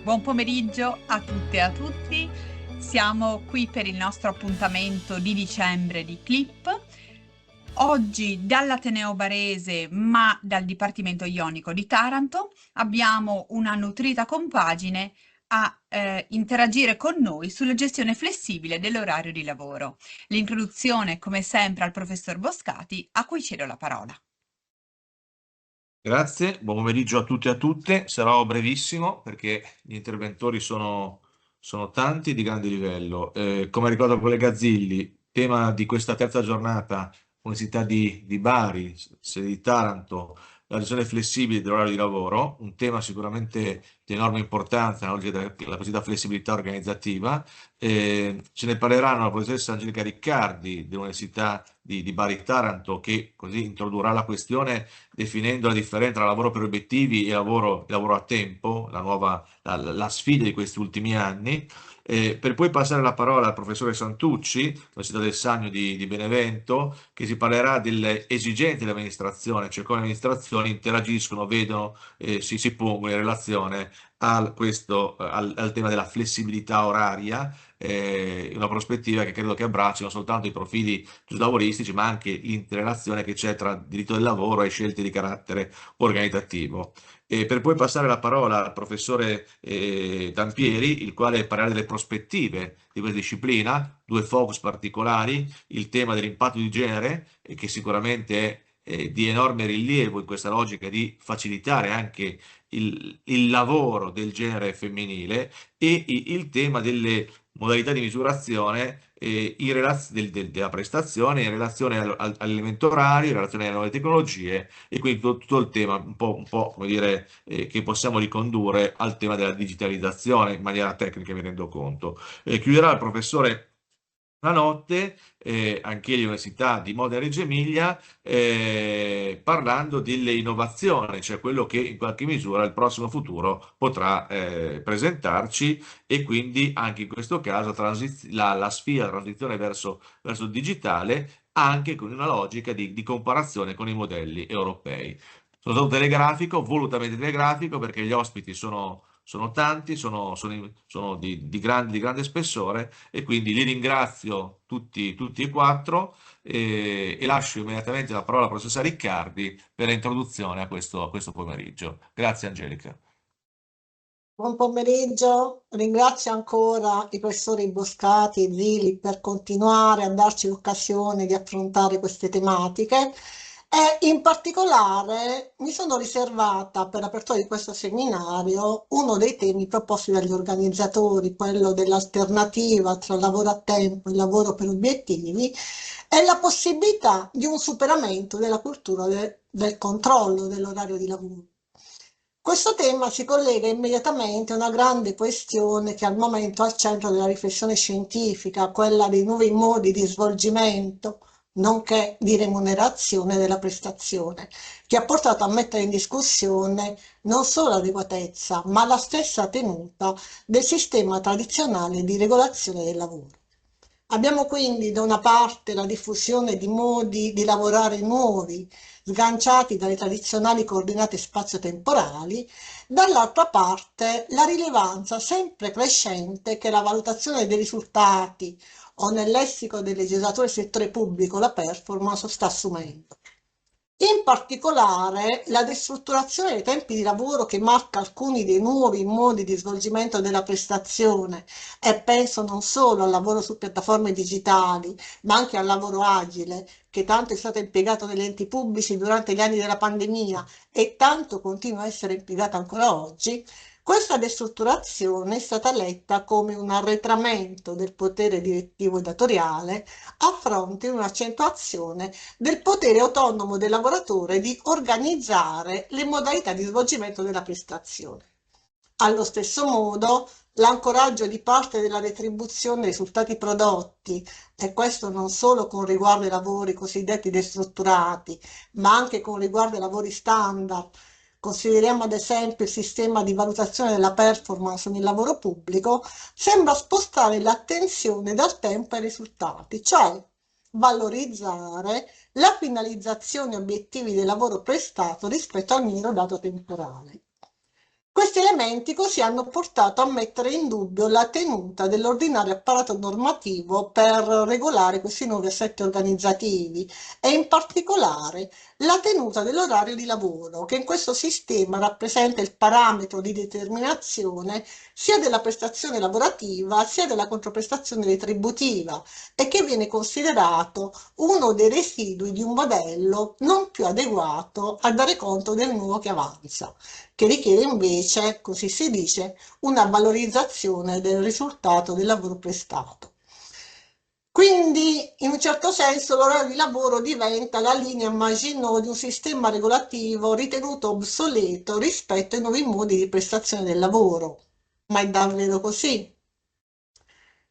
Buon pomeriggio a tutte e a tutti. Siamo qui per il nostro appuntamento di dicembre di CLIP. Oggi dall'Ateneo Barese, ma dal Dipartimento Ionico di Taranto, abbiamo una nutrita compagine a interagire con noi sulla gestione flessibile dell'orario di lavoro. L'introduzione, come sempre, al professor Boscati, a cui cedo la parola. Grazie, buon pomeriggio a tutti e a tutte. Sarò brevissimo perché gli interventori sono tanti di grande livello. Come ricorda il collega Zilli, tema di questa terza giornata, Università di Bari, sede di Taranto, la gestione flessibile dell'orario di lavoro, un tema sicuramente di enorme importanza, oggi la cosiddetta flessibilità organizzativa. Ce ne parleranno la professoressa Angelica Riccardi dell'Università di Bari Taranto, che così introdurrà la questione definendo la differenza tra lavoro per obiettivi e lavoro a tempo, la sfida di questi ultimi anni, per poi passare la parola al professore Santucci, Università del Sannio di Benevento, che si parlerà delle esigenze dell'amministrazione, cioè come le amministrazioni interagiscono, vedono, si pongono in relazione al tema della flessibilità oraria, una prospettiva che credo che abbracci non soltanto i profili lavoristici, ma anche l'interrelazione che c'è tra diritto del lavoro e scelte di carattere organizzativo. Per poi passare la parola al professore Dampieri, il quale parlerà delle prospettive di questa disciplina, due focus particolari, il tema dell'impatto di genere, che sicuramente è di enorme rilievo in questa logica di facilitare anche il lavoro del genere femminile, e il tema delle modalità di misurazione della prestazione in relazione all'elemento orario, in relazione alle nuove tecnologie, e quindi tutto il tema un po', come dire, che possiamo ricondurre al tema della digitalizzazione in maniera tecnica, mi rendo conto. Chiuderà il professore la notte, anche l'Università di Modena e Reggio Emilia, parlando delle innovazioni, cioè quello che in qualche misura il prossimo futuro potrà presentarci, e quindi anche in questo caso la sfida, la transizione verso il digitale, anche con una logica di comparazione con i modelli europei. Sono stato telegrafico, volutamente telegrafico, perché gli ospiti sono tanti, sono di grande spessore, e quindi li ringrazio tutti e quattro, e lascio immediatamente la parola alla professoressa Riccardi per l'introduzione a questo pomeriggio. Grazie Angelica. Buon pomeriggio, ringrazio ancora i professori Boscati e Zili per continuare a darci l'occasione di affrontare queste tematiche, e in particolare mi sono riservata per l'apertura di questo seminario uno dei temi proposti dagli organizzatori, quello dell'alternativa tra lavoro a tempo e lavoro per obiettivi, e la possibilità di un superamento della cultura del controllo dell'orario di lavoro. Questo tema si collega immediatamente a una grande questione che al momento è al centro della riflessione scientifica, quella dei nuovi modi di svolgimento, nonché di remunerazione della prestazione, che ha portato a mettere in discussione non solo l'adeguatezza, ma la stessa tenuta del sistema tradizionale di regolazione del lavoro. Abbiamo quindi da una parte la diffusione di modi di lavorare nuovi, sganciati dalle tradizionali coordinate spazio-temporali, dall'altra parte la rilevanza sempre crescente che la valutazione dei risultati, o nel lessico del legislatore del settore pubblico la performance, sta assumendo. In particolare, la destrutturazione dei tempi di lavoro, che marca alcuni dei nuovi modi di svolgimento della prestazione, e penso non solo al lavoro su piattaforme digitali, ma anche al lavoro agile, che tanto è stato impiegato negli enti pubblici durante gli anni della pandemia e tanto continua a essere impiegato ancora oggi. Questa destrutturazione è stata letta come un arretramento del potere direttivo e datoriale a fronte di un'accentuazione del potere autonomo del lavoratore di organizzare le modalità di svolgimento della prestazione. Allo stesso modo, l'ancoraggio di parte della retribuzione dei risultati prodotti, e questo non solo con riguardo ai lavori cosiddetti destrutturati, ma anche con riguardo ai lavori standard. Consideriamo ad esempio il sistema di valutazione della performance nel lavoro pubblico, sembra spostare l'attenzione dal tempo ai risultati, cioè valorizzare la finalizzazione e obiettivi del lavoro prestato rispetto al mero dato temporale. Questi elementi così hanno portato a mettere in dubbio la tenuta dell'ordinario apparato normativo per regolare questi nuovi assetti organizzativi e in particolare la tenuta dell'orario di lavoro, che in questo sistema rappresenta il parametro di determinazione sia della prestazione lavorativa sia della controprestazione retributiva e che viene considerato uno dei residui di un modello non più adeguato a dare conto del nuovo che avanza, che richiede invece, così si dice, una valorizzazione del risultato del lavoro prestato. Quindi, in un certo senso, l'orario di lavoro diventa la linea Maginot di un sistema regolativo ritenuto obsoleto rispetto ai nuovi modi di prestazione del lavoro. Ma è davvero così?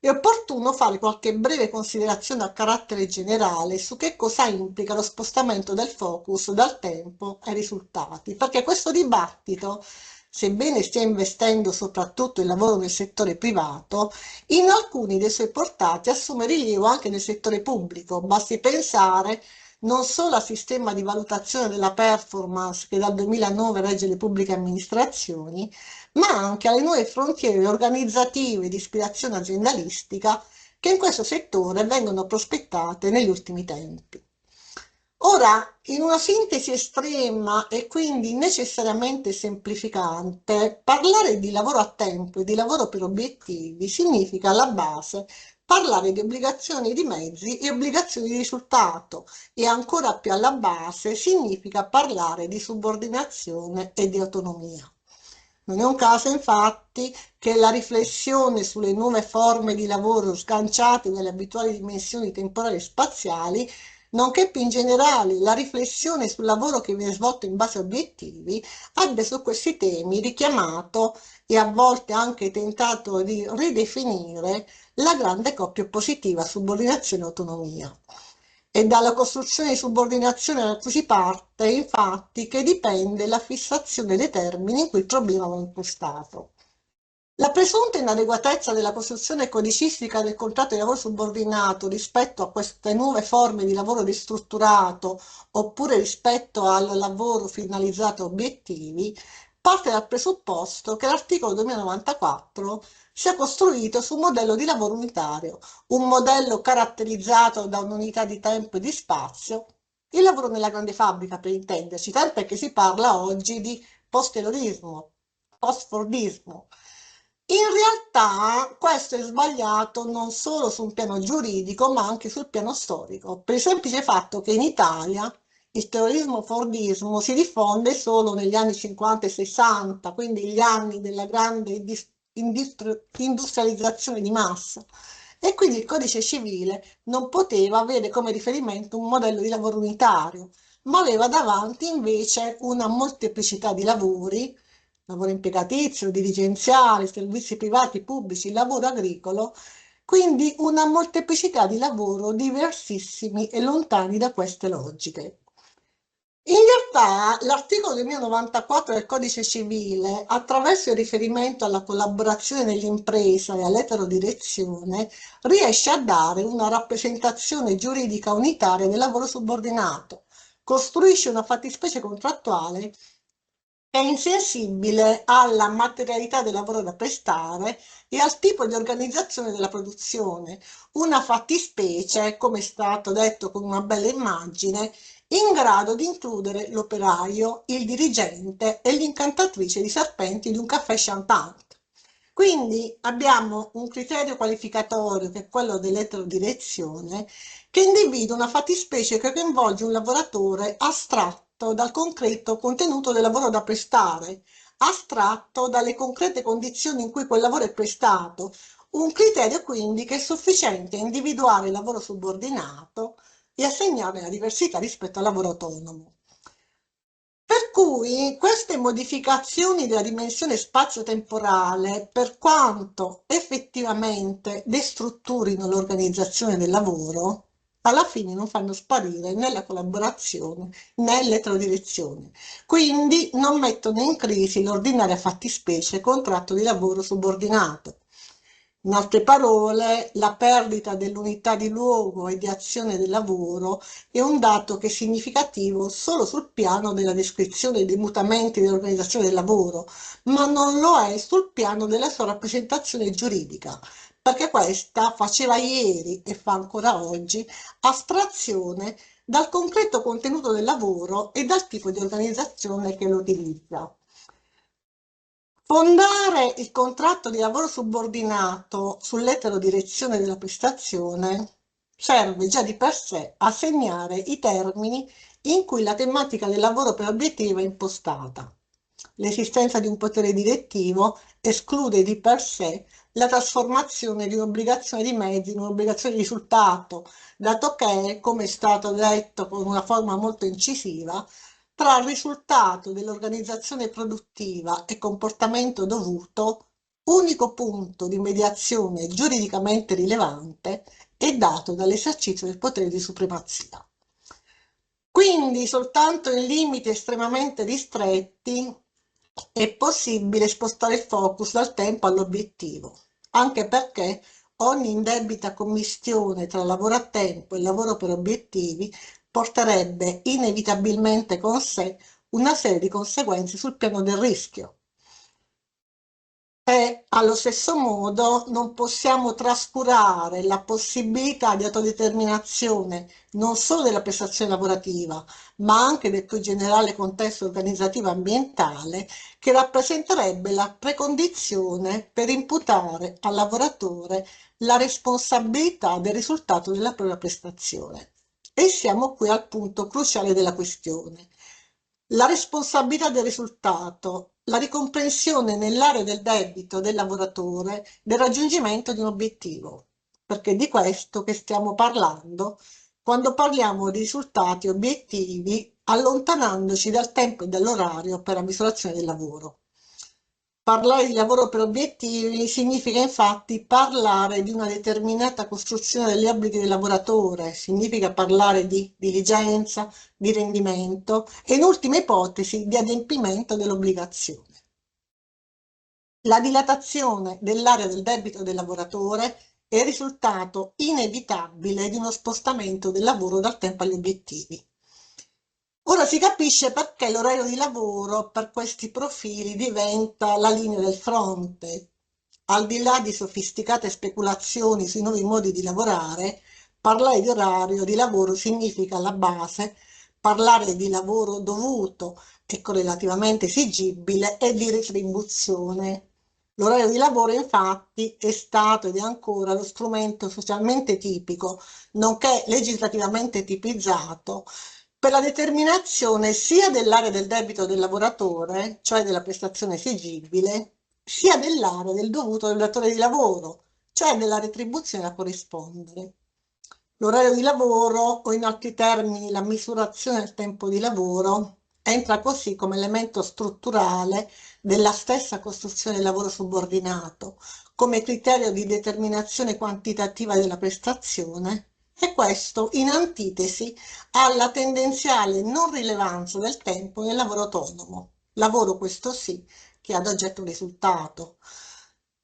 È opportuno fare qualche breve considerazione a carattere generale su che cosa implica lo spostamento del focus dal tempo ai risultati, perché questo dibattito, sebbene stia investendo soprattutto il lavoro nel settore privato, in alcuni dei suoi portati assume rilievo anche nel settore pubblico. Basti pensare non solo al sistema di valutazione della performance che dal 2009 regge le pubbliche amministrazioni, ma anche alle nuove frontiere organizzative di ispirazione aziendalistica che in questo settore vengono prospettate negli ultimi tempi. Ora, in una sintesi estrema e quindi necessariamente semplificante, parlare di lavoro a tempo e di lavoro per obiettivi significa alla base parlare di obbligazioni di mezzi e obbligazioni di risultato e ancora più alla base significa parlare di subordinazione e di autonomia. Non è un caso, infatti, che la riflessione sulle nuove forme di lavoro sganciate dalle abituali dimensioni temporali e spaziali, nonché più in generale la riflessione sul lavoro che viene svolto in base a obiettivi, abbia su questi temi richiamato e a volte anche tentato di ridefinire la grande coppia oppositiva subordinazione-autonomia. È dalla costruzione di subordinazione da cui si parte, infatti, che dipende la fissazione dei termini in cui il problema va impostato. La presunta inadeguatezza della costruzione codicistica del contratto di lavoro subordinato rispetto a queste nuove forme di lavoro ristrutturato oppure rispetto al lavoro finalizzato a obiettivi parte dal presupposto che l'articolo 2094 sia costruito su un modello di lavoro unitario, un modello caratterizzato da un'unità di tempo e di spazio, il lavoro nella grande fabbrica per intenderci, tanto che si parla oggi di post-terrorismo, post-fordismo. In realtà questo è sbagliato non solo su un piano giuridico, ma anche sul piano storico, per il semplice fatto che in Italia il terrorismo-fordismo si diffonde solo negli anni 50 e 60, quindi gli anni della grande industrializzazione di massa. E quindi il codice civile non poteva avere come riferimento un modello di lavoro unitario, ma aveva davanti invece una molteplicità di lavori, lavoro impiegatizio, dirigenziale, servizi privati, pubblici, lavoro agricolo, quindi una molteplicità di lavoro diversissimi e lontani da queste logiche. In realtà l'articolo 2094 del Codice Civile, attraverso il riferimento alla collaborazione nell'impresa e all'eterodirezione, riesce a dare una rappresentazione giuridica unitaria del lavoro subordinato, costruisce una fattispecie contrattuale è insensibile alla materialità del lavoro da prestare e al tipo di organizzazione della produzione, una fattispecie, come è stato detto con una bella immagine, in grado di includere l'operaio, il dirigente e l'incantatrice di serpenti di un caffè champagne. Quindi abbiamo un criterio qualificatorio che è quello dell'eterodirezione che individua una fattispecie che coinvolge un lavoratore astratto dal concreto contenuto del lavoro da prestare, astratto dalle concrete condizioni in cui quel lavoro è prestato, un criterio quindi che è sufficiente a individuare il lavoro subordinato e assegnare la diversità rispetto al lavoro autonomo. Per cui queste modificazioni della dimensione spazio-temporale, per quanto effettivamente destrutturino l'organizzazione del lavoro, alla fine non fanno sparire né la collaborazione né l'eterodirezione. Quindi non mettono in crisi l'ordinaria fattispecie contratto di lavoro subordinato. In altre parole, la perdita dell'unità di luogo e di azione del lavoro è un dato che è significativo solo sul piano della descrizione dei mutamenti dell'organizzazione del lavoro, ma non lo è sul piano della sua rappresentazione giuridica, perché questa faceva ieri e fa ancora oggi astrazione dal concreto contenuto del lavoro e dal tipo di organizzazione che lo utilizza. Fondare il contratto di lavoro subordinato sull'eterodirezione della prestazione serve già di per sé a segnare i termini in cui la tematica del lavoro per obiettivo è impostata. L'esistenza di un potere direttivo esclude di per sé la trasformazione di un'obbligazione di mezzi in un'obbligazione di risultato, dato che, come è stato detto con una forma molto incisiva, tra il risultato dell'organizzazione produttiva e comportamento dovuto, unico punto di mediazione giuridicamente rilevante è dato dall'esercizio del potere di supremazia. Quindi soltanto in limiti estremamente ristretti è possibile spostare il focus dal tempo all'obiettivo, anche perché ogni indebita commistione tra lavoro a tempo e lavoro per obiettivi porterebbe inevitabilmente con sé una serie di conseguenze sul piano del rischio. E allo stesso modo non possiamo trascurare la possibilità di autodeterminazione non solo della prestazione lavorativa, ma anche del più generale contesto organizzativo ambientale, che rappresenterebbe la precondizione per imputare al lavoratore la responsabilità del risultato della propria prestazione. E siamo qui al punto cruciale della questione. La responsabilità del risultato, la ricomprensione nell'area del debito del lavoratore del raggiungimento di un obiettivo, perché è di questo che stiamo parlando quando parliamo di risultati obiettivi, allontanandoci dal tempo e dall'orario per la misurazione del lavoro. Parlare di lavoro per obiettivi significa infatti parlare di una determinata costruzione degli obblighi del lavoratore, significa parlare di diligenza, di rendimento e in ultima ipotesi di adempimento dell'obbligazione. La dilatazione dell'area del debito del lavoratore è il risultato inevitabile di uno spostamento del lavoro dal tempo agli obiettivi. Ora si capisce perché l'orario di lavoro per questi profili diventa la linea del fronte. Al di là di sofisticate speculazioni sui nuovi modi di lavorare, parlare di orario di lavoro significa alla base parlare di lavoro dovuto e correlativamente esigibile e di retribuzione. L'orario di lavoro infatti è stato ed è ancora lo strumento socialmente tipico, nonché legislativamente tipizzato, per la determinazione sia dell'area del debito del lavoratore, cioè della prestazione esigibile, sia dell'area del dovuto del datore di lavoro, cioè della retribuzione da corrispondere. L'orario di lavoro, o in altri termini la misurazione del tempo di lavoro, entra così come elemento strutturale della stessa costruzione del lavoro subordinato, come criterio di determinazione quantitativa della prestazione, e questo in antitesi alla tendenziale non rilevanza del tempo nel lavoro autonomo, lavoro questo sì, che ha ad oggetto un risultato.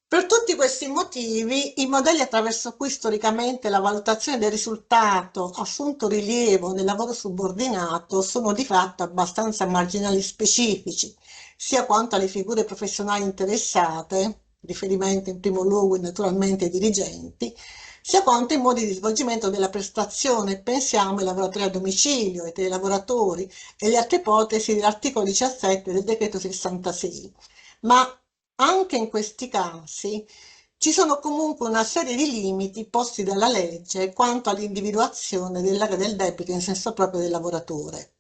Per tutti questi motivi, i modelli attraverso cui storicamente la valutazione del risultato ha assunto rilievo nel lavoro subordinato sono di fatto abbastanza marginali e specifici, sia quanto alle figure professionali interessate, riferimento in primo luogo naturalmente ai dirigenti, sia quanto ai modi di svolgimento della prestazione. Pensiamo ai lavoratori a domicilio, ai telelavoratori e alle altre ipotesi dell'articolo 17 del decreto 66. Ma anche in questi casi ci sono comunque una serie di limiti posti dalla legge quanto all'individuazione dell'area del debito in senso proprio del lavoratore.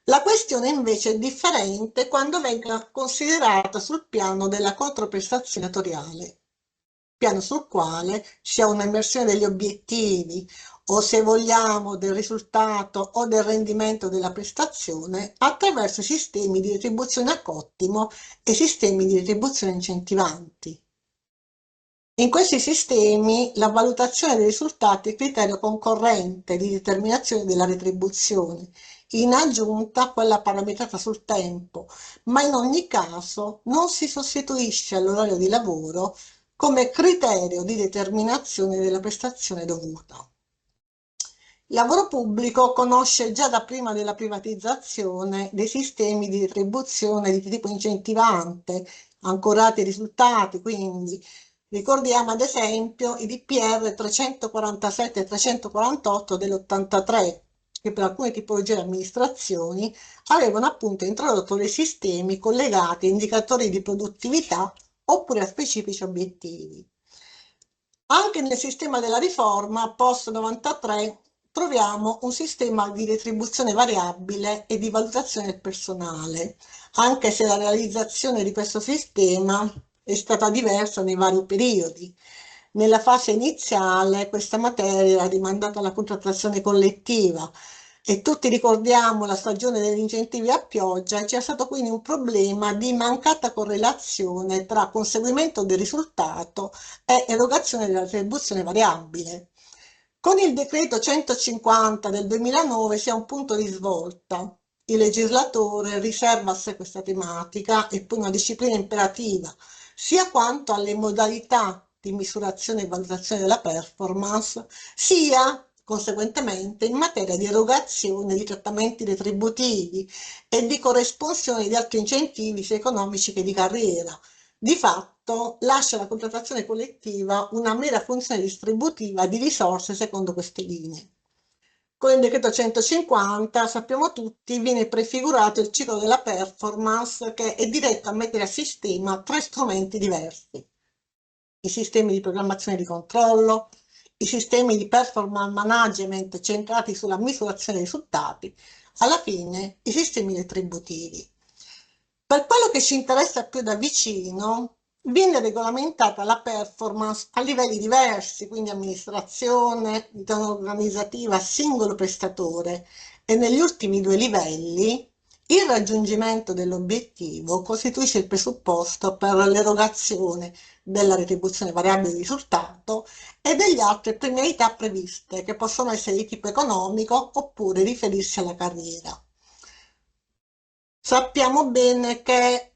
La questione invece è differente quando venga considerata sul piano della controprestazione datoriale, piano sul quale si ha un'immersione degli obiettivi o, se vogliamo, del risultato o del rendimento della prestazione attraverso sistemi di retribuzione a cottimo e sistemi di retribuzione incentivanti. In questi sistemi la valutazione dei risultati è criterio concorrente di determinazione della retribuzione, in aggiunta a quella parametrata sul tempo, ma in ogni caso non si sostituisce all'orario di lavoro come criterio di determinazione della prestazione dovuta. Il lavoro pubblico conosce già da prima della privatizzazione dei sistemi di retribuzione di tipo incentivante, ancorati ai risultati, quindi ricordiamo ad esempio i DPR 347 e 348 dell'83, che per alcune tipologie di amministrazioni avevano appunto introdotto dei sistemi collegati a indicatori di produttività oppure a specifici obiettivi. Anche nel sistema della riforma post 93 troviamo un sistema di retribuzione variabile e di valutazione del personale, anche se la realizzazione di questo sistema è stata diversa nei vari periodi. Nella fase iniziale questa materia era rimandata alla contrattazione collettiva e tutti ricordiamo la stagione degli incentivi a pioggia e c'è stato quindi un problema di mancata correlazione tra conseguimento del risultato e erogazione della retribuzione variabile. Con il decreto 150 del 2009 si ha un punto di svolta. Il legislatore riserva a sé questa tematica e pone una disciplina imperativa, sia quanto alle modalità di misurazione e valutazione della performance, sia conseguentemente in materia di erogazione di trattamenti retributivi e di corresponsione di altri incentivi sia economici che di carriera. Di fatto lascia alla contrattazione collettiva una mera funzione distributiva di risorse secondo queste linee. Con il decreto 150, sappiamo tutti, viene prefigurato il ciclo della performance che è diretto a mettere a sistema tre strumenti diversi: i sistemi di programmazione di controllo, i sistemi di performance management centrati sulla misurazione dei risultati, alla fine i sistemi retributivi. Per quello che ci interessa più da vicino, viene regolamentata la performance a livelli diversi, quindi amministrazione, vita organizzativa, singolo prestatore, e negli ultimi due livelli il raggiungimento dell'obiettivo costituisce il presupposto per l'erogazione della retribuzione variabile di risultato e delle altre premialità previste, che possono essere di tipo economico oppure riferirsi alla carriera. Sappiamo bene che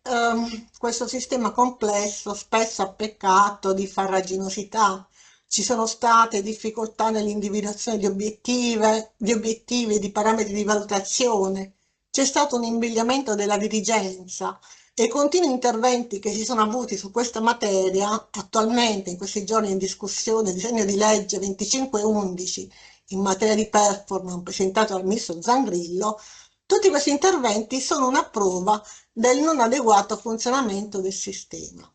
questo sistema complesso spesso ha peccato di farraginosità. Ci sono state difficoltà nell'individuazione di obiettivi e di parametri di valutazione. C'è stato un imbrigliamento della dirigenza e i continui interventi che si sono avuti su questa materia, attualmente in questi giorni in discussione il disegno di legge 2511 in materia di performance presentato dal ministro Zangrillo, tutti questi interventi sono una prova del non adeguato funzionamento del sistema.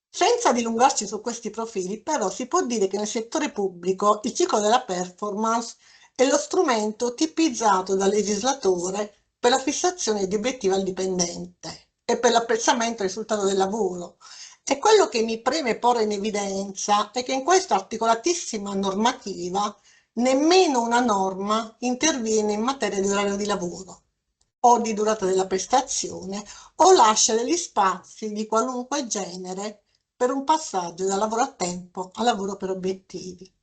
Senza dilungarci su questi profili, però, si può dire che nel settore pubblico il ciclo della performance è lo strumento tipizzato dal legislatore per la fissazione di obiettivi al dipendente e per l'apprezzamento del risultato del lavoro. E quello che mi preme porre in evidenza è che in questa articolatissima normativa nemmeno una norma interviene in materia di orario di lavoro o di durata della prestazione o lascia degli spazi di qualunque genere per un passaggio da lavoro a tempo a lavoro per obiettivi.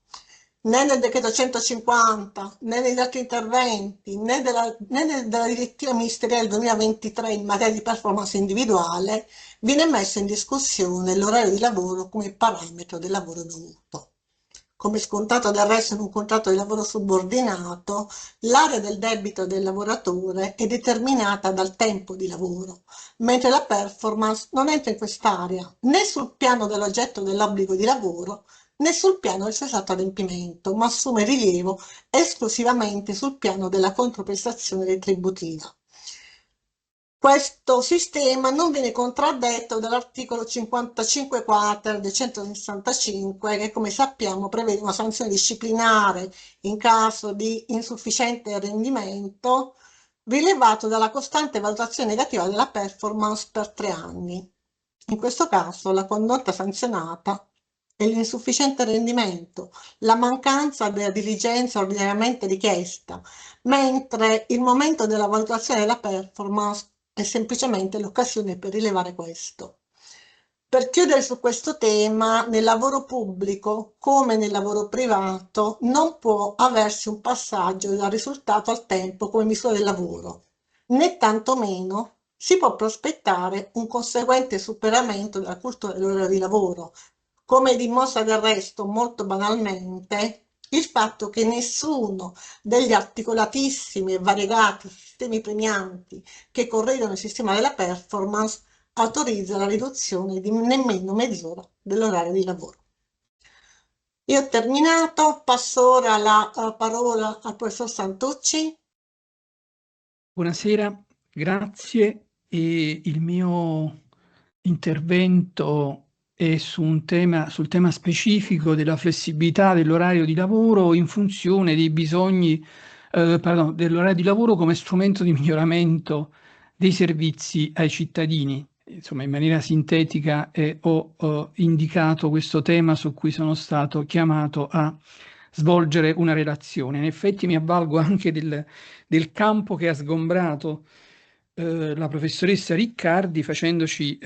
Né nel decreto 150, né negli altri interventi, né della direttiva ministeriale 2023 in materia di performance individuale viene messo in discussione l'orario di lavoro come parametro del lavoro dovuto. Come scontato del resto in un contratto di lavoro subordinato, l'area del debito del lavoratore è determinata dal tempo di lavoro, mentre la performance non entra in quest'area né sul piano dell'oggetto dell'obbligo di lavoro né sul piano del suo esatto adempimento, ma assume rilievo esclusivamente sul piano della controprestazione retributiva. Questo sistema non viene contraddetto dall'articolo 55 quater del 165 che, come sappiamo, prevede una sanzione disciplinare in caso di insufficiente rendimento rilevato dalla costante valutazione negativa della performance per 3 anni. In questo caso la condotta sanzionata è l'insufficiente rendimento, la mancanza della diligenza ordinariamente richiesta, mentre il momento della valutazione della performance è semplicemente l'occasione per rilevare questo. Per chiudere su questo tema, nel lavoro pubblico come nel lavoro privato non può aversi un passaggio dal risultato al tempo come misura del lavoro, né tantomeno si può prospettare un conseguente superamento della cultura dell'orario di lavoro, come dimostra del resto molto banalmente il fatto che nessuno degli articolatissimi e variegati sistemi premianti che corredano il sistema della performance autorizza la riduzione di nemmeno mezz'ora dell'orario di lavoro. Io ho terminato, passo ora la parola al professor Santucci. Buonasera, grazie. Il mio intervento è sul tema specifico della flessibilità dell'orario di lavoro in funzione dei bisogni, dell'orario di lavoro come strumento di miglioramento dei servizi ai cittadini. Insomma, in maniera sintetica ho indicato questo tema su cui sono stato chiamato a svolgere una relazione. In effetti mi avvalgo anche del campo che ha sgombrato la professoressa Riccardi,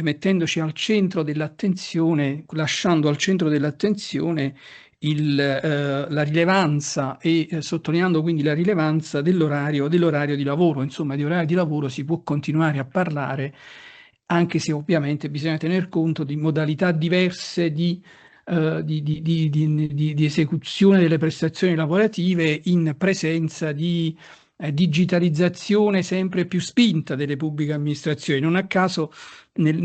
mettendoci al centro dell'attenzione, lasciando al centro dell'attenzione la rilevanza e sottolineando quindi la rilevanza dell'orario di lavoro. Insomma, di orario di lavoro si può continuare a parlare, anche se ovviamente bisogna tener conto di modalità diverse di esecuzione delle prestazioni lavorative in presenza di digitalizzazione sempre più spinta delle pubbliche amministrazioni. Non a caso nel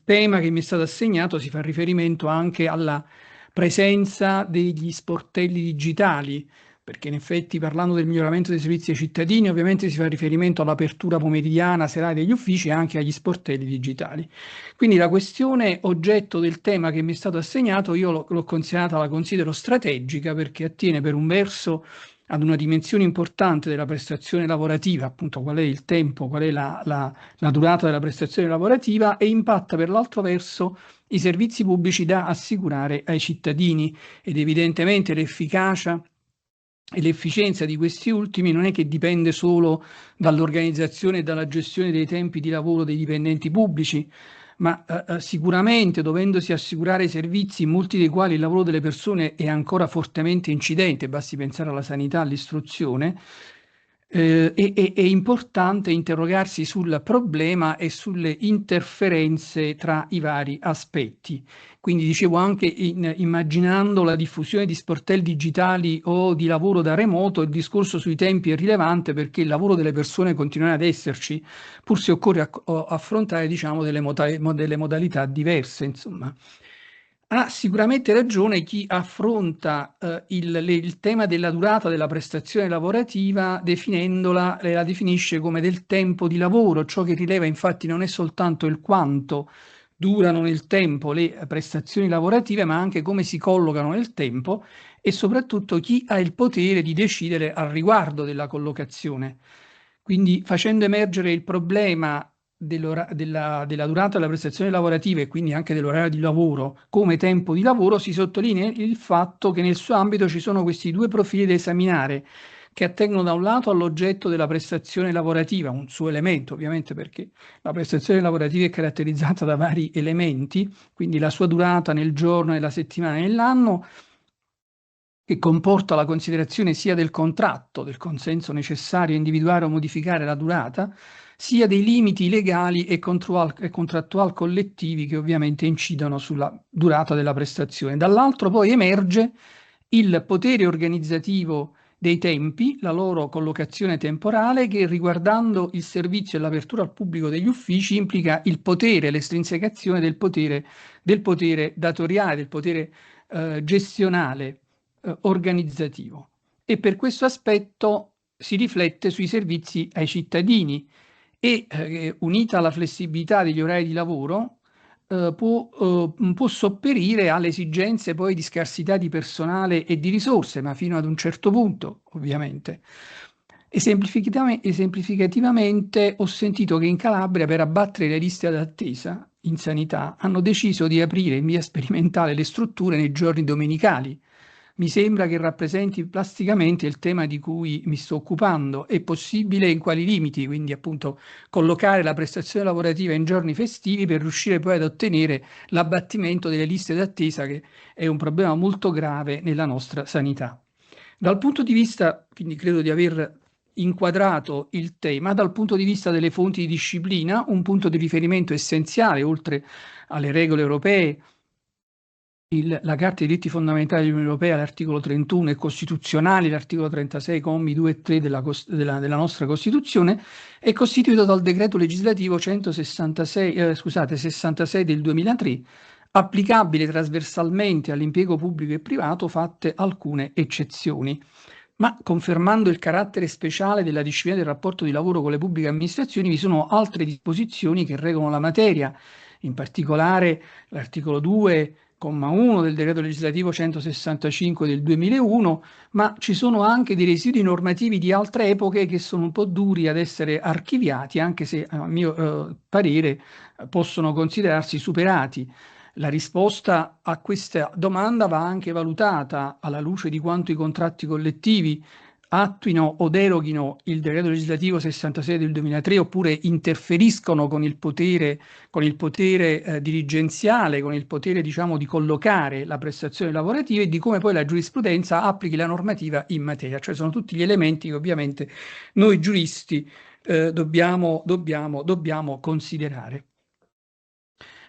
tema che mi è stato assegnato si fa riferimento anche alla presenza degli sportelli digitali, perché in effetti parlando del miglioramento dei servizi ai cittadini ovviamente si fa riferimento all'apertura pomeridiana, serale degli uffici e anche agli sportelli digitali. Quindi la questione oggetto del tema che mi è stato assegnato io l'ho considerata, la considero strategica, perché attiene per un verso ad una dimensione importante della prestazione lavorativa, appunto qual è il tempo, qual è la durata della prestazione lavorativa, e impatta per l'altro verso i servizi pubblici da assicurare ai cittadini, ed evidentemente l'efficacia e l'efficienza di questi ultimi non è che dipende solo dall'organizzazione e dalla gestione dei tempi di lavoro dei dipendenti pubblici, ma sicuramente dovendosi assicurare i servizi, in molti dei quali il lavoro delle persone è ancora fortemente incidente, basti pensare alla sanità, all'istruzione, è importante interrogarsi sul problema e sulle interferenze tra i vari aspetti. Quindi dicevo anche immaginando la diffusione di sportelli digitali o di lavoro da remoto, il discorso sui tempi è rilevante, perché il lavoro delle persone continuerà ad esserci, pur se occorre affrontare, diciamo, delle modalità diverse, insomma. Ha sicuramente ragione chi affronta il tema della durata della prestazione lavorativa definendola, la definisce come del tempo di lavoro. Ciò che rileva infatti non è soltanto il quanto durano nel tempo le prestazioni lavorative, ma anche come si collocano nel tempo e soprattutto chi ha il potere di decidere al riguardo della collocazione. Quindi facendo emergere il problema della durata della prestazione lavorativa e quindi anche dell'orario di lavoro come tempo di lavoro, si sottolinea il fatto che nel suo ambito ci sono questi due profili da esaminare, che attengono da un lato all'oggetto della prestazione lavorativa, un suo elemento ovviamente, perché la prestazione lavorativa è caratterizzata da vari elementi, quindi la sua durata nel giorno, nella settimana e nell'anno, che comporta la considerazione sia del contratto, del consenso necessario a individuare o modificare la durata, sia dei limiti legali e contrattuali collettivi che ovviamente incidono sulla durata della prestazione. Dall'altro poi emerge il potere organizzativo dei tempi, la loro collocazione temporale, che riguardando il servizio e l'apertura al pubblico degli uffici implica il potere, l'estrinsecazione del potere datoriale, del potere gestionale, organizzativo. E per questo aspetto si riflette sui servizi ai cittadini e unita alla flessibilità degli orari di lavoro può sopperire alle esigenze poi di scarsità di personale e di risorse, ma fino ad un certo punto, ovviamente. Esemplificativamente ho sentito che in Calabria, per abbattere le liste d'attesa in sanità, hanno deciso di aprire in via sperimentale le strutture nei giorni domenicali. Mi sembra che rappresenti plasticamente il tema di cui mi sto occupando. È possibile in quali limiti? Quindi appunto collocare la prestazione lavorativa in giorni festivi per riuscire poi ad ottenere l'abbattimento delle liste d'attesa, che è un problema molto grave nella nostra sanità. Dal punto di vista, quindi credo di aver inquadrato il tema dal punto di vista delle fonti di disciplina, un punto di riferimento essenziale, oltre alle regole europee. La Carta dei diritti fondamentali dell'Unione Europea, l'articolo 31, e costituzionali, l'articolo 36, commi 2 e 3 della nostra Costituzione, è costituito dal decreto legislativo 66 del 2003, applicabile trasversalmente all'impiego pubblico e privato, fatte alcune eccezioni. Ma confermando il carattere speciale della disciplina del rapporto di lavoro con le pubbliche amministrazioni, vi sono altre disposizioni che regolano la materia, in particolare l'articolo 2, comma 1 del decreto legislativo 165 del 2001, ma ci sono anche dei residui normativi di altre epoche che sono un po' duri ad essere archiviati, anche se a mio parere possono considerarsi superati. La risposta a questa domanda va anche valutata alla luce di quanto i contratti collettivi attuino o deroghino il decreto legislativo 66 del 2003 oppure interferiscono con il potere dirigenziale, con il potere, diciamo, di collocare la prestazione lavorativa, e di come poi la giurisprudenza applichi la normativa in materia. Cioè sono tutti gli elementi che ovviamente noi giuristi dobbiamo considerare.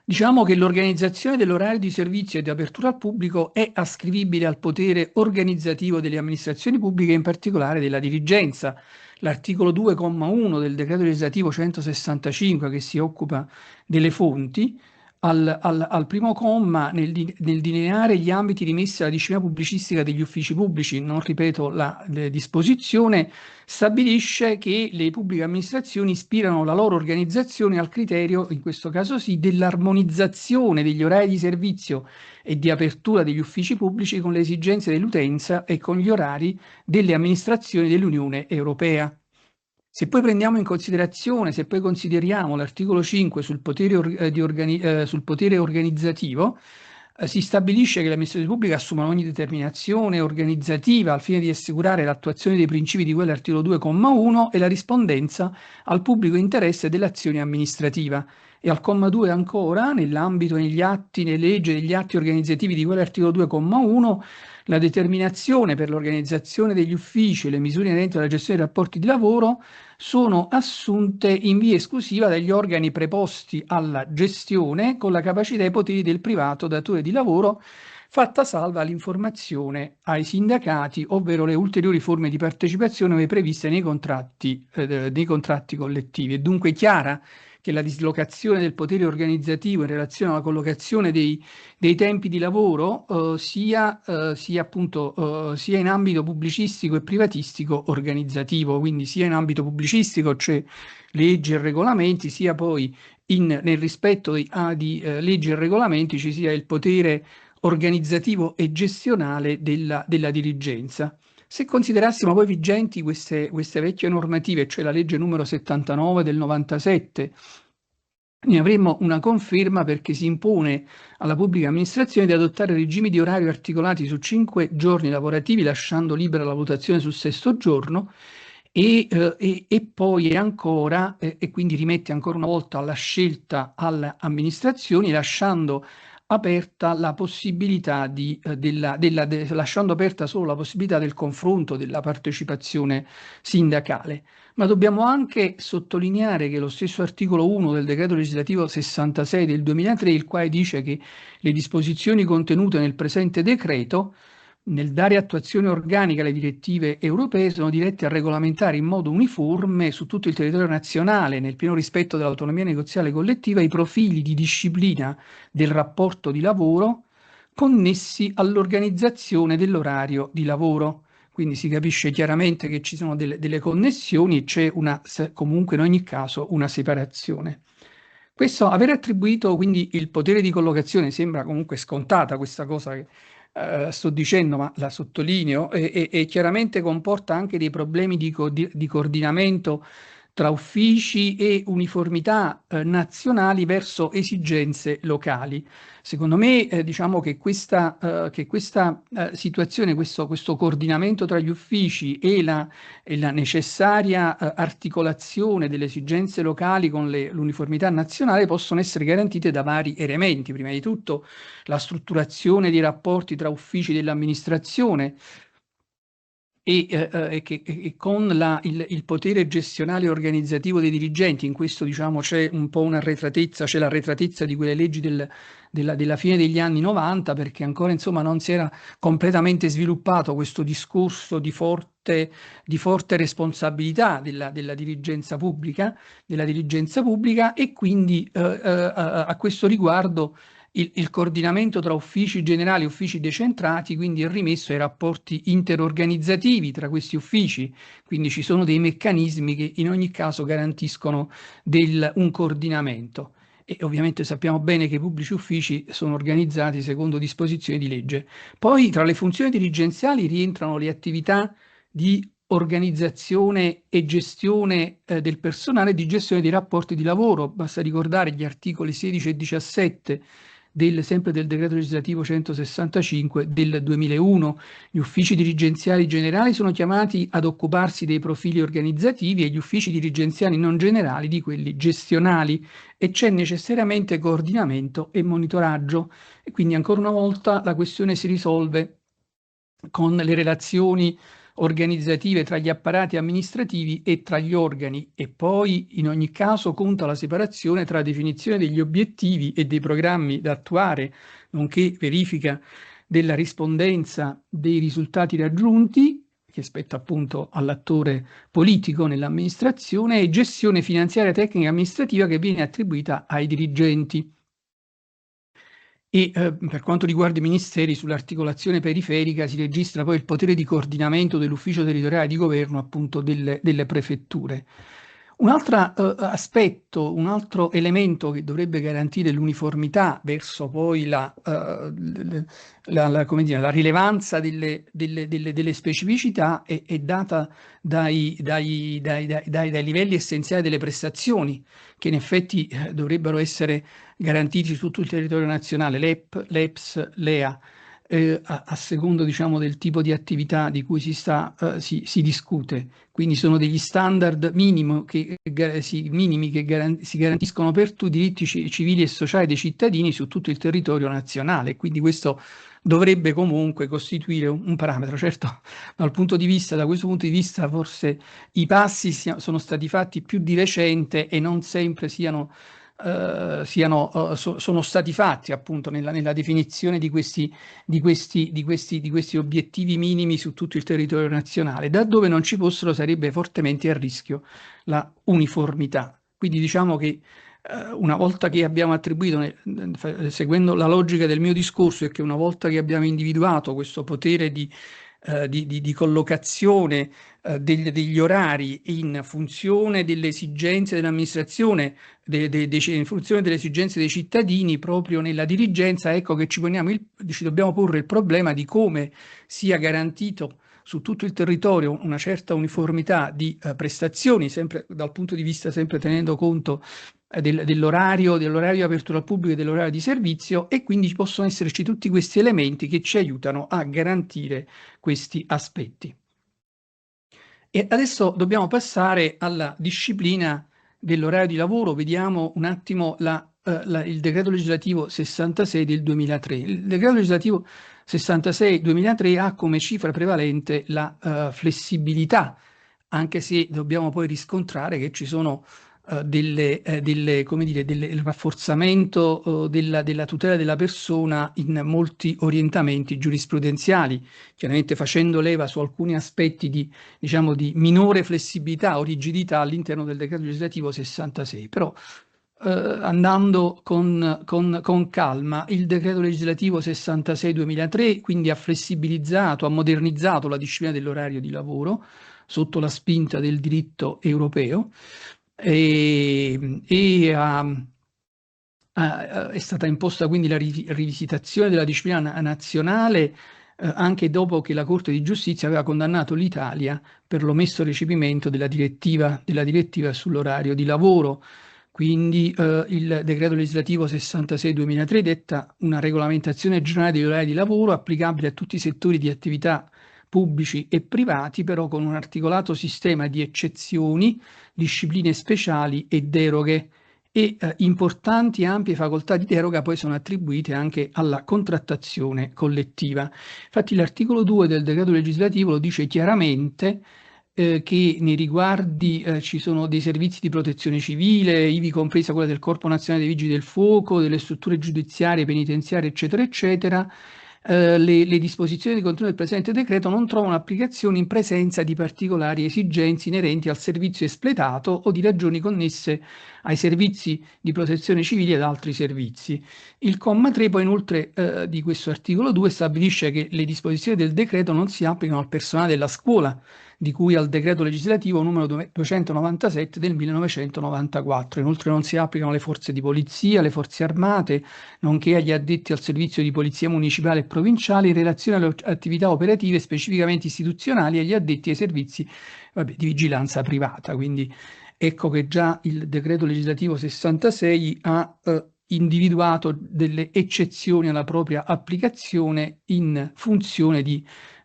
Diciamo che l'organizzazione dell'orario di servizio e di apertura al pubblico è ascrivibile al potere organizzativo delle amministrazioni pubbliche, in particolare della dirigenza. L'articolo 2,1 del decreto legislativo 165, che si occupa delle fonti, al primo comma, nel delineare gli ambiti rimessi alla disciplina pubblicistica degli uffici pubblici, non ripeto la disposizione, stabilisce che le pubbliche amministrazioni ispirano la loro organizzazione al criterio, in questo caso sì, dell'armonizzazione degli orari di servizio e di apertura degli uffici pubblici con le esigenze dell'utenza e con gli orari delle amministrazioni dell'Unione Europea. Se poi prendiamo in considerazione, se poi consideriamo l'articolo 5 sul potere organizzativo, si stabilisce che le amministrazioni pubbliche assumano ogni determinazione organizzativa al fine di assicurare l'attuazione dei principi di quell'articolo 2,1 e la rispondenza al pubblico interesse dell'azione amministrativa. E al comma 2 ancora, nell'ambito, negli atti, nelle leggi degli atti organizzativi di quell'articolo 2,1, la determinazione per l'organizzazione degli uffici e le misure inerenti alla gestione dei rapporti di lavoro sono assunte in via esclusiva dagli organi preposti alla gestione, con la capacità e i poteri del privato datore di lavoro, fatta salva l'informazione ai sindacati, ovvero le ulteriori forme di partecipazione previste nei contratti collettivi. È dunque chiara che la dislocazione del potere organizzativo in relazione alla collocazione dei tempi di lavoro sia in ambito pubblicistico e privatistico organizzativo, quindi sia in ambito pubblicistico, cioè leggi e regolamenti, sia poi nel rispetto di leggi e regolamenti ci sia il potere organizzativo e gestionale della dirigenza. Se considerassimo poi vigenti queste vecchie normative, cioè la legge numero 79 del 97, ne avremmo una conferma, perché si impone alla pubblica amministrazione di adottare regimi di orario articolati su 5 giorni lavorativi, lasciando libera la valutazione sul 6º giorno, e poi ancora, e quindi rimette ancora una volta alla scelta alle amministrazioni, lasciando aperta la possibilità lasciando aperta solo la possibilità del confronto, della partecipazione sindacale. Ma dobbiamo anche sottolineare che lo stesso articolo 1 del decreto legislativo 66 del 2003, il quale dice che le disposizioni contenute nel presente decreto, nel dare attuazione organica alle direttive europee, sono dirette a regolamentare in modo uniforme su tutto il territorio nazionale, nel pieno rispetto dell'autonomia negoziale collettiva, i profili di disciplina del rapporto di lavoro connessi all'organizzazione dell'orario di lavoro. Quindi si capisce chiaramente che ci sono delle connessioni e c'è comunque in ogni caso una separazione. Questo, aver attribuito quindi il potere di collocazione, sembra comunque scontata questa cosa che sto dicendo, ma la sottolineo, e chiaramente comporta anche dei problemi di coordinamento tra uffici e uniformità nazionali verso esigenze locali. Secondo me diciamo che questa situazione, questo coordinamento tra gli uffici e la necessaria articolazione delle esigenze locali con l'uniformità nazionale possono essere garantite da vari elementi. Prima di tutto la strutturazione dei rapporti tra uffici dell'amministrazione, e con il potere gestionale e organizzativo dei dirigenti. In questo, diciamo, c'è un po' un'arretratezza, c'è l'arretratezza di quelle leggi della fine degli anni 90, perché ancora, insomma, non si era completamente sviluppato questo discorso di forte responsabilità della dirigenza pubblica, e quindi a questo riguardo il coordinamento tra uffici generali e uffici decentrati quindi è rimesso ai rapporti interorganizzativi tra questi uffici, quindi ci sono dei meccanismi che in ogni caso garantiscono un coordinamento. E ovviamente sappiamo bene che i pubblici uffici sono organizzati secondo disposizioni di legge. Poi tra le funzioni dirigenziali rientrano le attività di organizzazione e gestione del personale e di gestione dei rapporti di lavoro. Basta ricordare gli articoli 16 e 17 sempre del decreto legislativo 165 del 2001. Gli uffici dirigenziali generali sono chiamati ad occuparsi dei profili organizzativi e gli uffici dirigenziali non generali di quelli gestionali, e c'è necessariamente coordinamento e monitoraggio. E quindi ancora una volta la questione si risolve con le relazioni organizzative tra gli apparati amministrativi e tra gli organi, e poi in ogni caso conta la separazione tra definizione degli obiettivi e dei programmi da attuare, nonché verifica della rispondenza dei risultati raggiunti, che spetta appunto all'attore politico nell'amministrazione, e gestione finanziaria, tecnica e amministrativa che viene attribuita ai dirigenti. E per quanto riguarda i ministeri, sull'articolazione periferica si registra poi il potere di coordinamento dell'ufficio territoriale di governo, appunto delle prefetture. Un altro aspetto, un altro elemento che dovrebbe garantire l'uniformità verso poi come dire, la rilevanza delle specificità è data dai livelli essenziali delle prestazioni, che in effetti dovrebbero essere garantiti su tutto il territorio nazionale, LEP, LEPS, LEA, a secondo, diciamo, del tipo di attività di cui si discute. Quindi sono degli standard minimi che si garantiscono per tutti i diritti civili e sociali dei cittadini su tutto il territorio nazionale. Quindi questo dovrebbe comunque costituire un parametro. Certo, da questo punto di vista forse i passi sono stati fatti più di recente e non sempre sono stati fatti appunto nella definizione di questi obiettivi minimi su tutto il territorio nazionale. Laddove non ci fossero sarebbe fortemente a rischio la uniformità. Quindi diciamo che una volta che abbiamo attribuito, seguendo la logica del mio discorso, è che una volta che abbiamo individuato questo potere di collocazione degli orari in funzione delle esigenze dell'amministrazione, in funzione delle esigenze dei cittadini proprio nella dirigenza, ecco che ci dobbiamo porre il problema di come sia garantito su tutto il territorio una certa uniformità di prestazioni, sempre dal punto di vista, sempre tenendo conto dell'orario di apertura al pubblico e dell'orario di servizio, e quindi possono esserci tutti questi elementi che ci aiutano a garantire questi aspetti. E adesso dobbiamo passare alla disciplina dell'orario di lavoro. Vediamo un attimo il decreto legislativo 66 del 2003. Il decreto legislativo 66-2003 ha come cifra prevalente la flessibilità, anche se dobbiamo poi riscontrare che ci sono il rafforzamento della tutela della persona in molti orientamenti giurisprudenziali, chiaramente facendo leva su alcuni aspetti di minore flessibilità o rigidità all'interno del decreto legislativo 66. Però andando con calma, il decreto legislativo 66-2003 quindi ha flessibilizzato, ha modernizzato la disciplina dell'orario di lavoro sotto la spinta del diritto europeo, è stata imposta quindi la rivisitazione della disciplina nazionale anche dopo che la Corte di Giustizia aveva condannato l'Italia per l'omesso recepimento della direttiva sull'orario di lavoro. Quindi il decreto legislativo 66-2003 detta una regolamentazione generale degli orari di lavoro applicabile a tutti i settori di attività pubblici e privati, però con un articolato sistema di eccezioni, discipline speciali e deroghe, e importanti e ampie facoltà di deroga poi sono attribuite anche alla contrattazione collettiva. Infatti l'articolo 2 del decreto legislativo lo dice chiaramente, che nei riguardi ci sono dei servizi di protezione civile, ivi compresa quella del Corpo Nazionale dei Vigili del Fuoco, delle strutture giudiziarie, penitenziarie, eccetera, eccetera. Le disposizioni di contenuto del presente decreto non trovano applicazione in presenza di particolari esigenze inerenti al servizio espletato o di ragioni connesse ai servizi di protezione civile ed altri servizi. Il comma 3 poi inoltre di questo articolo 2 stabilisce che le disposizioni del decreto non si applicano al personale della scuola, di cui al decreto legislativo numero 297 del 1994. Inoltre non si applicano alle forze di polizia, alle forze armate, nonché agli addetti al servizio di polizia municipale e provinciale in relazione alle attività operative specificamente istituzionali e agli addetti ai servizi di vigilanza privata. Quindi ecco che già il decreto legislativo 66 ha individuato delle eccezioni alla propria applicazione in funzione di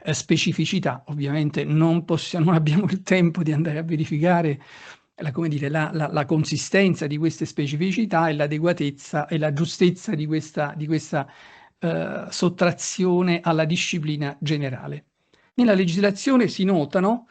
specificità. Ovviamente non abbiamo il tempo di andare a verificare la consistenza di queste specificità e l'adeguatezza e la giustezza di questa sottrazione alla disciplina generale. Nella legislazione si notano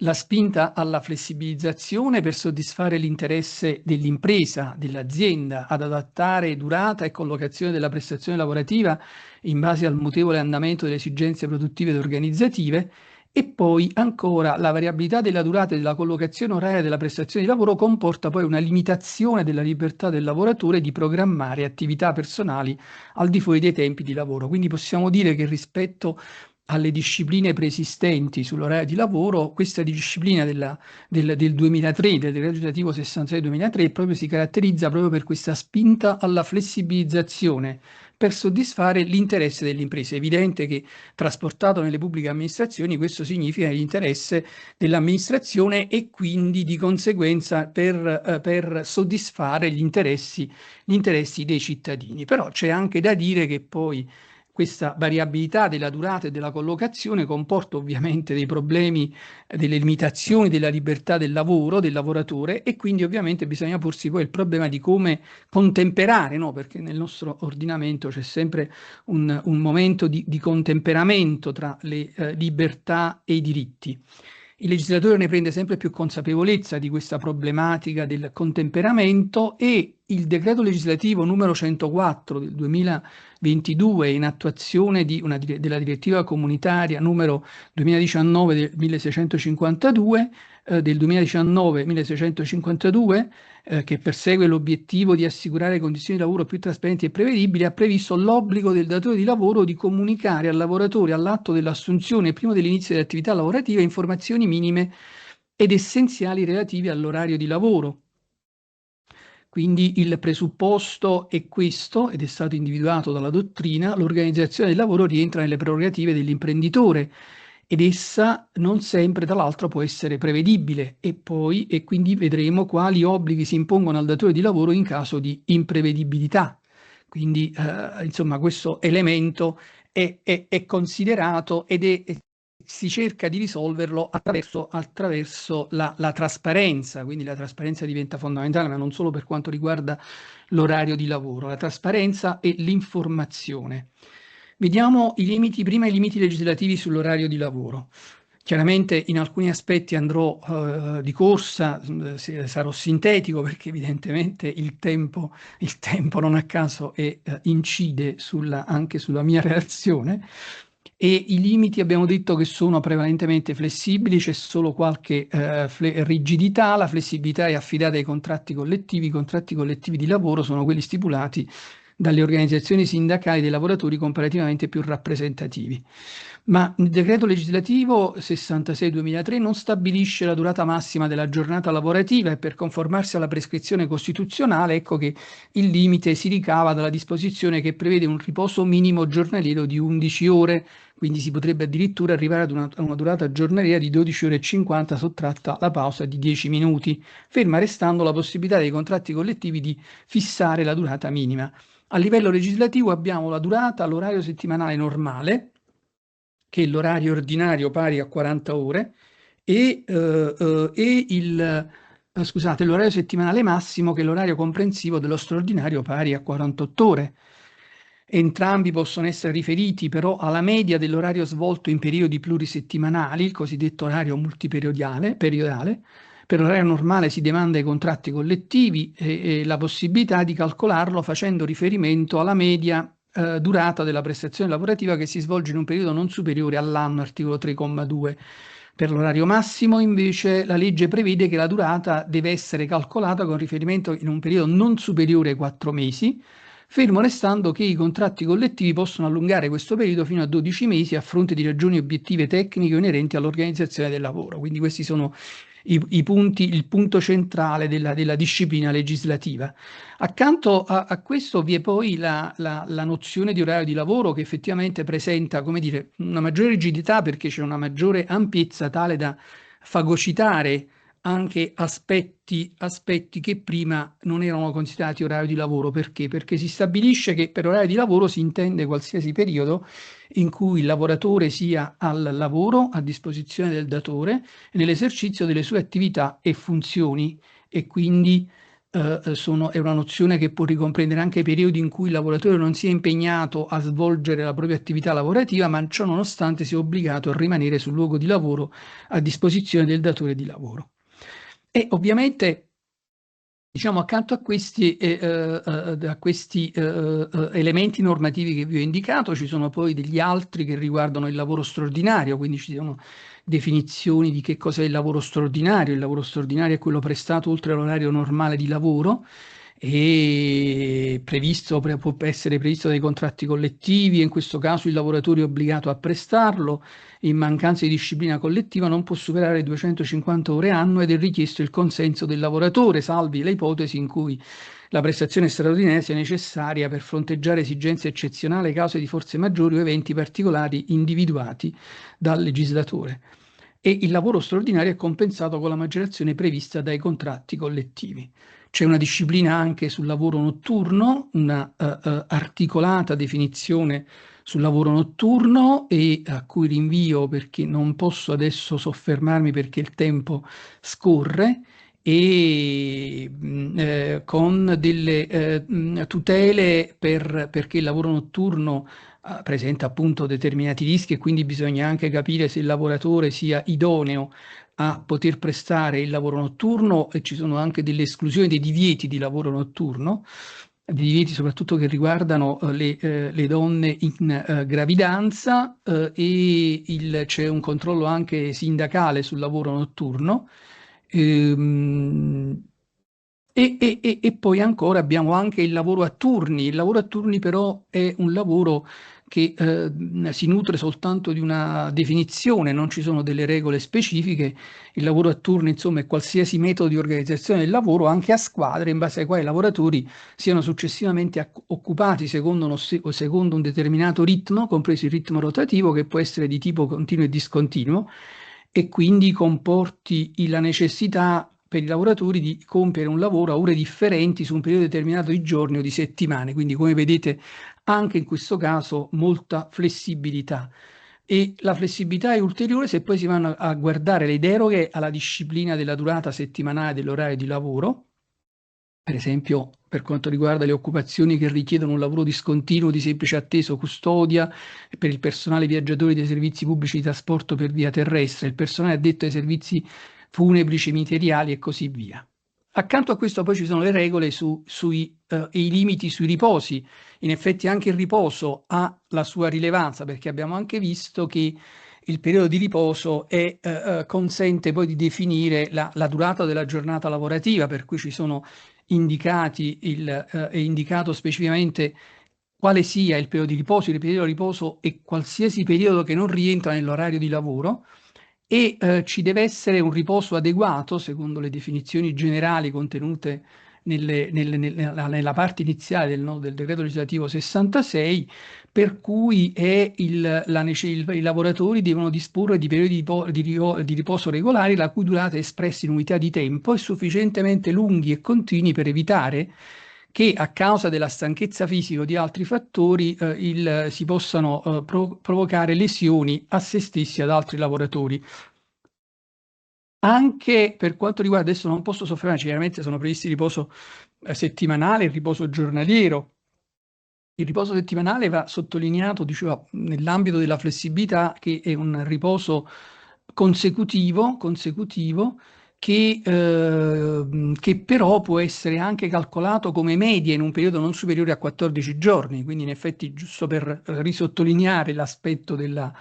la spinta alla flessibilizzazione per soddisfare l'interesse dell'impresa, dell'azienda, ad adattare durata e collocazione della prestazione lavorativa in base al mutevole andamento delle esigenze produttive ed organizzative, e poi ancora la variabilità della durata e della collocazione oraria della prestazione di lavoro comporta poi una limitazione della libertà del lavoratore di programmare attività personali al di fuori dei tempi di lavoro. Quindi possiamo dire che rispetto alle discipline preesistenti sull'orario di lavoro, questa disciplina del 2003, del decreto legislativo 66-2003, proprio si caratterizza proprio per questa spinta alla flessibilizzazione per soddisfare l'interesse delle imprese. È evidente che trasportato nelle pubbliche amministrazioni questo significa l'interesse dell'amministrazione e quindi di conseguenza per soddisfare gli interessi dei cittadini. Però c'è anche da dire che poi questa variabilità della durata e della collocazione comporta ovviamente dei problemi, delle limitazioni della libertà del lavoro, del lavoratore, e quindi ovviamente bisogna porsi poi il problema di come contemperare, no? Perché nel nostro ordinamento c'è sempre un momento di contemperamento tra le libertà e i diritti. Il legislatore ne prende sempre più consapevolezza di questa problematica del contemperamento e il decreto legislativo numero 104 del 2022 in attuazione della direttiva comunitaria numero 2019 del 1652 del 2019-1652 che persegue l'obiettivo di assicurare condizioni di lavoro più trasparenti e prevedibili, ha previsto l'obbligo del datore di lavoro di comunicare al lavoratore all'atto dell'assunzione e prima dell'inizio dell'attività lavorativa informazioni minime ed essenziali relative all'orario di lavoro. Quindi il presupposto è questo, ed è stato individuato dalla dottrina: l'organizzazione del lavoro rientra nelle prerogative dell'imprenditore ed essa non sempre, tra l'altro, può essere prevedibile, e quindi vedremo quali obblighi si impongono al datore di lavoro in caso di imprevedibilità. Quindi insomma questo elemento è considerato ed si cerca di risolverlo attraverso la trasparenza. Quindi la trasparenza diventa fondamentale, ma non solo per quanto riguarda l'orario di lavoro, la trasparenza e l'informazione. Vediamo prima i limiti legislativi sull'orario di lavoro. Chiaramente in alcuni aspetti andrò di corsa, sarò sintetico perché evidentemente il tempo non a caso incide anche sulla mia relazione. E i limiti abbiamo detto che sono prevalentemente flessibili, c'è solo qualche rigidità. La flessibilità è affidata ai contratti collettivi. I contratti collettivi di lavoro sono quelli stipulati dalle organizzazioni sindacali dei lavoratori comparativamente più rappresentativi. Ma il decreto legislativo 66-2003 non stabilisce la durata massima della giornata lavorativa, e per conformarsi alla prescrizione costituzionale ecco che il limite si ricava dalla disposizione che prevede un riposo minimo giornaliero di 11 ore, quindi si potrebbe addirittura arrivare ad una durata giornaliera di 12 ore e 50 sottratta la pausa di 10 minuti, ferma restando la possibilità dei contratti collettivi di fissare la durata minima. A livello legislativo abbiamo la durata, l'orario settimanale normale, che è l'orario ordinario pari a 40 ore, e scusate, l'orario settimanale massimo, che è l'orario comprensivo dello straordinario pari a 48 ore. Entrambi possono essere riferiti però alla media dell'orario svolto in periodi plurisettimanali, il cosiddetto orario multiperiodale. Per l'orario normale si demanda ai contratti collettivi e la possibilità di calcolarlo facendo riferimento alla media durata della prestazione lavorativa che si svolge in un periodo non superiore all'anno, articolo 3,2. Per l'orario massimo, invece, la legge prevede che la durata deve essere calcolata con riferimento in un periodo non superiore ai 4 mesi, fermo restando che i contratti collettivi possono allungare questo periodo fino a 12 mesi a fronte di ragioni obiettive tecniche inerenti all'organizzazione del lavoro. Quindi questi sono i punti, il punto centrale della disciplina legislativa. Accanto a questo vi è poi la nozione di orario di lavoro, che effettivamente presenta, come dire, una maggiore rigidità perché c'è una maggiore ampiezza tale da fagocitare anche aspetti che prima non erano considerati orario di lavoro. Perché? Perché si stabilisce che per orario di lavoro si intende qualsiasi periodo in cui il lavoratore sia al lavoro a disposizione del datore nell'esercizio delle sue attività e funzioni, e quindi è una nozione che può ricomprendere anche i periodi in cui il lavoratore non sia impegnato a svolgere la propria attività lavorativa, ma ciò nonostante sia obbligato a rimanere sul luogo di lavoro a disposizione del datore di lavoro. E ovviamente, diciamo, accanto a questi elementi normativi che vi ho indicato, ci sono poi degli altri che riguardano il lavoro straordinario, quindi ci sono definizioni di che cos'è il lavoro straordinario. Il lavoro straordinario è quello prestato oltre all'orario normale di lavoro e può essere previsto dai contratti collettivi, e in questo caso il lavoratore è obbligato a prestarlo. In mancanza di disciplina collettiva non può superare 250 ore annue ed è richiesto il consenso del lavoratore, salvi le ipotesi in cui la prestazione straordinaria sia necessaria per fronteggiare esigenze eccezionali, cause di forze maggiori o eventi particolari individuati dal legislatore. E il lavoro straordinario è compensato con la maggiorazione prevista dai contratti collettivi. C'è una disciplina anche sul lavoro notturno, una articolata definizione sul lavoro notturno, e a cui rinvio perché non posso adesso soffermarmi perché il tempo scorre, e con delle tutele perché il lavoro notturno presenta appunto determinati rischi, e quindi bisogna anche capire se il lavoratore sia idoneo a poter prestare il lavoro notturno, e ci sono anche delle esclusioni, dei divieti di lavoro notturno, divieti soprattutto che riguardano le donne in gravidanza, e c'è un controllo anche sindacale sul lavoro notturno. E poi ancora abbiamo anche il lavoro a turni. Il lavoro a turni però è un lavoro che si nutre soltanto di una definizione, non ci sono delle regole specifiche. Il lavoro a turni, insomma, è qualsiasi metodo di organizzazione del lavoro, anche a squadre, in base ai quali i lavoratori siano successivamente occupati secondo un determinato ritmo, compreso il ritmo rotativo, che può essere di tipo continuo e discontinuo, e quindi comporti la necessità per i lavoratori di compiere un lavoro a ore differenti su un periodo determinato di giorni o di settimane. Quindi, come vedete, anche in questo caso molta flessibilità. E la flessibilità è ulteriore se poi si vanno a guardare le deroghe alla disciplina della durata settimanale dell'orario di lavoro. Per esempio, per quanto riguarda le occupazioni che richiedono un lavoro discontinuo di semplice attesa o custodia, per il personale viaggiatori dei servizi pubblici di trasporto per via terrestre, il personale addetto ai servizi funebri, cimiteriali e così via. Accanto a questo poi ci sono le regole e i limiti sui riposi. In effetti anche il riposo ha la sua rilevanza, perché abbiamo anche visto che il periodo di riposo consente poi di definire la durata della giornata lavorativa, per cui ci sono è indicato specificamente quale sia il periodo di riposo. Il periodo di riposo è qualsiasi periodo che non rientra nell'orario di lavoro, e ci deve essere un riposo adeguato secondo le definizioni generali contenute nella parte iniziale del decreto legislativo 66, per cui i lavoratori devono disporre di periodi di riposo regolari, la cui durata è espressa in unità di tempo e sufficientemente lunghi e continui per evitare che a causa della stanchezza fisica o di altri fattori si possano provocare lesioni a se stessi e ad altri lavoratori. Anche per quanto riguarda, adesso non posso soffermarci, chiaramente sono previsti il riposo settimanale, il riposo giornaliero. Il riposo settimanale va sottolineato, dicevo, nell'ambito della flessibilità, che è un riposo consecutivo che però può essere anche calcolato come media in un periodo non superiore a 14 giorni, quindi in effetti giusto per risottolineare l'aspetto della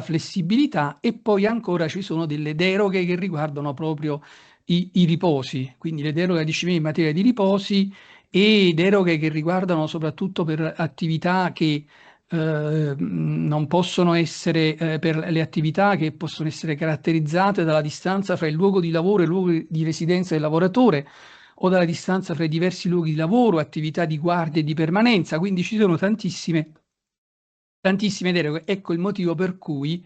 flessibilità. E poi ancora ci sono delle deroghe che riguardano proprio i riposi, quindi le deroghe a disciplina in materia di riposi e deroghe che riguardano soprattutto per attività che non possono essere, per le attività che possono essere caratterizzate dalla distanza fra il luogo di lavoro e il luogo di residenza del lavoratore, o dalla distanza fra i diversi luoghi di lavoro, attività di guardia e di permanenza. Quindi ci sono tantissime deroghe. Ecco il motivo per cui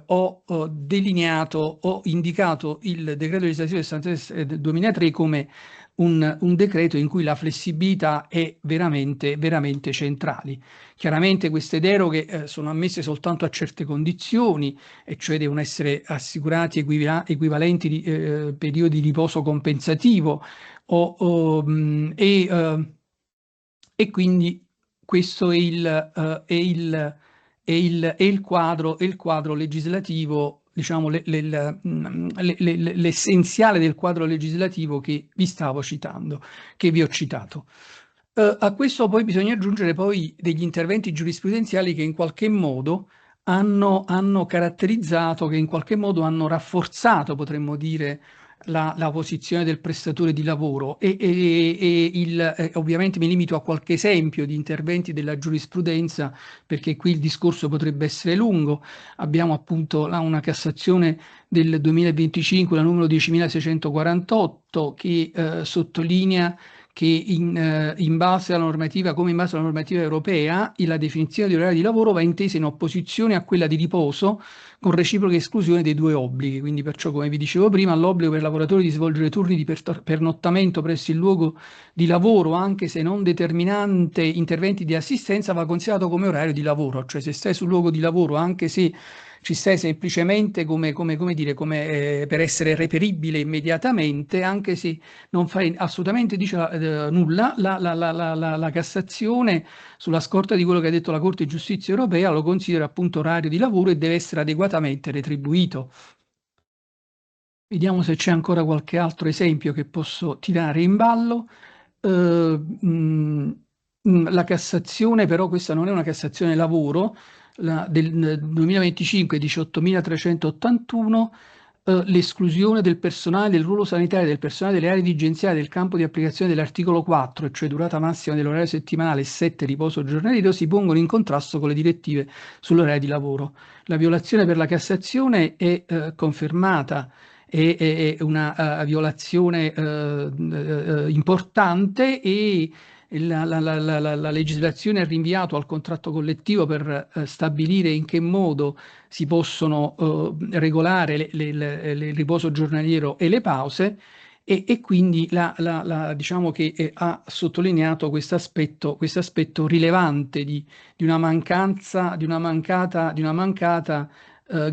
ho delineato, ho indicato il decreto legislativo 63 del 2003 come un decreto in cui la flessibilità è veramente centrale. Chiaramente queste deroghe sono ammesse soltanto a certe condizioni, e cioè devono essere assicurati equivalenti periodi di riposo compensativo e quindi questo è il quadro legislativo, diciamo, l'essenziale del quadro legislativo che vi stavo citando, che vi ho citato. A questo poi bisogna aggiungere poi degli interventi giurisprudenziali che in qualche modo hanno caratterizzato, che in qualche modo hanno rafforzato, potremmo dire, la posizione del prestatore di lavoro ovviamente mi limito a qualche esempio di interventi della giurisprudenza, perché qui il discorso potrebbe essere lungo. Abbiamo appunto una Cassazione del 2025, la numero 10.648, che sottolinea che in base alla normativa, come in base alla normativa europea, la definizione di orario di lavoro va intesa in opposizione a quella di riposo, con reciproca esclusione dei due obblighi. Quindi perciò, come vi dicevo prima, l'obbligo per i lavoratori di svolgere turni di pernottamento presso il luogo di lavoro, anche se non determinante interventi di assistenza, va considerato come orario di lavoro. Cioè, se stai sul luogo di lavoro, anche se ci stai semplicemente come per essere reperibile immediatamente, anche se non fai assolutamente nulla, la Cassazione, sulla scorta di quello che ha detto la Corte di Giustizia Europea, lo considera appunto orario di lavoro e deve essere adeguatamente retribuito. Vediamo se c'è ancora qualche altro esempio che posso tirare in ballo. La Cassazione, però, questa non è una Cassazione lavoro, del 2025 18.381, l'esclusione del personale del ruolo sanitario, del personale delle aree dirigenziali del campo di applicazione dell'articolo 4, cioè durata massima dell'orario settimanale e 7 riposo giornaliero, si pongono in contrasto con le direttive sull'orario di lavoro. La violazione per la Cassazione è confermata, è una violazione importante, e la legislazione ha rinviato al contratto collettivo per stabilire in che modo si possono regolare il riposo giornaliero e le pause, e quindi diciamo che ha sottolineato questo aspetto rilevante di una mancata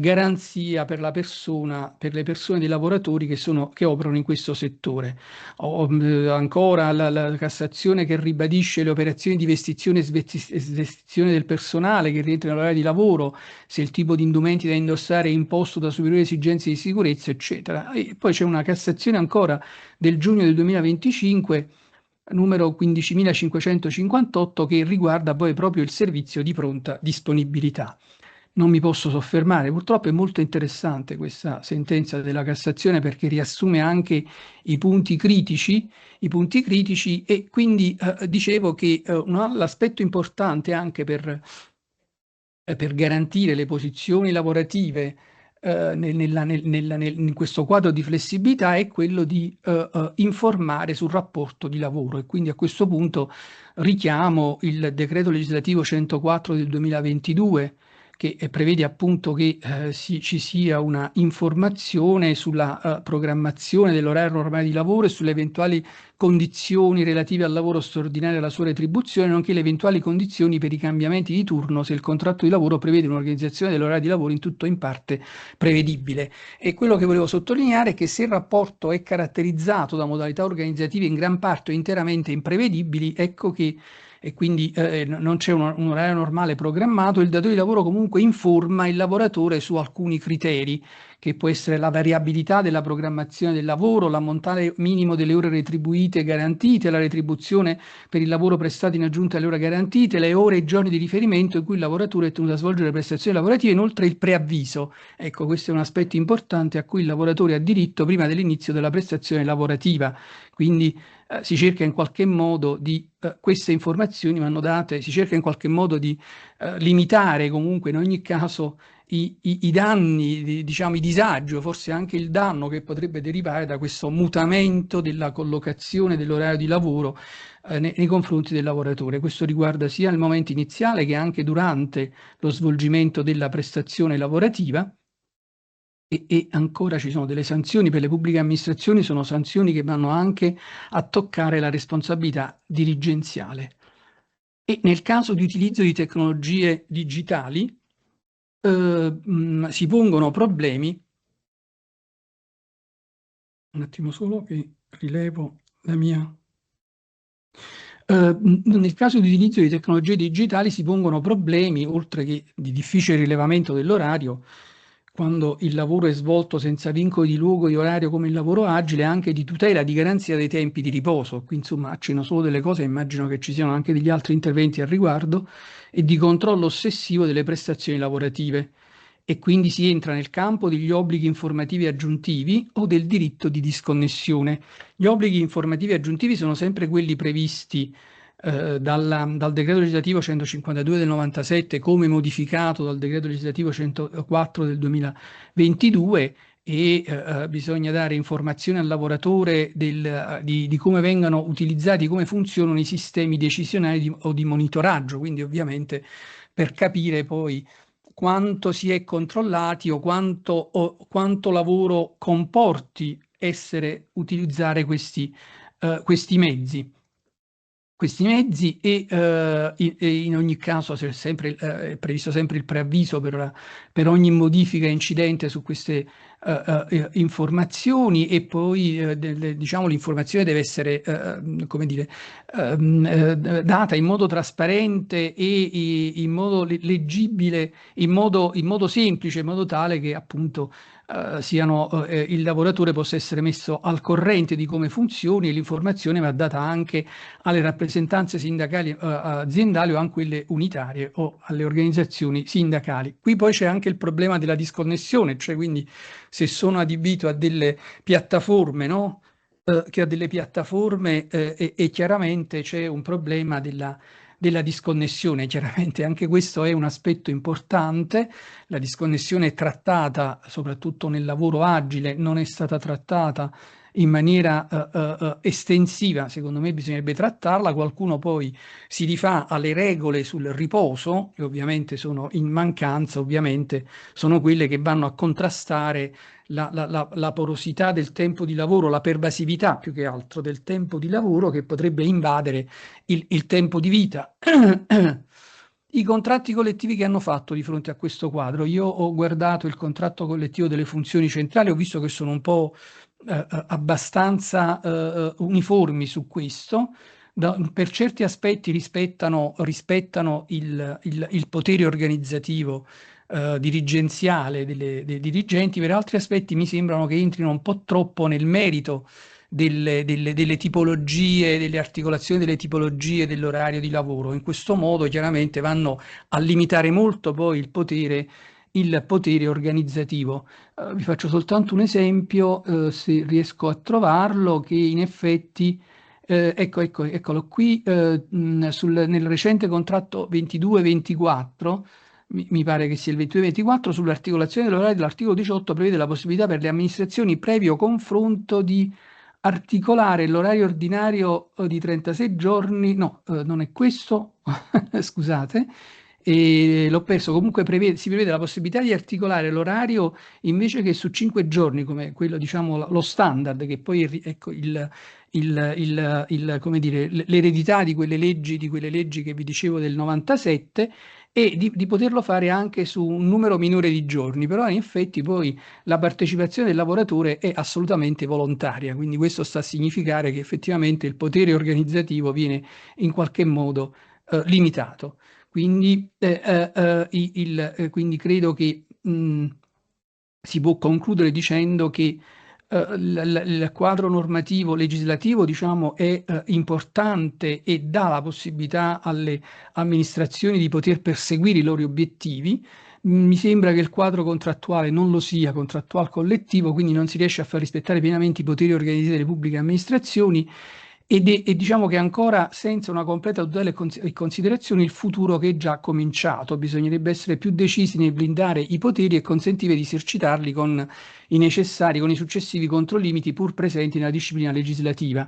garanzia per le persone dei lavoratori che operano in questo settore. Ancora la Cassazione che ribadisce le operazioni di vestizione e svestizione del personale che rientra nell'orario di lavoro, se il tipo di indumenti da indossare è imposto da superiori esigenze di sicurezza, eccetera. E poi c'è una Cassazione ancora del giugno del 2025, numero 15.558, che riguarda poi proprio il servizio di pronta disponibilità. Non mi posso soffermare, purtroppo è molto interessante questa sentenza della Cassazione, perché riassume anche i punti critici, e quindi dicevo che l'aspetto importante anche per garantire le posizioni lavorative in questo quadro di flessibilità è quello di informare sul rapporto di lavoro, e quindi a questo punto richiamo il decreto legislativo 104 del 2022, che prevede appunto che ci sia una informazione sulla programmazione dell'orario normale di lavoro e sulle eventuali condizioni relative al lavoro straordinario e alla sua retribuzione, nonché le eventuali condizioni per i cambiamenti di turno se il contratto di lavoro prevede un'organizzazione dell'orario di lavoro in tutto o in parte prevedibile. E quello che volevo sottolineare è che se il rapporto è caratterizzato da modalità organizzative in gran parte o interamente imprevedibili, ecco che e quindi non c'è un orario normale programmato, il datore di lavoro comunque informa il lavoratore su alcuni criteri, che può essere la variabilità della programmazione del lavoro, l'ammontare minimo delle ore retribuite e garantite, la retribuzione per il lavoro prestato in aggiunta alle ore garantite, le ore e i giorni di riferimento in cui il lavoratore è tenuto a svolgere le prestazioni lavorative, inoltre il preavviso. Ecco, questo è un aspetto importante a cui il lavoratore ha diritto prima dell'inizio della prestazione lavorativa. Quindi si cerca in qualche modo di, queste informazioni vanno date, si cerca in qualche modo di limitare comunque in ogni caso i danni, diciamo i disagi, o forse anche il danno che potrebbe derivare da questo mutamento della collocazione dell'orario di lavoro nei confronti del lavoratore. Questo riguarda sia il momento iniziale che anche durante lo svolgimento della prestazione lavorativa. E ancora ci sono delle sanzioni per le pubbliche amministrazioni, sono sanzioni che vanno anche a toccare la responsabilità dirigenziale. E nel caso di utilizzo di tecnologie digitali si pongono problemi. Un attimo solo che rilevo la mia. Nel caso di utilizzo di tecnologie digitali si pongono problemi, oltre che di difficile rilevamento dell'orario, quando il lavoro è svolto senza vincoli di luogo e di orario come il lavoro agile, anche di tutela, di garanzia dei tempi di riposo. Qui insomma accenno solo delle cose, immagino che ci siano anche degli altri interventi al riguardo, e di controllo ossessivo delle prestazioni lavorative. E quindi si entra nel campo degli obblighi informativi aggiuntivi o del diritto di disconnessione. Gli obblighi informativi aggiuntivi sono sempre quelli previsti dal decreto legislativo 152 del 97, come modificato dal decreto legislativo 104 del 2022, e bisogna dare informazioni al lavoratore di come vengano utilizzati, come funzionano i sistemi decisionali o di monitoraggio, quindi ovviamente per capire poi quanto si è controllati o quanto lavoro comporti utilizzare questi mezzi. Questi mezzi e in ogni caso è previsto sempre il preavviso per ogni modifica incidente su queste informazioni, e poi diciamo l'informazione deve essere come dire, data in modo trasparente e in modo leggibile, in modo semplice, in modo tale che appunto il lavoratore possa essere messo al corrente di come funzioni, e l'informazione va data anche alle rappresentanze sindacali aziendali o anche quelle unitarie o alle organizzazioni sindacali. Qui poi c'è anche il problema della disconnessione, cioè quindi se sono adibito a delle piattaforme, no? Che ha delle piattaforme e chiaramente c'è un problema della disconnessione. Chiaramente anche questo è un aspetto importante. La disconnessione è trattata soprattutto nel lavoro agile, non è stata trattata in maniera estensiva. Secondo me bisognerebbe trattarla. Qualcuno poi si rifà alle regole sul riposo, che ovviamente sono in mancanza, ovviamente sono quelle che vanno a contrastare la porosità del tempo di lavoro, la pervasività più che altro del tempo di lavoro, che potrebbe invadere il tempo di vita. I contratti collettivi che hanno fatto di fronte a questo quadro. Io ho guardato il contratto collettivo delle funzioni centrali, ho visto che sono un po' abbastanza uniformi su questo. Per certi aspetti rispettano il potere organizzativo dirigenziale dei dirigenti, per altri aspetti mi sembrano che entrino un po' troppo nel merito delle tipologie, delle articolazioni delle tipologie dell'orario di lavoro. In questo modo chiaramente vanno a limitare molto poi il potere organizzativo. Vi faccio soltanto un esempio, se riesco a trovarlo, che in effetti eccolo qui, nel recente contratto 22-24, mi pare che sia il 22-24, sull'articolazione dell'orario dell'articolo 18 prevede la possibilità per le amministrazioni, previo confronto, di articolare l'orario ordinario di 36 giorni, no, non è questo, scusate, e l'ho perso. Comunque si prevede la possibilità di articolare l'orario invece che su 5 giorni, come quello, diciamo, lo standard, che poi ecco come dire, l'eredità di quelle leggi che vi dicevo del 97, e di poterlo fare anche su un numero minore di giorni, però in effetti poi la partecipazione del lavoratore è assolutamente volontaria, quindi questo sta a significare che effettivamente il potere organizzativo viene in qualche modo limitato. Quindi, quindi credo che si può concludere dicendo che il quadro normativo legislativo, diciamo, è importante e dà la possibilità alle amministrazioni di poter perseguire i loro obiettivi. Mi sembra che il quadro contrattuale non lo sia, contrattual collettivo, quindi non si riesce a far rispettare pienamente i poteri organizzativi delle pubbliche amministrazioni, e diciamo che ancora senza una completa tutela e considerazione il futuro che è già cominciato. Bisognerebbe essere più decisi nel blindare i poteri e consentire di esercitarli con i successivi controlimiti pur presenti nella disciplina legislativa.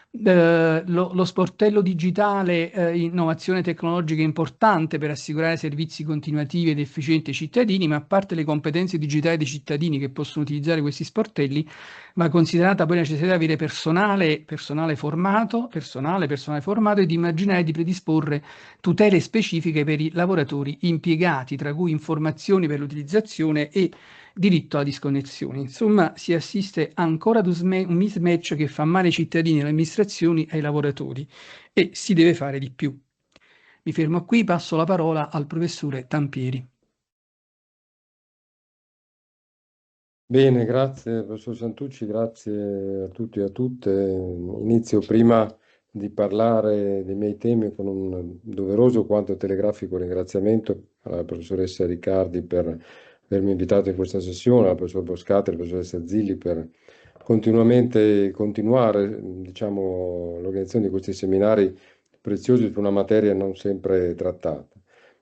Lo sportello digitale, innovazione tecnologica importante per assicurare servizi continuativi ed efficienti ai cittadini, ma a parte le competenze digitali dei cittadini che possono utilizzare questi sportelli, va considerata poi la necessità di avere personale formato e di immaginare di predisporre tutele specifiche per i lavoratori impiegati, tra cui informazioni per l'utilizzazione e diritto alla disconnessione. Insomma, si assiste ancora ad un mismatch che fa male ai cittadini, alle amministrazioni e ai lavoratori, e si deve fare di più. Mi fermo qui, passo la parola al professore Tampieri. Bene, grazie professor Santucci, grazie a tutti e a tutte. Inizio prima di parlare dei miei temi con un doveroso quanto telegrafico ringraziamento alla professoressa Riccardi per avermi invitato in questa sessione, al professor Boscati e alla professoressa Zilli per continuare, diciamo, l'organizzazione di questi seminari preziosi su una materia non sempre trattata.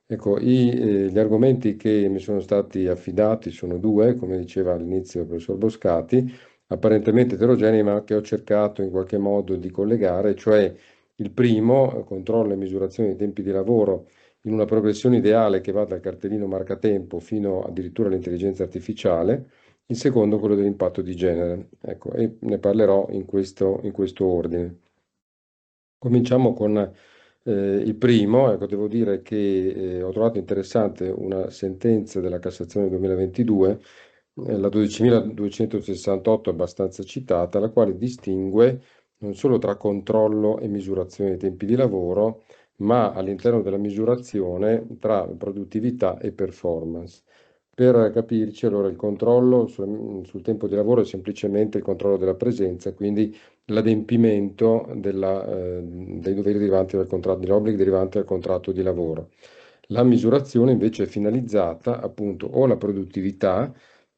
Ecco, gli argomenti che mi sono stati affidati sono due, come diceva all'inizio il professor Boscati, apparentemente eterogenei, ma che ho cercato in qualche modo di collegare, cioè il primo, controllo e misurazione dei tempi di lavoro in una progressione ideale che va dal cartellino marcatempo fino addirittura all'intelligenza artificiale, il secondo quello dell'impatto di genere. Ecco, e ne parlerò in questo ordine. Cominciamo con il primo. Ecco, devo dire che ho trovato interessante una sentenza della Cassazione 2022, la 12.268, abbastanza citata, la quale distingue non solo tra controllo e misurazione dei tempi di lavoro, ma all'interno della misurazione tra produttività e performance. Per capirci, allora, il controllo sul tempo di lavoro è semplicemente il controllo della presenza, quindi l'adempimento dei doveri derivanti dal contratto, degli obblighi derivanti dal contratto di lavoro. La misurazione invece è finalizzata appunto o alla produttività,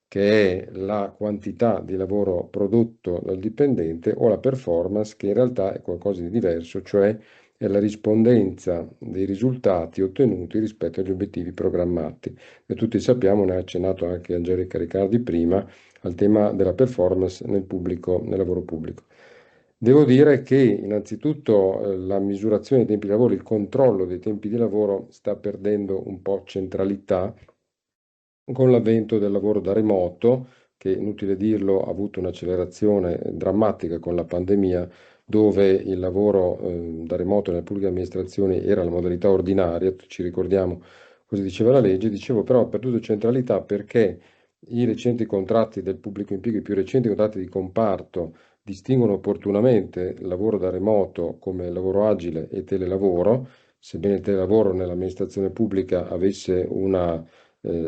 che è la quantità di lavoro prodotto dal dipendente, o la performance, che in realtà è qualcosa di diverso, cioè è la rispondenza dei risultati ottenuti rispetto agli obiettivi programmati. E tutti sappiamo, ne ha accennato anche Angelica Riccardi prima, al tema della performance nel lavoro pubblico. Devo dire che innanzitutto la misurazione dei tempi di lavoro, il controllo dei tempi di lavoro sta perdendo un po' centralità con l'avvento del lavoro da remoto, che, inutile dirlo, ha avuto un'accelerazione drammatica con la pandemia, dove il lavoro da remoto nelle pubbliche amministrazioni era la modalità ordinaria. Ci ricordiamo cosa diceva la legge. Dicevo però ha perduto centralità perché i recenti contratti del pubblico impiego, i più recenti contratti di comparto, distinguono opportunamente il lavoro da remoto come lavoro agile e telelavoro, sebbene il telelavoro nell'amministrazione pubblica avesse una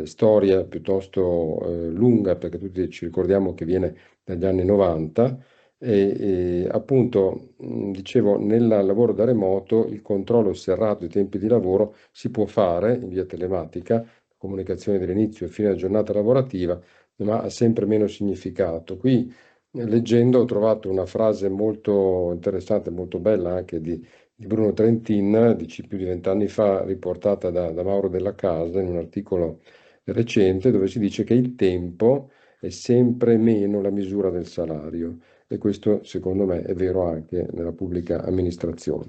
storia piuttosto lunga, perché tutti ci ricordiamo che viene dagli anni 90, e appunto, dicevo, nel lavoro da remoto il controllo serrato dei tempi di lavoro si può fare in via telematica, comunicazione dell'inizio e fine della giornata lavorativa, ma ha sempre meno significato. Qui, leggendo, ho trovato una frase molto interessante, molto bella anche di Bruno Trentin, di più di 20 anni fa, riportata da Mauro Della Casa in un articolo recente, dove si dice che il tempo è sempre meno la misura del salario, e questo secondo me è vero anche nella pubblica amministrazione.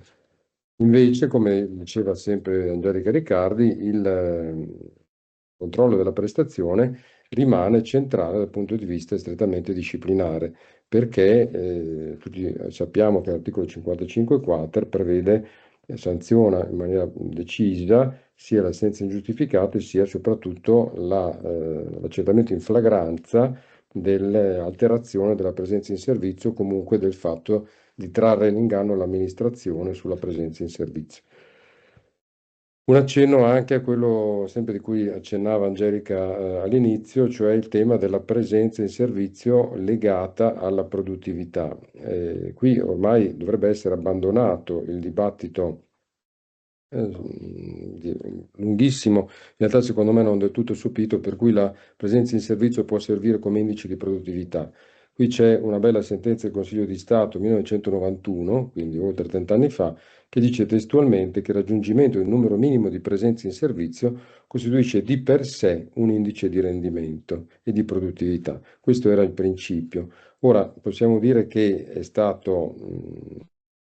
Invece, come diceva sempre Angelica Riccardi, il controllo della prestazione rimane centrale dal punto di vista strettamente disciplinare, perché tutti sappiamo che l'articolo 55 quater prevede e sanziona in maniera decisa sia l'assenza ingiustificata sia soprattutto l'accertamento in flagranza dell'alterazione della presenza in servizio o comunque del fatto di trarre in inganno l'amministrazione sulla presenza in servizio. Un accenno anche a quello sempre di cui accennava Angelica all'inizio, cioè il tema della presenza in servizio legata alla produttività. Qui ormai dovrebbe essere abbandonato il dibattito lunghissimo, in realtà secondo me non del tutto sopito, per cui la presenza in servizio può servire come indice di produttività. Qui c'è una bella sentenza del Consiglio di Stato 1991, quindi oltre 30 anni fa, che dice testualmente che il raggiungimento del numero minimo di presenze in servizio costituisce di per sé un indice di rendimento e di produttività. Questo era il principio. Ora possiamo dire che è stato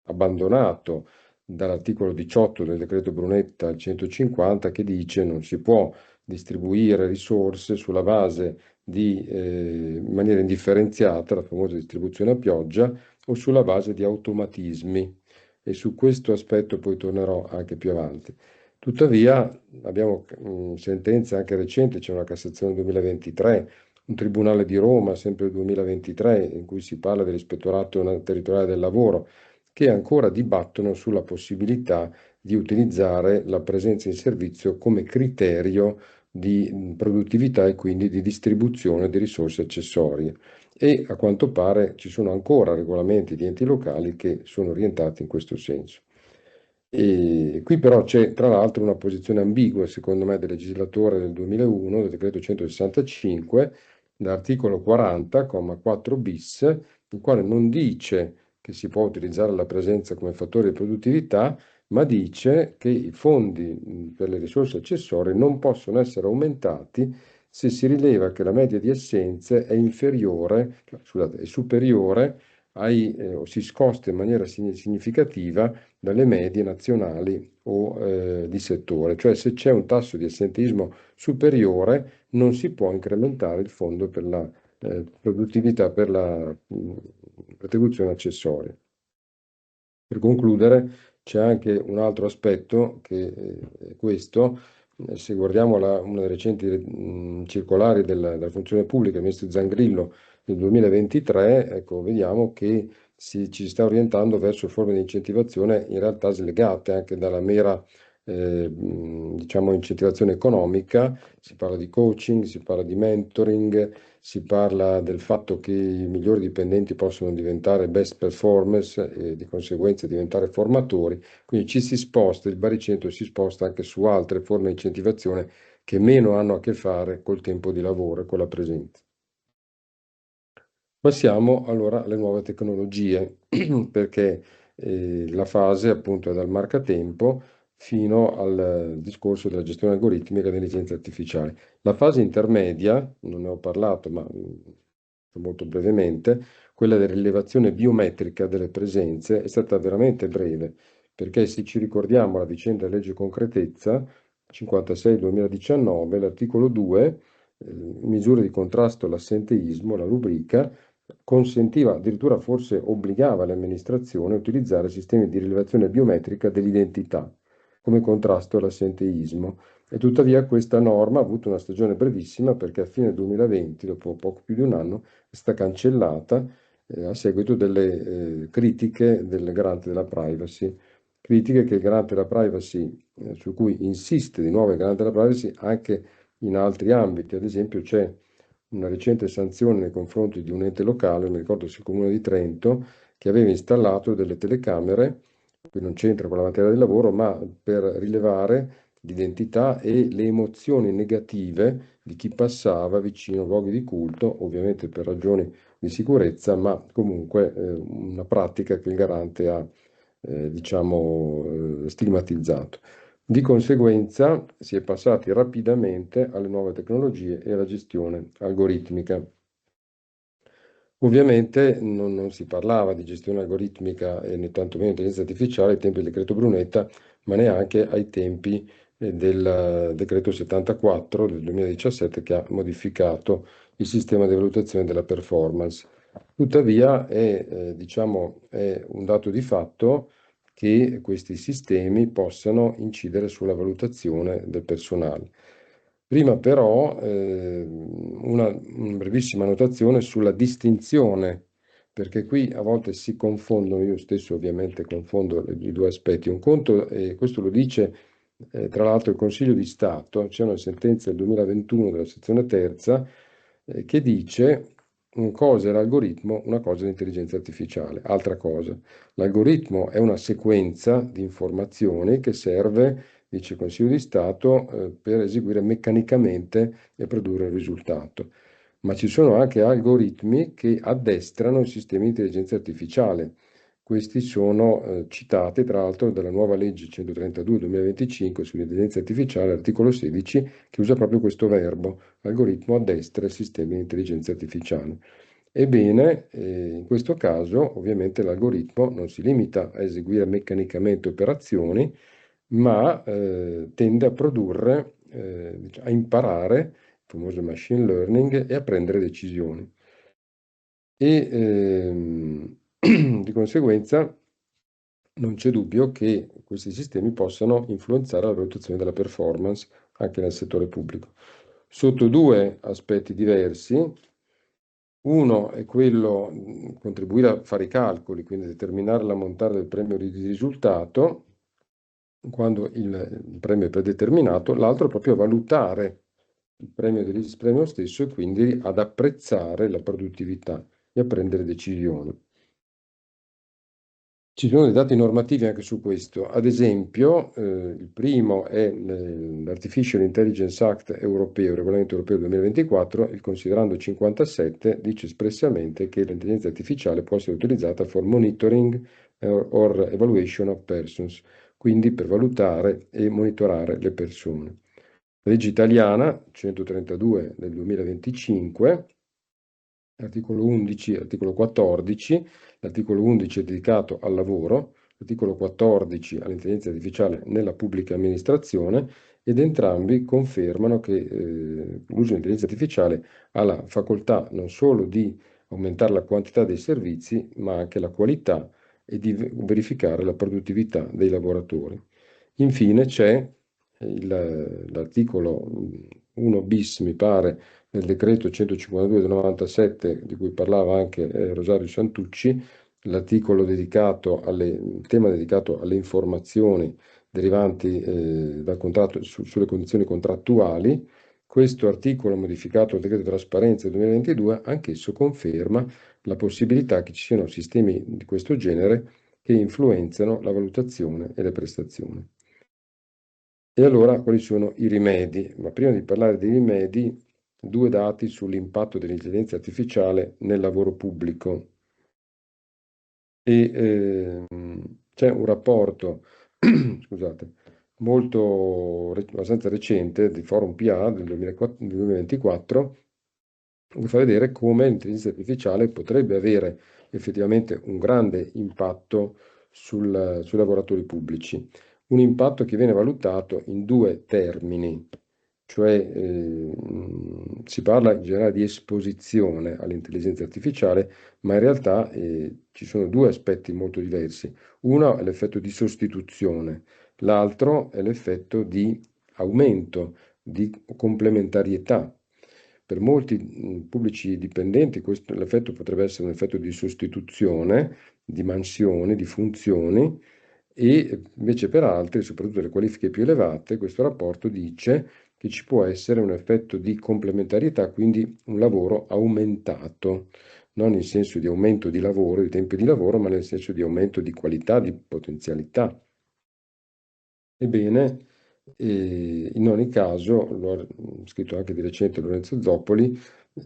abbandonato dall'articolo 18 del decreto Brunetta al 150 che dice non si può distribuire risorse sulla base in maniera indifferenziata, la famosa distribuzione a pioggia, o sulla base di automatismi. E su questo aspetto poi tornerò anche più avanti. Tuttavia abbiamo sentenze anche recenti, c'è una Cassazione 2023, un Tribunale di Roma, sempre 2023, in cui si parla dell'Ispettorato territoriale del lavoro, che ancora dibattono sulla possibilità di utilizzare la presenza in servizio come criterio di produttività e quindi di distribuzione di risorse accessorie. E a quanto pare ci sono ancora regolamenti di enti locali che sono orientati in questo senso. E qui però c'è tra l'altro una posizione ambigua, secondo me, del legislatore del 2001, del decreto 165, dall'articolo 40, comma 4 bis, il quale non dice che si può utilizzare la presenza come fattore di produttività, ma dice che i fondi per le risorse accessorie non possono essere aumentati se si rileva che la media di assenze è inferiore, scusate, è superiore o si scosta in maniera significativa dalle medie nazionali o di settore. Cioè se c'è un tasso di assenteismo superiore non si può incrementare il fondo per la produttività, per la retribuzione accessoria. Per concludere, c'è anche un altro aspetto che è questo. Se guardiamo una delle recenti circolari della funzione pubblica, il ministro Zangrillo del 2023, ecco, vediamo che ci sta orientando verso forme di incentivazione in realtà slegate anche dalla mera diciamo incentivazione economica. Si parla di coaching, si parla di mentoring, si parla del fatto che i migliori dipendenti possono diventare best performers e di conseguenza diventare formatori, quindi ci si sposta, il baricentro si sposta anche su altre forme di incentivazione che meno hanno a che fare col tempo di lavoro e con la presenza. Passiamo allora alle nuove tecnologie, perché la fase appunto è dal marcatempo fino al discorso della gestione algoritmica e dell'intelligenza artificiale. La fase intermedia, non ne ho parlato, ma molto brevemente, quella della rilevazione biometrica delle presenze è stata veramente breve, perché se ci ricordiamo la vicenda della legge concretezza 56-2019, l'articolo 2, misure di contrasto all'assenteismo, la rubrica, consentiva, addirittura forse obbligava le amministrazioni a utilizzare sistemi di rilevazione biometrica dell'identità come contrasto all'assenteismo. E tuttavia questa norma ha avuto una stagione brevissima perché a fine 2020, dopo poco più di un anno, è stata cancellata a seguito delle critiche del garante della privacy. Critiche che il garante della privacy, su cui insiste di nuovo il garante della privacy anche in altri ambiti. Ad esempio c'è una recente sanzione nei confronti di un ente locale, non mi ricordo se il Comune di Trento, che aveva installato delle telecamere, qui non c'entra con la materia del lavoro, ma per rilevare l'identità e le emozioni negative di chi passava vicino a luoghi di culto, ovviamente per ragioni di sicurezza, ma comunque una pratica che il garante ha, diciamo, stigmatizzato. Di conseguenza si è passati rapidamente alle nuove tecnologie e alla gestione algoritmica. Ovviamente non si parlava di gestione algoritmica e né tantomeno di intelligenza artificiale ai tempi del decreto Brunetta, ma neanche ai tempi del decreto 74 del 2017 che ha modificato il sistema di valutazione della performance. Tuttavia diciamo, è un dato di fatto che questi sistemi possano incidere sulla valutazione del personale. Prima però una brevissima notazione sulla distinzione, perché qui a volte si confondono, io stesso ovviamente confondo i due aspetti. Un conto, e questo lo dice tra l'altro il Consiglio di Stato, c'è una sentenza del 2021 della sezione terza che dice una cosa è l'algoritmo, una cosa è l'intelligenza artificiale, altra cosa. L'algoritmo è una sequenza di informazioni che serve, dice il Consiglio di Stato, per eseguire meccanicamente e produrre il risultato. Ma ci sono anche algoritmi che addestrano il sistema di intelligenza artificiale. Questi sono citati tra l'altro dalla nuova legge 132/2025 sull'intelligenza artificiale, articolo 16, che usa proprio questo verbo, algoritmo addestra il sistema di intelligenza artificiale. Ebbene, in questo caso ovviamente l'algoritmo non si limita a eseguire meccanicamente operazioni, ma tende a produrre, a imparare, il famoso machine learning, e a prendere decisioni. Di conseguenza non c'è dubbio che questi sistemi possano influenzare la valutazione della performance anche nel settore pubblico. Sotto due aspetti diversi. Uno è quello contribuire a fare i calcoli, quindi determinare l'ammontare del premio di risultato quando il premio è predeterminato, l'altro è proprio valutare il premio stesso e quindi ad apprezzare la produttività e a prendere decisioni. Ci sono dei dati normativi anche su questo. Ad esempio, il primo è l'Artificial Intelligence Act europeo, il regolamento europeo 2024, il considerando 57 dice espressamente che l'intelligenza artificiale può essere utilizzata for monitoring or evaluation of persons, quindi per valutare e monitorare le persone. La legge italiana 132 del 2025, articolo 11 e articolo 14. L'articolo 11 è dedicato al lavoro, l'articolo 14 all'intelligenza artificiale nella pubblica amministrazione, ed entrambi confermano che l'uso dell'intelligenza artificiale ha la facoltà non solo di aumentare la quantità dei servizi, ma anche la qualità e di verificare la produttività dei lavoratori. Infine c'è l'articolo 1 bis, mi pare, nel decreto 152 del 97, di cui parlava anche Rosario Santucci, l'articolo dedicato il tema dedicato alle informazioni derivanti dal contratto sulle condizioni contrattuali. Questo articolo, modificato dal decreto trasparenza del 2022, anch'esso conferma la possibilità che ci siano sistemi di questo genere che influenzano la valutazione e le prestazioni. E allora quali sono i rimedi? Ma prima di parlare dei rimedi, due dati sull'impatto dell'intelligenza artificiale nel lavoro pubblico. C'è un rapporto, scusate, abbastanza recente di Forum PA del 2024, che fa vedere come l'intelligenza artificiale potrebbe avere effettivamente un grande impatto sui lavoratori pubblici. Un impatto che viene valutato in due termini, cioè si parla in generale di esposizione all'intelligenza artificiale, ma in realtà ci sono due aspetti molto diversi. Uno è l'effetto di sostituzione, l'altro è l'effetto di aumento, di complementarietà. Per molti pubblici dipendenti l'effetto potrebbe essere un effetto di sostituzione, di mansioni, di funzioni, e invece per altri, soprattutto le qualifiche più elevate, questo rapporto dice che ci può essere un effetto di complementarietà, quindi un lavoro aumentato, non in senso di aumento di lavoro, di tempi di lavoro, ma nel senso di aumento di qualità, di potenzialità. Ebbene, in ogni caso, lo ha scritto anche di recente Lorenzo Zoppoli,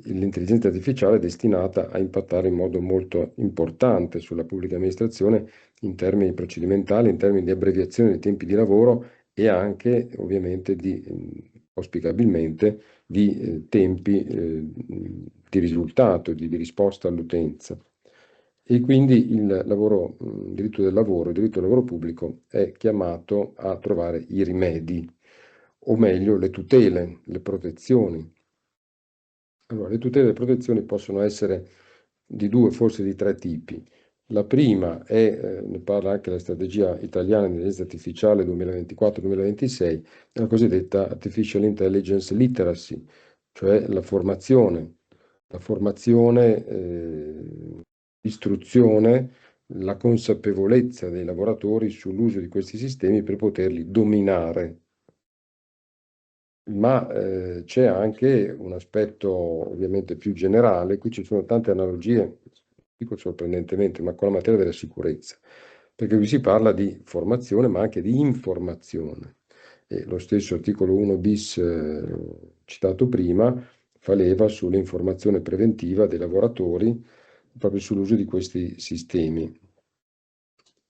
l'intelligenza artificiale è destinata a impattare in modo molto importante sulla pubblica amministrazione in termini procedimentali, in termini di abbreviazione dei tempi di lavoro e anche ovviamente auspicabilmente di tempi di risultato, di risposta all'utenza. E quindi il diritto del lavoro pubblico è chiamato a trovare i rimedi, o meglio le tutele, le protezioni. Allora, le tutele e le protezioni possono essere di due, forse di tre tipi. La prima è, ne parla anche la strategia italiana di intelligenza artificiale 2024-2026, la cosiddetta Artificial Intelligence Literacy, cioè la formazione, l'istruzione, la consapevolezza dei lavoratori sull'uso di questi sistemi per poterli dominare. Ma c'è anche un aspetto ovviamente più generale, qui ci sono tante analogie, dico sorprendentemente, ma con la materia della sicurezza, perché qui si parla di formazione ma anche di informazione. E lo stesso articolo 1 bis citato prima fa leva sull'informazione preventiva dei lavoratori proprio sull'uso di questi sistemi.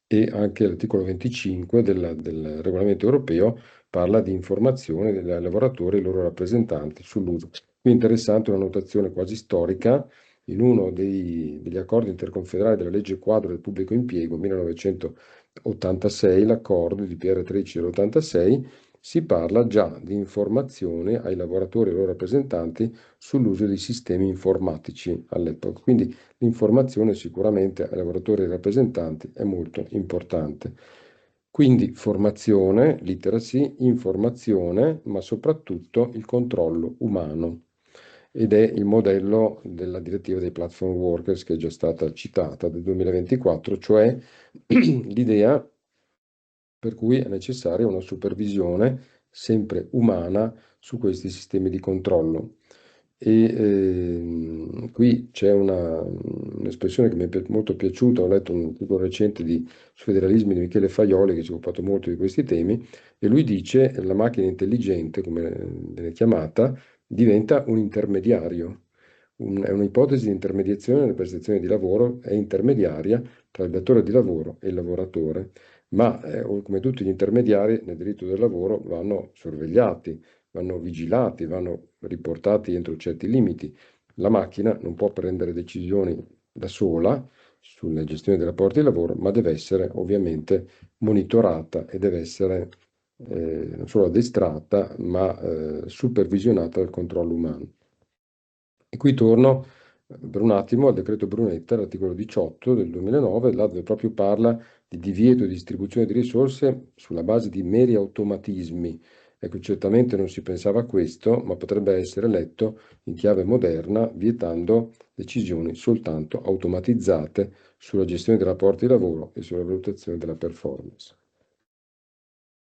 E anche l'articolo 25 del regolamento europeo parla di informazione dei lavoratori e dei loro rappresentanti sull'uso. Qui è interessante una notazione quasi storica: in uno degli accordi interconfederali della legge quadro del pubblico impiego 1986, l'accordo di PR13 dell'86, si parla già di informazione ai lavoratori e ai loro rappresentanti sull'uso dei sistemi informatici all'epoca. Quindi l'informazione sicuramente ai lavoratori e ai rappresentanti è molto importante. Quindi formazione, literacy, informazione, ma soprattutto il controllo umano. Ed è il modello della direttiva dei platform workers che è già stata citata del 2024, cioè l'idea per cui è necessaria una supervisione sempre umana su questi sistemi di controllo. E qui c'è un'espressione che mi è molto piaciuta. Ho letto un articolo recente su federalismi di Michele Faioli, che si è occupato molto di questi temi, e lui dice che la macchina intelligente, come viene chiamata, diventa un intermediario. È un'ipotesi di intermediazione nelle prestazioni di lavoro, è intermediaria tra il datore di lavoro e il lavoratore, ma come tutti gli intermediari nel diritto del lavoro vanno sorvegliati, vanno vigilati, vanno riportati entro certi limiti. La macchina non può prendere decisioni da sola sulla gestione dei rapporti di lavoro, ma deve essere ovviamente monitorata e deve essere non solo addestrata, ma supervisionata dal controllo umano. E qui torno per un attimo al decreto Brunetta, l'articolo 18 del 2009, là dove proprio parla di divieto di distribuzione di risorse sulla base di meri automatismi. Ecco, certamente non si pensava a questo, ma potrebbe essere letto in chiave moderna, vietando decisioni soltanto automatizzate sulla gestione dei rapporti di lavoro e sulla valutazione della performance.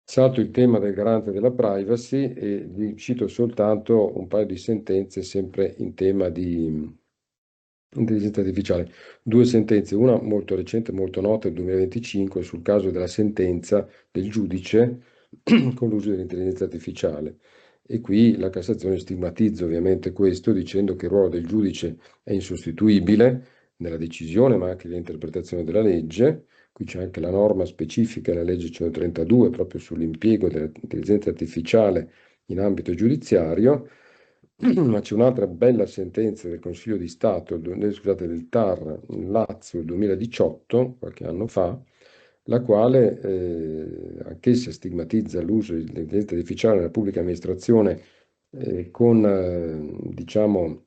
Salto il tema del garante della privacy e vi cito soltanto un paio di sentenze sempre in tema di intelligenza artificiale. Due sentenze, una molto recente, molto nota, del 2025, sul caso della sentenza del giudice con l'uso dell'intelligenza artificiale. E qui la Cassazione stigmatizza ovviamente questo, dicendo che il ruolo del giudice è insostituibile nella decisione, ma anche nell'interpretazione della legge. Qui c'è anche la norma specifica, la legge 132, proprio sull'impiego dell'intelligenza artificiale in ambito giudiziario. Ma c'è un'altra bella sentenza del Consiglio di Stato, scusate, del TAR Lazio 2018, qualche anno fa, la quale anch'essa stigmatizza l'uso dell'intelligenza artificiale nella pubblica amministrazione con, diciamo,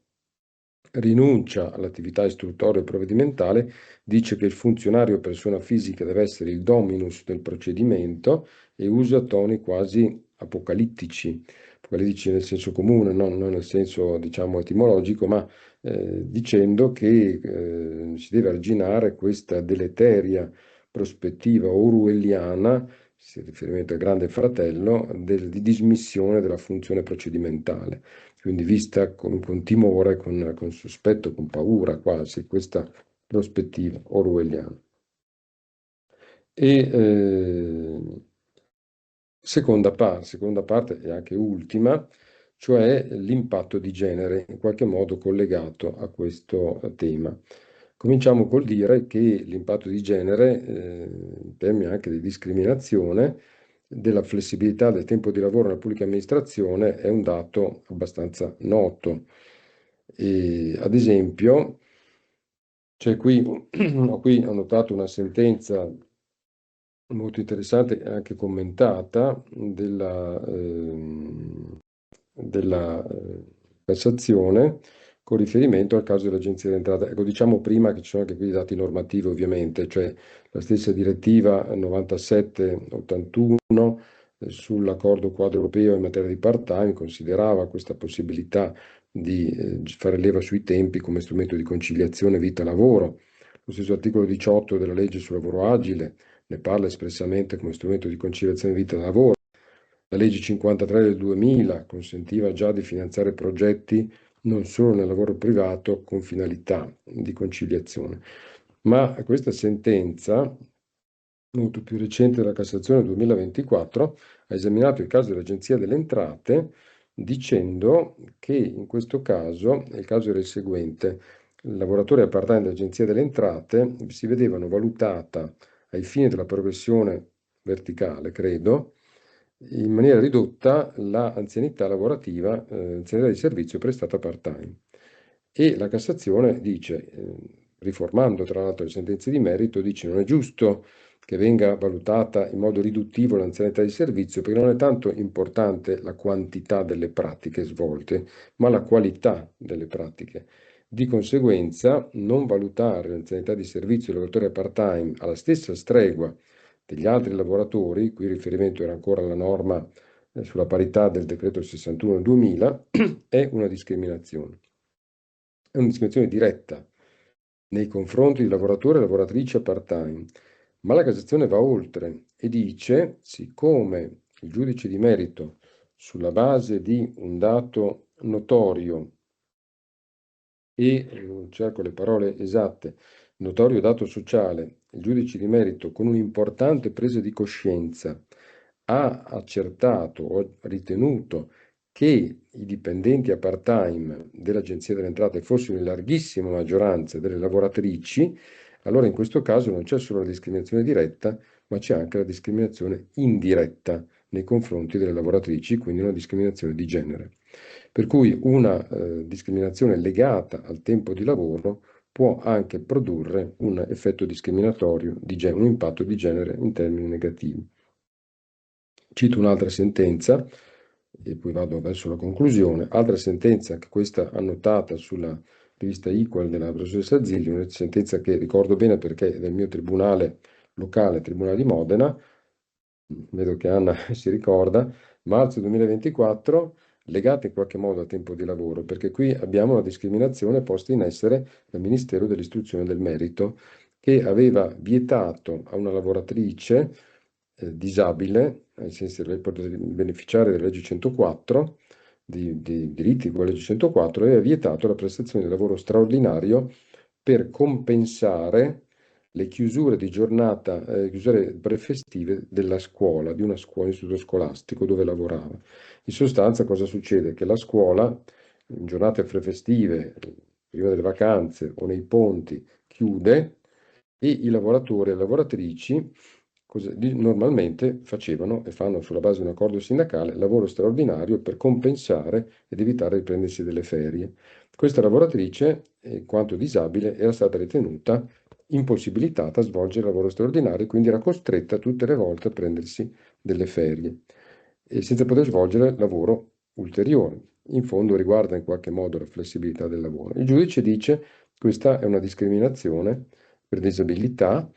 rinuncia all'attività istruttoria e provvedimentale, dice che il funzionario persona fisica deve essere il dominus del procedimento e usa toni quasi apocalittici nel senso comune, non nel senso, diciamo, etimologico, ma dicendo che si deve arginare questa deleteria prospettiva orwelliana, si fa riferimento al Grande Fratello, di dismissione della funzione procedimentale, quindi vista con timore, con sospetto, con paura quasi, questa prospettiva orwelliana. E seconda parte e anche ultima, cioè l'impatto di genere, in qualche modo collegato a questo tema. Cominciamo col dire che l'impatto di genere, in termini anche di discriminazione, della flessibilità del tempo di lavoro nella pubblica amministrazione, è un dato abbastanza noto. E, ad esempio, c'è qui, ho notato una sentenza molto interessante e anche commentata della Cassazione con riferimento al caso dell'Agenzia dell'Entrata. Ecco, diciamo prima che ci sono anche qui i dati normativi ovviamente, cioè la stessa direttiva 97/81 sull'accordo quadro europeo in materia di part-time considerava questa possibilità di fare leva sui tempi come strumento di conciliazione vita-lavoro. Lo stesso articolo 18 della legge sul lavoro agile ne parla espressamente come strumento di conciliazione vita-lavoro. La legge 53 del 2000 consentiva già di finanziare progetti non solo nel lavoro privato con finalità di conciliazione. Ma questa sentenza, molto più recente della Cassazione 2024, ha esaminato il caso dell'Agenzia delle Entrate dicendo che in questo caso, il caso era il seguente: il lavoratore a part-time dell'Agenzia delle Entrate si vedevano valutata ai fini della progressione verticale, credo, in maniera ridotta l'anzianità lavorativa, anzianità di servizio prestata part-time. E la Cassazione dice, riformando tra l'altro le sentenze di merito, dice non è giusto che venga valutata in modo riduttivo l'anzianità di servizio, perché non è tanto importante la quantità delle pratiche svolte, ma la qualità delle pratiche. Di conseguenza, non valutare l'anzianità di servizio del lavoratore part-time alla stessa stregua degli altri lavoratori, qui il riferimento era ancora alla norma sulla parità del decreto 61 del 2000, è una discriminazione. È una discriminazione diretta nei confronti di lavoratori e lavoratrici a part-time. Ma la Cassazione va oltre e dice, siccome il giudice di merito, sulla base di un dato notorio e, non cerco le parole esatte, notorio dato sociale, il giudice di merito con un'importante presa di coscienza ha accertato o ritenuto che i dipendenti a part-time dell'Agenzia delle Entrate fossero in larghissima maggioranza delle lavoratrici, allora in questo caso non c'è solo la discriminazione diretta, ma c'è anche la discriminazione indiretta nei confronti delle lavoratrici, quindi una discriminazione di genere. Per cui una discriminazione legata al tempo di lavoro può anche produrre un effetto discriminatorio, un impatto di genere in termini negativi. Cito un'altra sentenza e poi vado verso la conclusione. Altra sentenza, che questa annotata sulla rivista Equal della professoressa Zilli, una sentenza che ricordo bene perché è del mio tribunale locale, Tribunale di Modena, vedo che Anna si ricorda, marzo 2024, legata in qualche modo al tempo di lavoro, perché qui abbiamo una discriminazione posta in essere dal Ministero dell'Istruzione e del Merito, che aveva vietato a una lavoratrice disabile, ai sensi del beneficiario della legge 104, di diritti con la legge 104, aveva vietato la prestazione di lavoro straordinario per compensare le chiusure di giornata, chiusure prefestive della scuola, di una scuola, istituto scolastico dove lavorava. In sostanza cosa succede? Che la scuola, in giornate prefestive, prima delle vacanze o nei ponti, chiude e i lavoratori e le lavoratrici normalmente facevano e fanno sulla base di un accordo sindacale lavoro straordinario per compensare ed evitare di prendersi delle ferie. Questa lavoratrice, in quanto disabile, era stata ritenuta impossibilitata a svolgere lavoro straordinario, quindi era costretta tutte le volte a prendersi delle ferie e senza poter svolgere lavoro ulteriore. In fondo riguarda in qualche modo la flessibilità del lavoro. Il giudice dice che questa è una discriminazione per disabilità,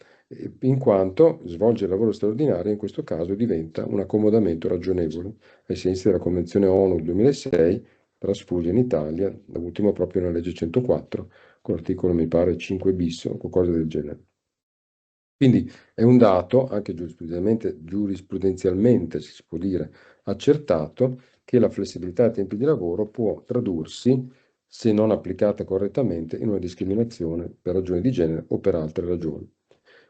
in quanto svolgere lavoro straordinario in questo caso diventa un accomodamento ragionevole, ai sensi della Convenzione ONU del 2006, trasfusa in Italia, da ultimo proprio nella legge 104, con l'articolo mi pare 5 bis o qualcosa del genere. Quindi è un dato, anche giurisprudenzialmente si può dire, accertato, che la flessibilità dei tempi di lavoro può tradursi, se non applicata correttamente, in una discriminazione per ragioni di genere o per altre ragioni.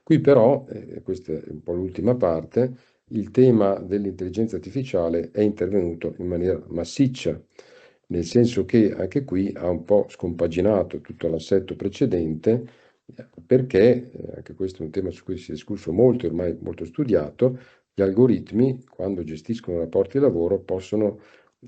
Qui però, questa è un po' l'ultima parte, il tema dell'intelligenza artificiale è intervenuto in maniera massiccia, nel senso che anche qui ha un po' scompaginato tutto l'assetto precedente, perché, anche questo è un tema su cui si è discusso molto e ormai molto studiato, gli algoritmi, quando gestiscono rapporti di lavoro, possono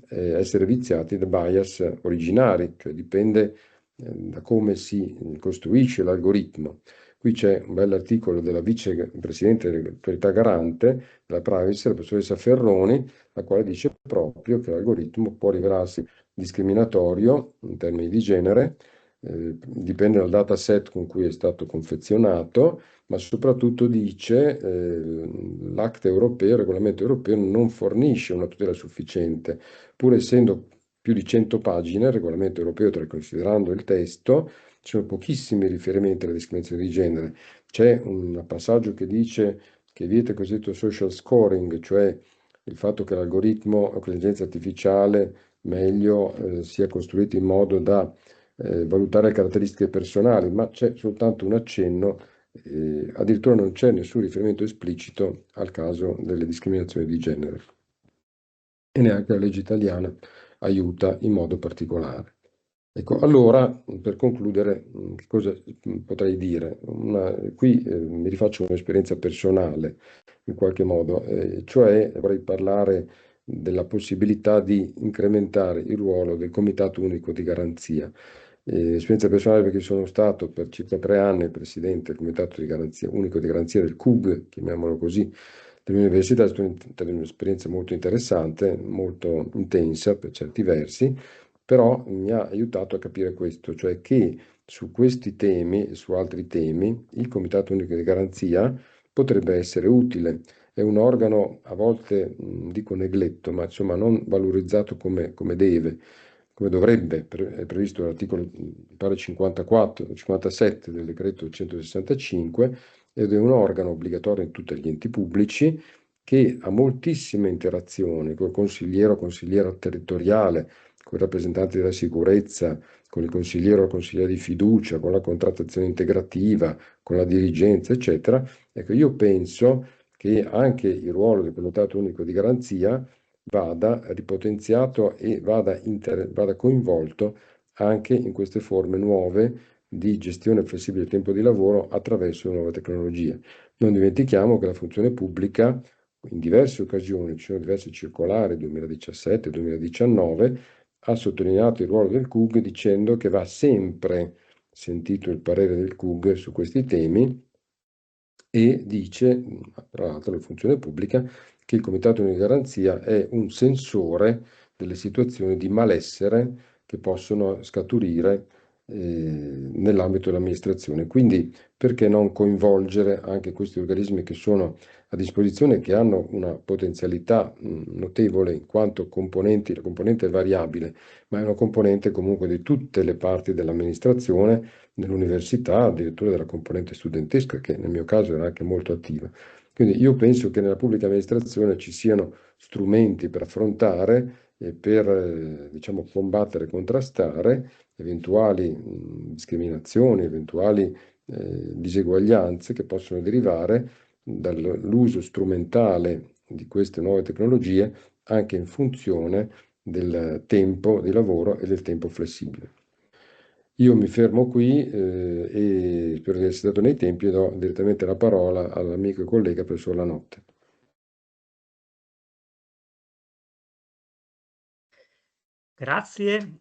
essere viziati da bias originari, cioè dipende da come si costruisce l'algoritmo. Qui c'è un bell'articolo della vicepresidente dell'autorità garante della privacy, la professoressa Ferroni, la quale dice proprio che l'algoritmo può rivelarsi discriminatorio in termini di genere, dipende dal dataset con cui è stato confezionato, ma soprattutto dice l'ACT europeo, il regolamento europeo non fornisce una tutela sufficiente, pur essendo più di 100 pagine, il regolamento europeo, considerando il testo, ci sono pochissimi riferimenti alla discriminazione di genere. C'è un passaggio che dice che vieta il cosiddetto social scoring, cioè il fatto che l'algoritmo o che l'intelligenza artificiale meglio sia costruito in modo da valutare caratteristiche personali, ma c'è soltanto un accenno, addirittura non c'è nessun riferimento esplicito al caso delle discriminazioni di genere. E neanche la legge italiana aiuta in modo particolare. Ecco, allora, per concludere, che cosa potrei dire? Qui mi rifaccio un'esperienza personale, in qualche modo, cioè vorrei parlare della possibilità di incrementare il ruolo del Comitato Unico di Garanzia. Esperienza personale perché sono stato per circa 3 anni presidente del Comitato di Garanzia, Unico di Garanzia del CUG, chiamiamolo così, dell'università. È stata un'esperienza molto interessante, molto intensa per certi versi, però mi ha aiutato a capire questo, cioè che su questi temi e su altri temi il Comitato Unico di Garanzia potrebbe essere utile. È un organo a volte, dico negletto, ma insomma non valorizzato come deve, come dovrebbe. È previsto l'articolo, mi pare 54, 57 del decreto 165, ed è un organo obbligatorio in tutti gli enti pubblici che ha moltissime interazioni col consigliere o consigliera territoriale, con i rappresentanti della sicurezza, con il consigliere o consigliera di fiducia, con la contrattazione integrativa, con la dirigenza, eccetera. Ecco, io penso che anche il ruolo del Comitato Unico di Garanzia vada ripotenziato e vada coinvolto anche in queste forme nuove di gestione flessibile del tempo di lavoro attraverso le nuove tecnologie. Non dimentichiamo che la funzione pubblica, in diverse occasioni, ci sono diverse circolari, 2017, 2019, ha sottolineato il ruolo del CUG dicendo che va sempre sentito il parere del CUG su questi temi e dice, tra l'altro, la funzione pubblica, che il Comitato di Garanzia è un sensore delle situazioni di malessere che possono scaturire nell'ambito dell'amministrazione. Quindi perché non coinvolgere anche questi organismi che sono a disposizione, che hanno una potenzialità notevole in quanto componenti, la componente è variabile, ma è una componente comunque di tutte le parti dell'amministrazione, nell'università, addirittura della componente studentesca, che nel mio caso era anche molto attiva. Quindi io penso che nella pubblica amministrazione ci siano strumenti per affrontare e per diciamo, combattere e contrastare eventuali discriminazioni, eventuali diseguaglianze che possono derivare dall'uso strumentale di queste nuove tecnologie anche in funzione del tempo di lavoro e del tempo flessibile. Io mi fermo qui e spero di essere stato nei tempi e do direttamente la parola all'amico e collega professor Lanotte. Grazie.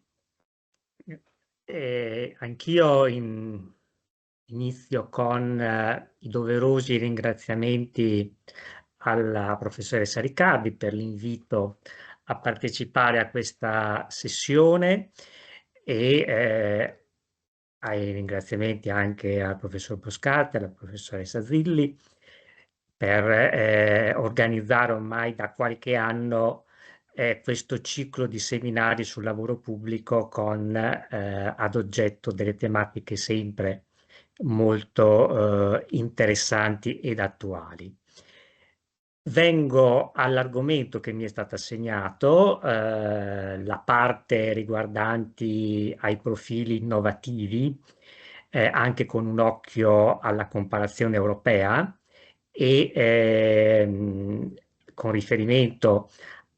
Anch'io inizio con i doverosi ringraziamenti alla professoressa Riccardi per l'invito a partecipare a questa sessione e ai ringraziamenti anche al professor Boscati, alla professoressa Zilli per organizzare ormai da qualche anno questo ciclo di seminari sul lavoro pubblico con ad oggetto delle tematiche sempre molto interessanti ed attuali. Vengo all'argomento che mi è stato assegnato, la parte riguardanti ai profili innovativi, anche con un occhio alla comparazione europea e con riferimento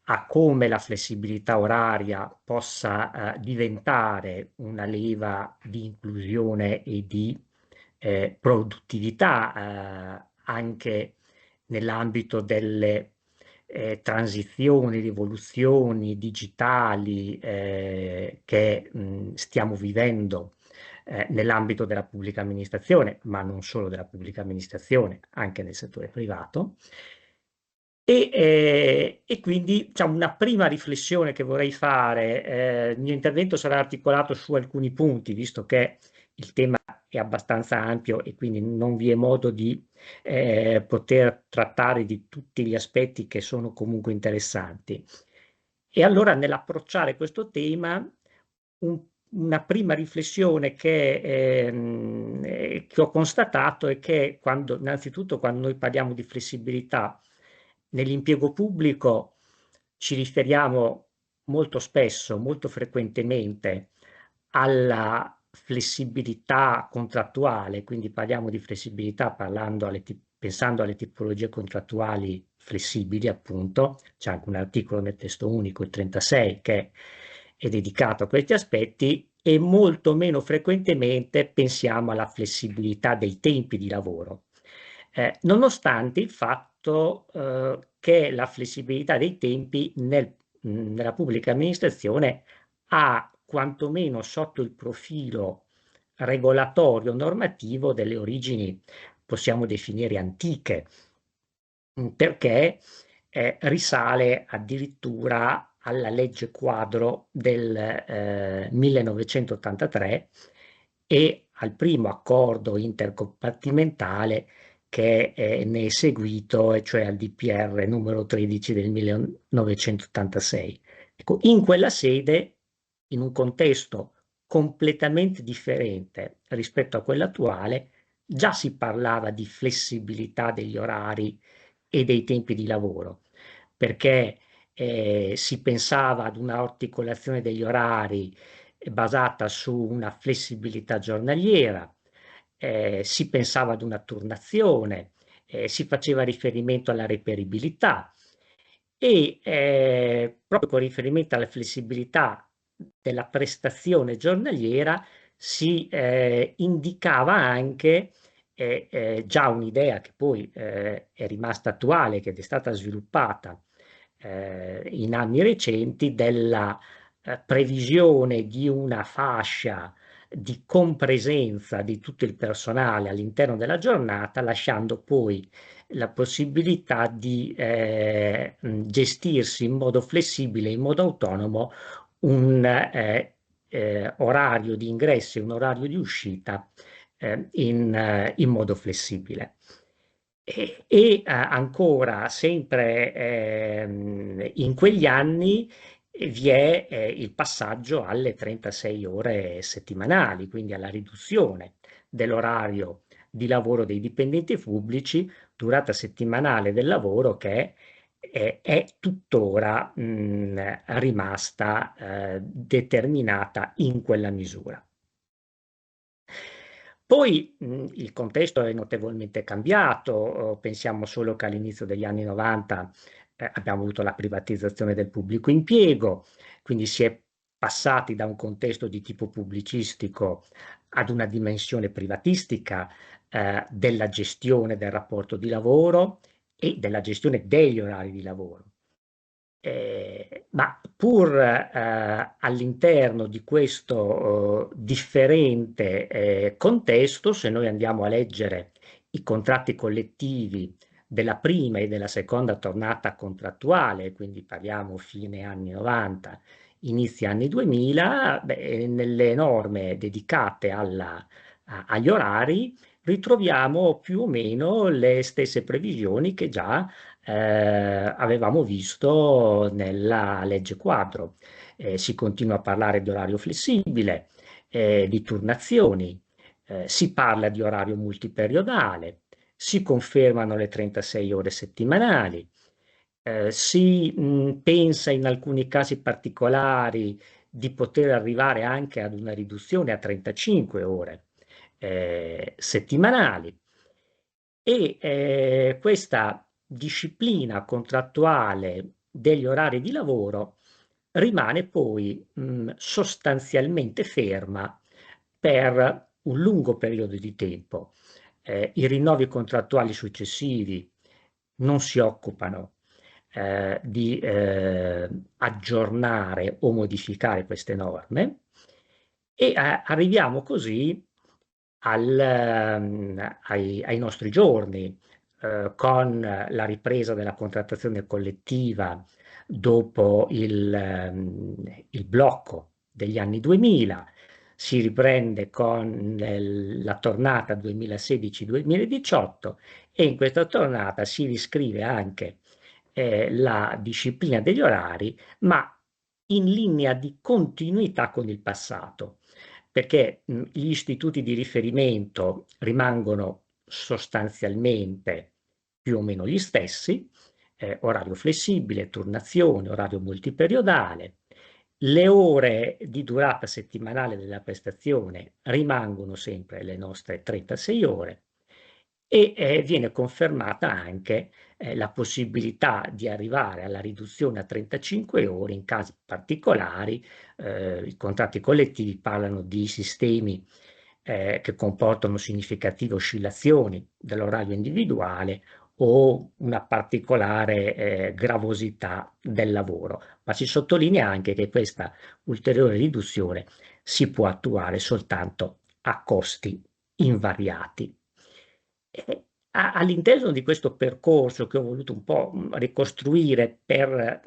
a come la flessibilità oraria possa diventare una leva di inclusione e di produttività anche nell'ambito delle transizioni, rivoluzioni digitali che stiamo vivendo nell'ambito della pubblica amministrazione, ma non solo della pubblica amministrazione, anche nel settore privato. E quindi diciamo, una prima riflessione che vorrei fare, il mio intervento sarà articolato su alcuni punti, visto che il tema è abbastanza ampio e quindi non vi è modo di poter trattare di tutti gli aspetti che sono comunque interessanti. E allora nell'approcciare questo tema, una prima riflessione che ho constatato è che innanzitutto quando noi parliamo di flessibilità nell'impiego pubblico ci riferiamo molto spesso, molto frequentemente alla flessibilità contrattuale, quindi parliamo di flessibilità pensando alle tipologie contrattuali flessibili, appunto. C'è anche un articolo nel testo unico, il 36, che è dedicato a questi aspetti, e molto meno frequentemente pensiamo alla flessibilità dei tempi di lavoro. Nonostante il fatto che la flessibilità dei tempi nella pubblica amministrazione ha quantomeno sotto il profilo regolatorio normativo delle origini, possiamo definire antiche, perché risale addirittura alla legge quadro del 1983 e al primo accordo intercompartimentale che ne è seguito, e cioè al DPR numero 13 del 1986. Ecco, in quella sede, in un contesto completamente differente rispetto a quello attuale, già si parlava di flessibilità degli orari e dei tempi di lavoro, perché si pensava ad una articolazione degli orari basata su una flessibilità giornaliera, si pensava ad una turnazione, si faceva riferimento alla reperibilità e proprio con riferimento alla flessibilità della prestazione giornaliera si indicava anche già un'idea che poi è rimasta attuale, che è stata sviluppata in anni recenti, della previsione di una fascia di compresenza di tutto il personale all'interno della giornata, lasciando poi la possibilità di gestirsi in modo flessibile, in modo autonomo, un orario di ingresso e un orario di uscita in modo flessibile. E ancora, sempre in quegli anni, vi è il passaggio alle 36 ore settimanali, quindi alla riduzione dell'orario di lavoro dei dipendenti pubblici, durata settimanale del lavoro che è tuttora rimasta determinata in quella misura. Poi il contesto è notevolmente cambiato, pensiamo solo che all'inizio degli anni 90 abbiamo avuto la privatizzazione del pubblico impiego, quindi si è passati da un contesto di tipo pubblicistico ad una dimensione privatistica della gestione del rapporto di lavoro e della gestione degli orari di lavoro. Ma pur all'interno di questo differente contesto, se noi andiamo a leggere i contratti collettivi della prima e della seconda tornata contrattuale, quindi parliamo fine anni 90, inizio anni 2000, nelle norme dedicate agli orari ritroviamo più o meno le stesse previsioni che già avevamo visto nella legge quadro. Si continua a parlare di orario flessibile, di turnazioni, si parla di orario multiperiodale, si confermano le 36 ore settimanali, si pensa in alcuni casi particolari di poter arrivare anche ad una riduzione a 35 ore settimanali, e questa disciplina contrattuale degli orari di lavoro rimane poi sostanzialmente ferma per un lungo periodo di tempo. I rinnovi contrattuali successivi non si occupano di aggiornare o modificare queste norme e arriviamo così ai nostri giorni, con la ripresa della contrattazione collettiva dopo il blocco degli anni 2000, si riprende con la tornata 2016-2018 e in questa tornata si riscrive anche la disciplina degli orari, ma in linea di continuità con il passato, perché gli istituti di riferimento rimangono sostanzialmente più o meno gli stessi, orario flessibile, turnazione, orario multiperiodale. Le ore di durata settimanale della prestazione rimangono sempre le nostre 36 ore e viene confermata anche la possibilità di arrivare alla riduzione a 35 ore in casi particolari. I contratti collettivi parlano di sistemi che comportano significative oscillazioni dell'orario individuale o una particolare gravosità del lavoro, ma si sottolinea anche che questa ulteriore riduzione si può attuare soltanto a costi invariati. All'interno di questo percorso che ho voluto un po' ricostruire per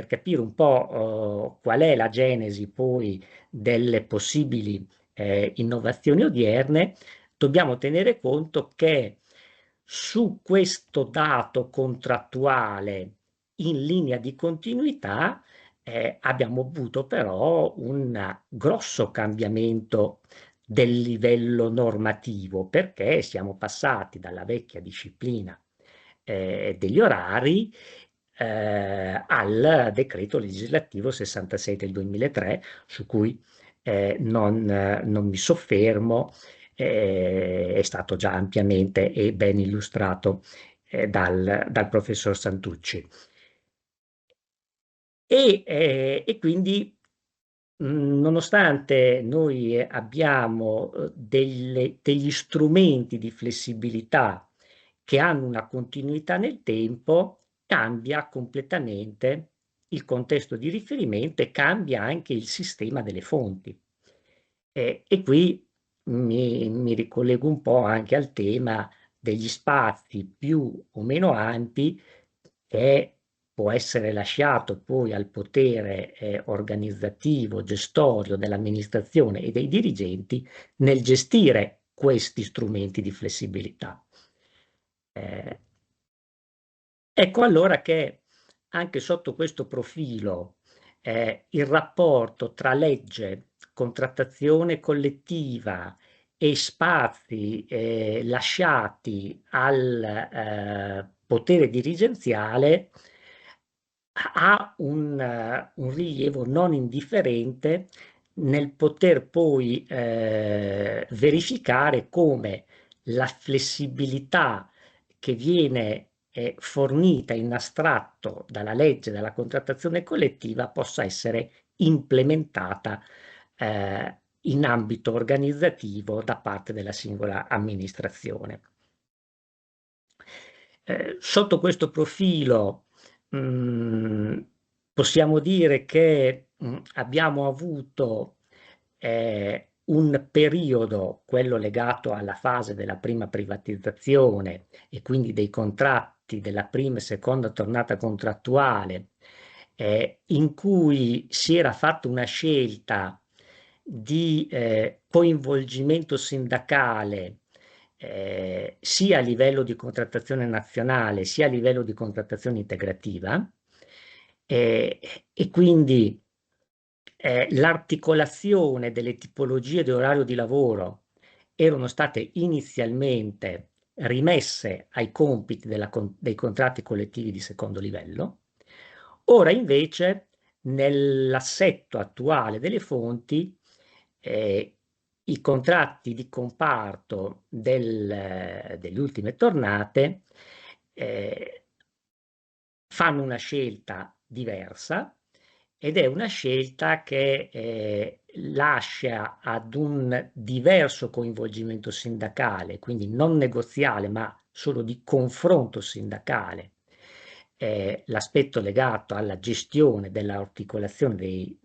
capire un po' qual è la genesi poi delle possibili innovazioni odierne, dobbiamo tenere conto che su questo dato contrattuale in linea di continuità abbiamo avuto però un grosso cambiamento del livello normativo, perché siamo passati dalla vecchia disciplina degli orari al decreto legislativo 66 del 2003, su cui non mi soffermo, è stato già ampiamente e ben illustrato dal professor Santucci. E quindi, nonostante noi abbiamo degli strumenti di flessibilità che hanno una continuità nel tempo, cambia completamente il contesto di riferimento e cambia anche il sistema delle fonti. E qui mi ricollego un po' anche al tema degli spazi più o meno ampi che può essere lasciato poi al potere organizzativo, gestorio dell'amministrazione e dei dirigenti nel gestire questi strumenti di flessibilità. Ecco allora che anche sotto questo profilo il rapporto tra legge, contrattazione collettiva e spazi lasciati al potere dirigenziale ha un rilievo non indifferente nel poter poi verificare come la flessibilità che viene fornita in astratto dalla legge della contrattazione collettiva possa essere implementata in ambito organizzativo da parte della singola amministrazione. Sotto questo profilo possiamo dire che abbiamo avuto un periodo, quello legato alla fase della prima privatizzazione e quindi dei contratti della prima e seconda tornata contrattuale, in cui si era fatta una scelta di coinvolgimento sindacale sia a livello di contrattazione nazionale sia a livello di contrattazione integrativa e quindi l'articolazione delle tipologie di orario di lavoro erano state inizialmente rimesse ai compiti dei contratti collettivi di secondo livello. Ora invece nell'assetto attuale delle fonti i contratti di comparto delle ultime tornate fanno una scelta diversa ed è una scelta che lascia ad un diverso coinvolgimento sindacale, quindi non negoziale ma solo di confronto sindacale, l'aspetto legato alla gestione dell'articolazione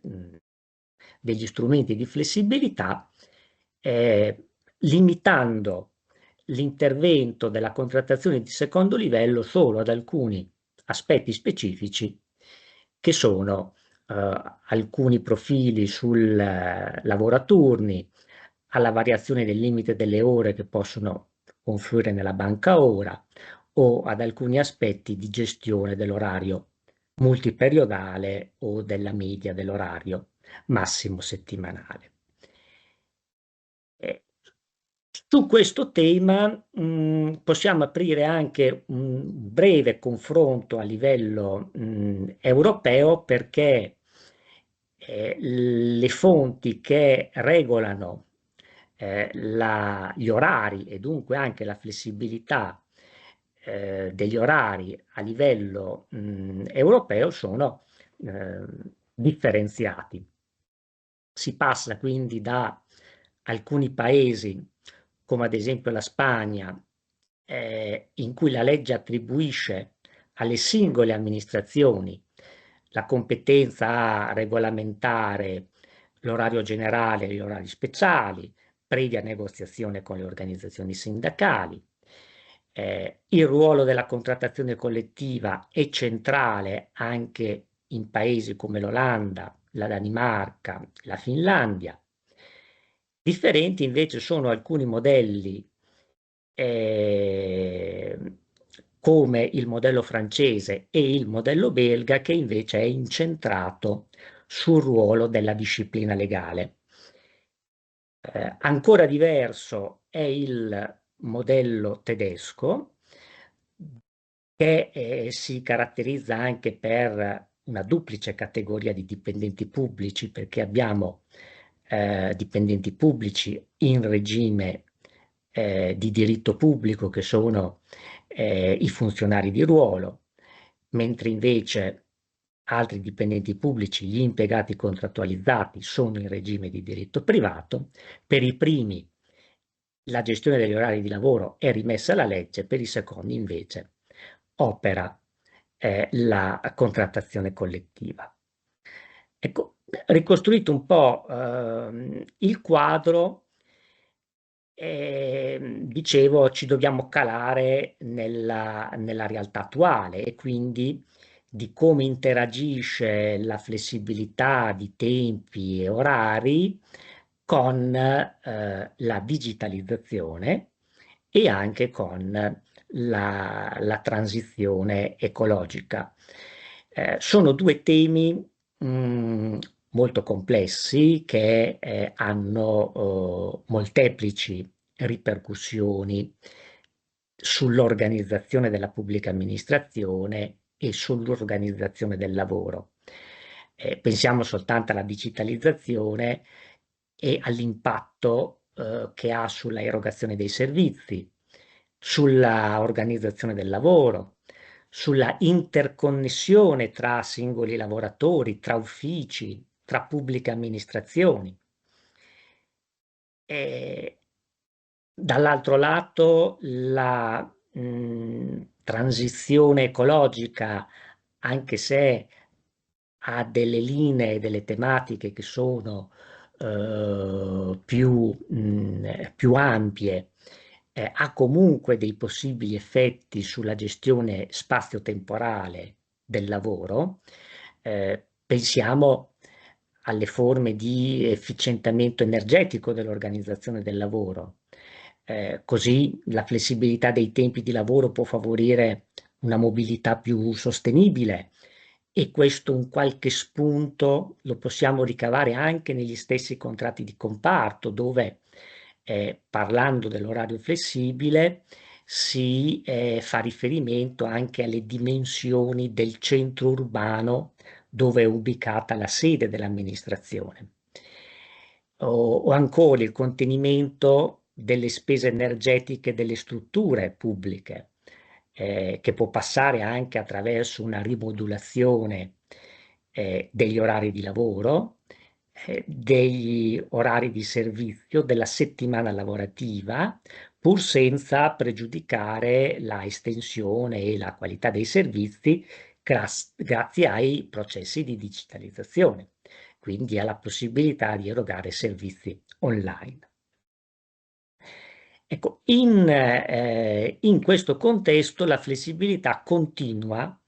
degli strumenti di flessibilità, limitando l'intervento della contrattazione di secondo livello solo ad alcuni aspetti specifici, che sono alcuni profili sul lavoro a turni, alla variazione del limite delle ore che possono confluire nella banca ora, o ad alcuni aspetti di gestione dell'orario multiperiodale o della media dell'orario massimo settimanale. Su questo tema possiamo aprire anche un breve confronto a livello europeo, perché le fonti che regolano gli orari e dunque anche la flessibilità degli orari a livello europeo sono differenziati. Si passa quindi da alcuni paesi, come ad esempio la Spagna, in cui la legge attribuisce alle singole amministrazioni la competenza a regolamentare l'orario generale e gli orari speciali, previa negoziazione con le organizzazioni sindacali. Il ruolo della contrattazione collettiva è centrale anche in paesi come l'Olanda, la Danimarca, la Finlandia. Differenti invece sono alcuni modelli come il modello francese e il modello belga, che invece è incentrato sul ruolo della disciplina legale. Ancora diverso è il modello tedesco, che si caratterizza anche per una duplice categoria di dipendenti pubblici, perché abbiamo dipendenti pubblici in regime di diritto pubblico, che sono i funzionari di ruolo, mentre invece altri dipendenti pubblici, gli impiegati contrattualizzati, sono in regime di diritto privato. Per i primi la gestione degli orari di lavoro è rimessa alla legge, per i secondi invece opera la contrattazione collettiva. Ecco, ricostruito un po' il quadro, dicevo, ci dobbiamo calare nella realtà attuale, e quindi di come interagisce la flessibilità di tempi e orari con la digitalizzazione e anche con la transizione ecologica. Sono due temi molto complessi, che hanno molteplici ripercussioni sull'organizzazione della pubblica amministrazione e sull'organizzazione del lavoro. Pensiamo soltanto alla digitalizzazione e all'impatto che ha sulla erogazione dei servizi, sulla organizzazione del lavoro, sulla interconnessione tra singoli lavoratori, tra uffici, tra pubbliche amministrazioni. Dall'altro lato, la transizione ecologica, anche se ha delle linee, delle tematiche che sono più ampie, ha comunque dei possibili effetti sulla gestione spazio-temporale del lavoro. Pensiamo alle forme di efficientamento energetico dell'organizzazione del lavoro. Così la flessibilità dei tempi di lavoro può favorire una mobilità più sostenibile, e questo un qualche spunto lo possiamo ricavare anche negli stessi contratti di comparto, dove parlando dell'orario flessibile si fa riferimento anche alle dimensioni del centro urbano dove è ubicata la sede dell'amministrazione, o ancora il contenimento delle spese energetiche delle strutture pubbliche, che può passare anche attraverso una rimodulazione degli orari di lavoro, degli orari di servizio della settimana lavorativa, pur senza pregiudicare la estensione e la qualità dei servizi grazie ai processi di digitalizzazione, quindi alla possibilità di erogare servizi online. Ecco, in questo contesto la flessibilità continua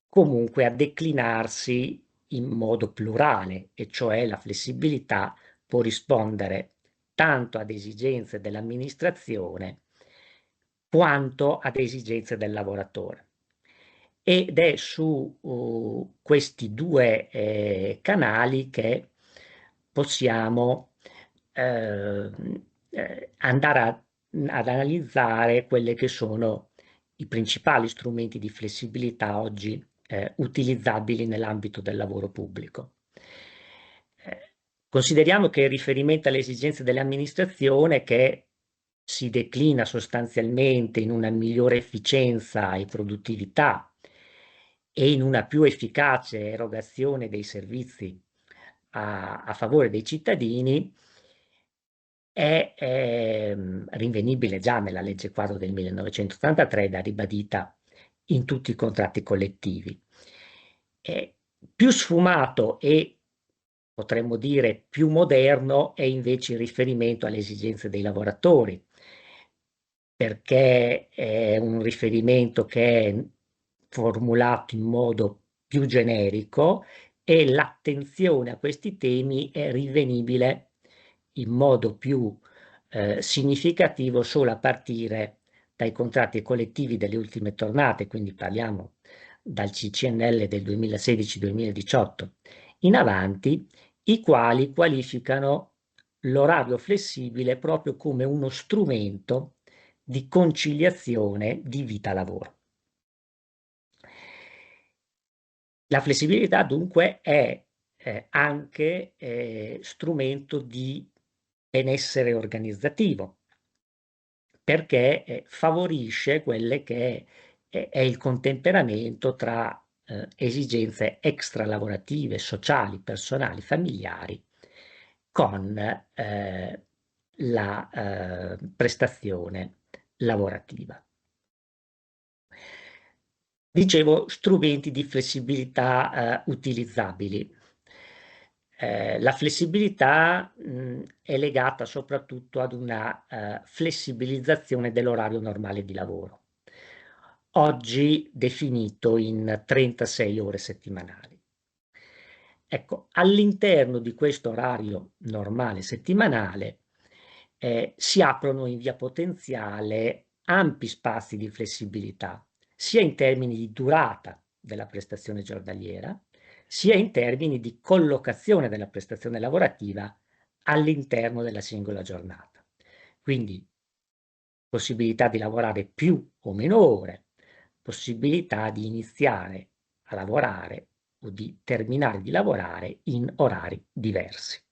comunque a declinarsi in modo plurale, e cioè la flessibilità può rispondere tanto ad esigenze dell'amministrazione quanto ad esigenze del lavoratore. Ed è su questi due canali che possiamo andare ad analizzare quelli che sono i principali strumenti di flessibilità oggi utilizzabili nell'ambito del lavoro pubblico. Consideriamo che il riferimento alle esigenze dell'amministrazione, che si declina sostanzialmente in una migliore efficienza e produttività e in una più efficace erogazione dei servizi a favore dei cittadini, è rinvenibile già nella legge quadro del 1983 ed è ribadita in tutti i contratti collettivi. Più sfumato e potremmo dire più moderno è invece il riferimento alle esigenze dei lavoratori, perché è un riferimento che è formulato in modo più generico e l'attenzione a questi temi è rinvenibile in modo più significativo solo a partire dai contratti collettivi delle ultime tornate, quindi parliamo dal CCNL del 2016-2018 in avanti, i quali qualificano l'orario flessibile proprio come uno strumento di conciliazione di vita-lavoro. La flessibilità dunque è anche strumento di benessere organizzativo, perché favorisce quelle che è il contemperamento tra esigenze extralavorative, sociali, personali, familiari, con la prestazione lavorativa. Dicevo, strumenti di flessibilità utilizzabili. La flessibilità è legata soprattutto ad una flessibilizzazione dell'orario normale di lavoro, oggi definito in 36 ore settimanali. Ecco, all'interno di questo orario normale settimanale si aprono in via potenziale ampi spazi di flessibilità, sia in termini di durata della prestazione giornaliera, sia in termini di collocazione della prestazione lavorativa all'interno della singola giornata. Quindi possibilità di lavorare più o meno ore, possibilità di iniziare a lavorare o di terminare di lavorare in orari diversi.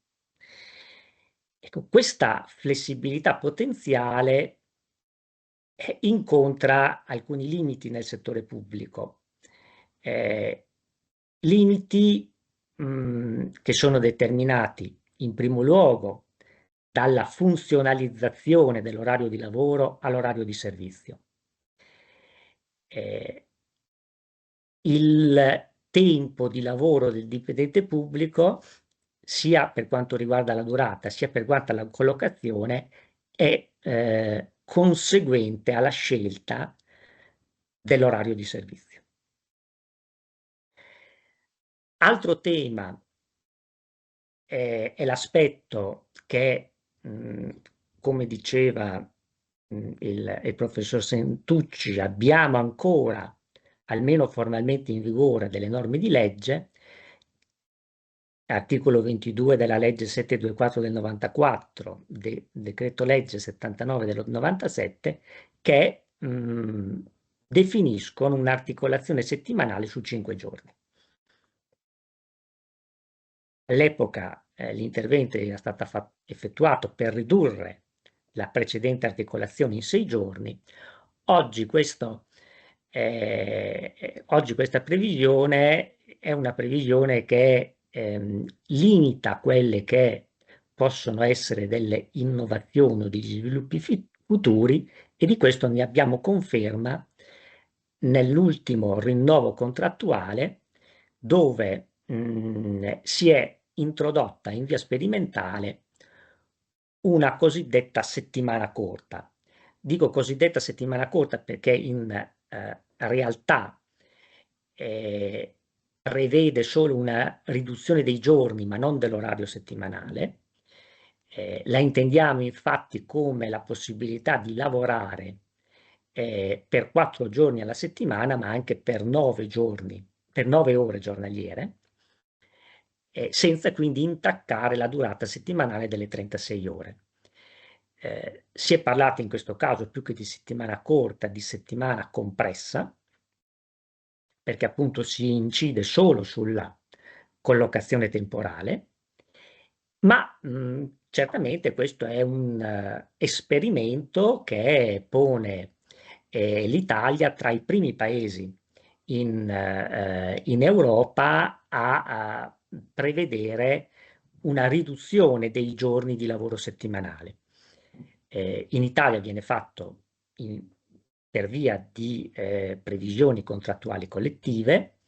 Ecco, questa flessibilità potenziale incontra alcuni limiti nel settore pubblico, limiti che sono determinati in primo luogo dalla funzionalizzazione dell'orario di lavoro all'orario di servizio. Il tempo di lavoro del dipendente pubblico, sia per quanto riguarda la durata, sia per quanto la collocazione, è conseguente alla scelta dell'orario di servizio. Altro tema è l'aspetto che, come diceva il professor Sentucci, abbiamo ancora, almeno formalmente in vigore, delle norme di legge, articolo 22 della legge 724 del 94, decreto legge 79 del 97, che definiscono un'articolazione settimanale su 5 giorni. All'epoca l'intervento era stato effettuato per ridurre la precedente articolazione in 6 giorni. Oggi questa previsione è una previsione che limita quelle che possono essere delle innovazioni o degli sviluppi futuri, e di questo ne abbiamo conferma nell'ultimo rinnovo contrattuale, dove si è introdotta in via sperimentale una cosiddetta settimana corta. Dico cosiddetta settimana corta perché in realtà prevede solo una riduzione dei giorni, ma non dell'orario settimanale. La intendiamo infatti come la possibilità di lavorare per 4 giorni alla settimana, ma anche per 9 giorni, per 9 ore giornaliere, senza quindi intaccare la durata settimanale delle 36 ore. Si è parlato in questo caso più che di settimana corta, di settimana compressa, perché appunto si incide solo sulla collocazione temporale, ma certamente questo è un esperimento che pone l'Italia tra i primi paesi in Europa a prevedere una riduzione dei giorni di lavoro settimanale. In Italia viene fatto per via di previsioni contrattuali collettive.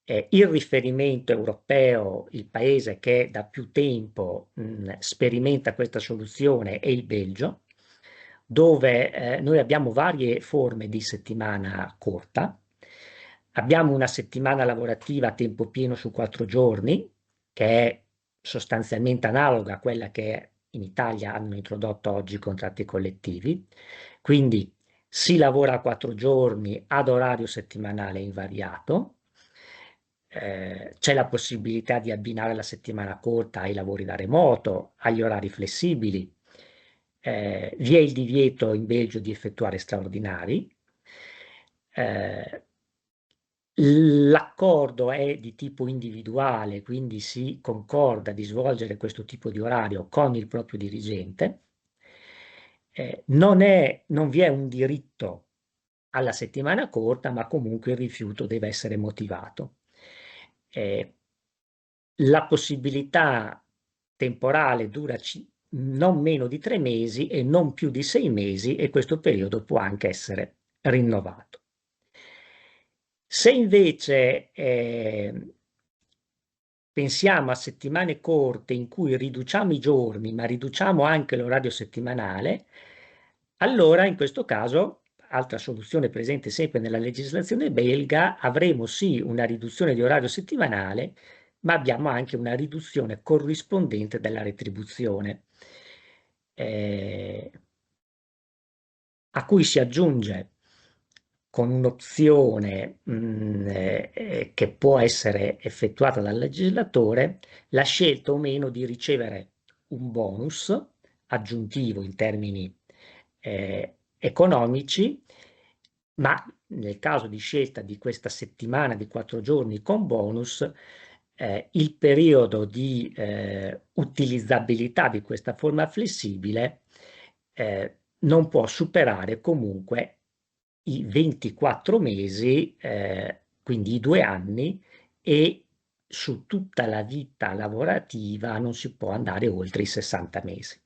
Il riferimento europeo, il paese che da più tempo sperimenta questa soluzione, è il Belgio, dove noi abbiamo varie forme di settimana corta. Abbiamo una settimana lavorativa a tempo pieno su 4 giorni, che è sostanzialmente analoga a quella che in Italia hanno introdotto oggi i contratti collettivi. Quindi si lavora 4 giorni ad orario settimanale invariato. C'è la possibilità di abbinare la settimana corta ai lavori da remoto, agli orari flessibili. Vi è il divieto in Belgio di effettuare straordinari. L'accordo è di tipo individuale, quindi si concorda di svolgere questo tipo di orario con il proprio dirigente. Non vi è un diritto alla settimana corta, ma comunque il rifiuto deve essere motivato. La possibilità temporale dura non meno di 3 mesi e non più di 6 mesi, e questo periodo può anche essere rinnovato. Se invece pensiamo a settimane corte in cui riduciamo i giorni, ma riduciamo anche l'orario settimanale, allora in questo caso, altra soluzione presente sempre nella legislazione belga, avremo sì una riduzione di orario settimanale, ma abbiamo anche una riduzione corrispondente della retribuzione, a cui si aggiunge, con un'opzione che può essere effettuata dal legislatore, la scelta o meno di ricevere un bonus aggiuntivo in termini economici, ma nel caso di scelta di questa settimana di 4 giorni con bonus, il periodo di utilizzabilità di questa forma flessibile non può superare comunque i 24 mesi, quindi i 2 anni, e su tutta la vita lavorativa non si può andare oltre i 60 mesi.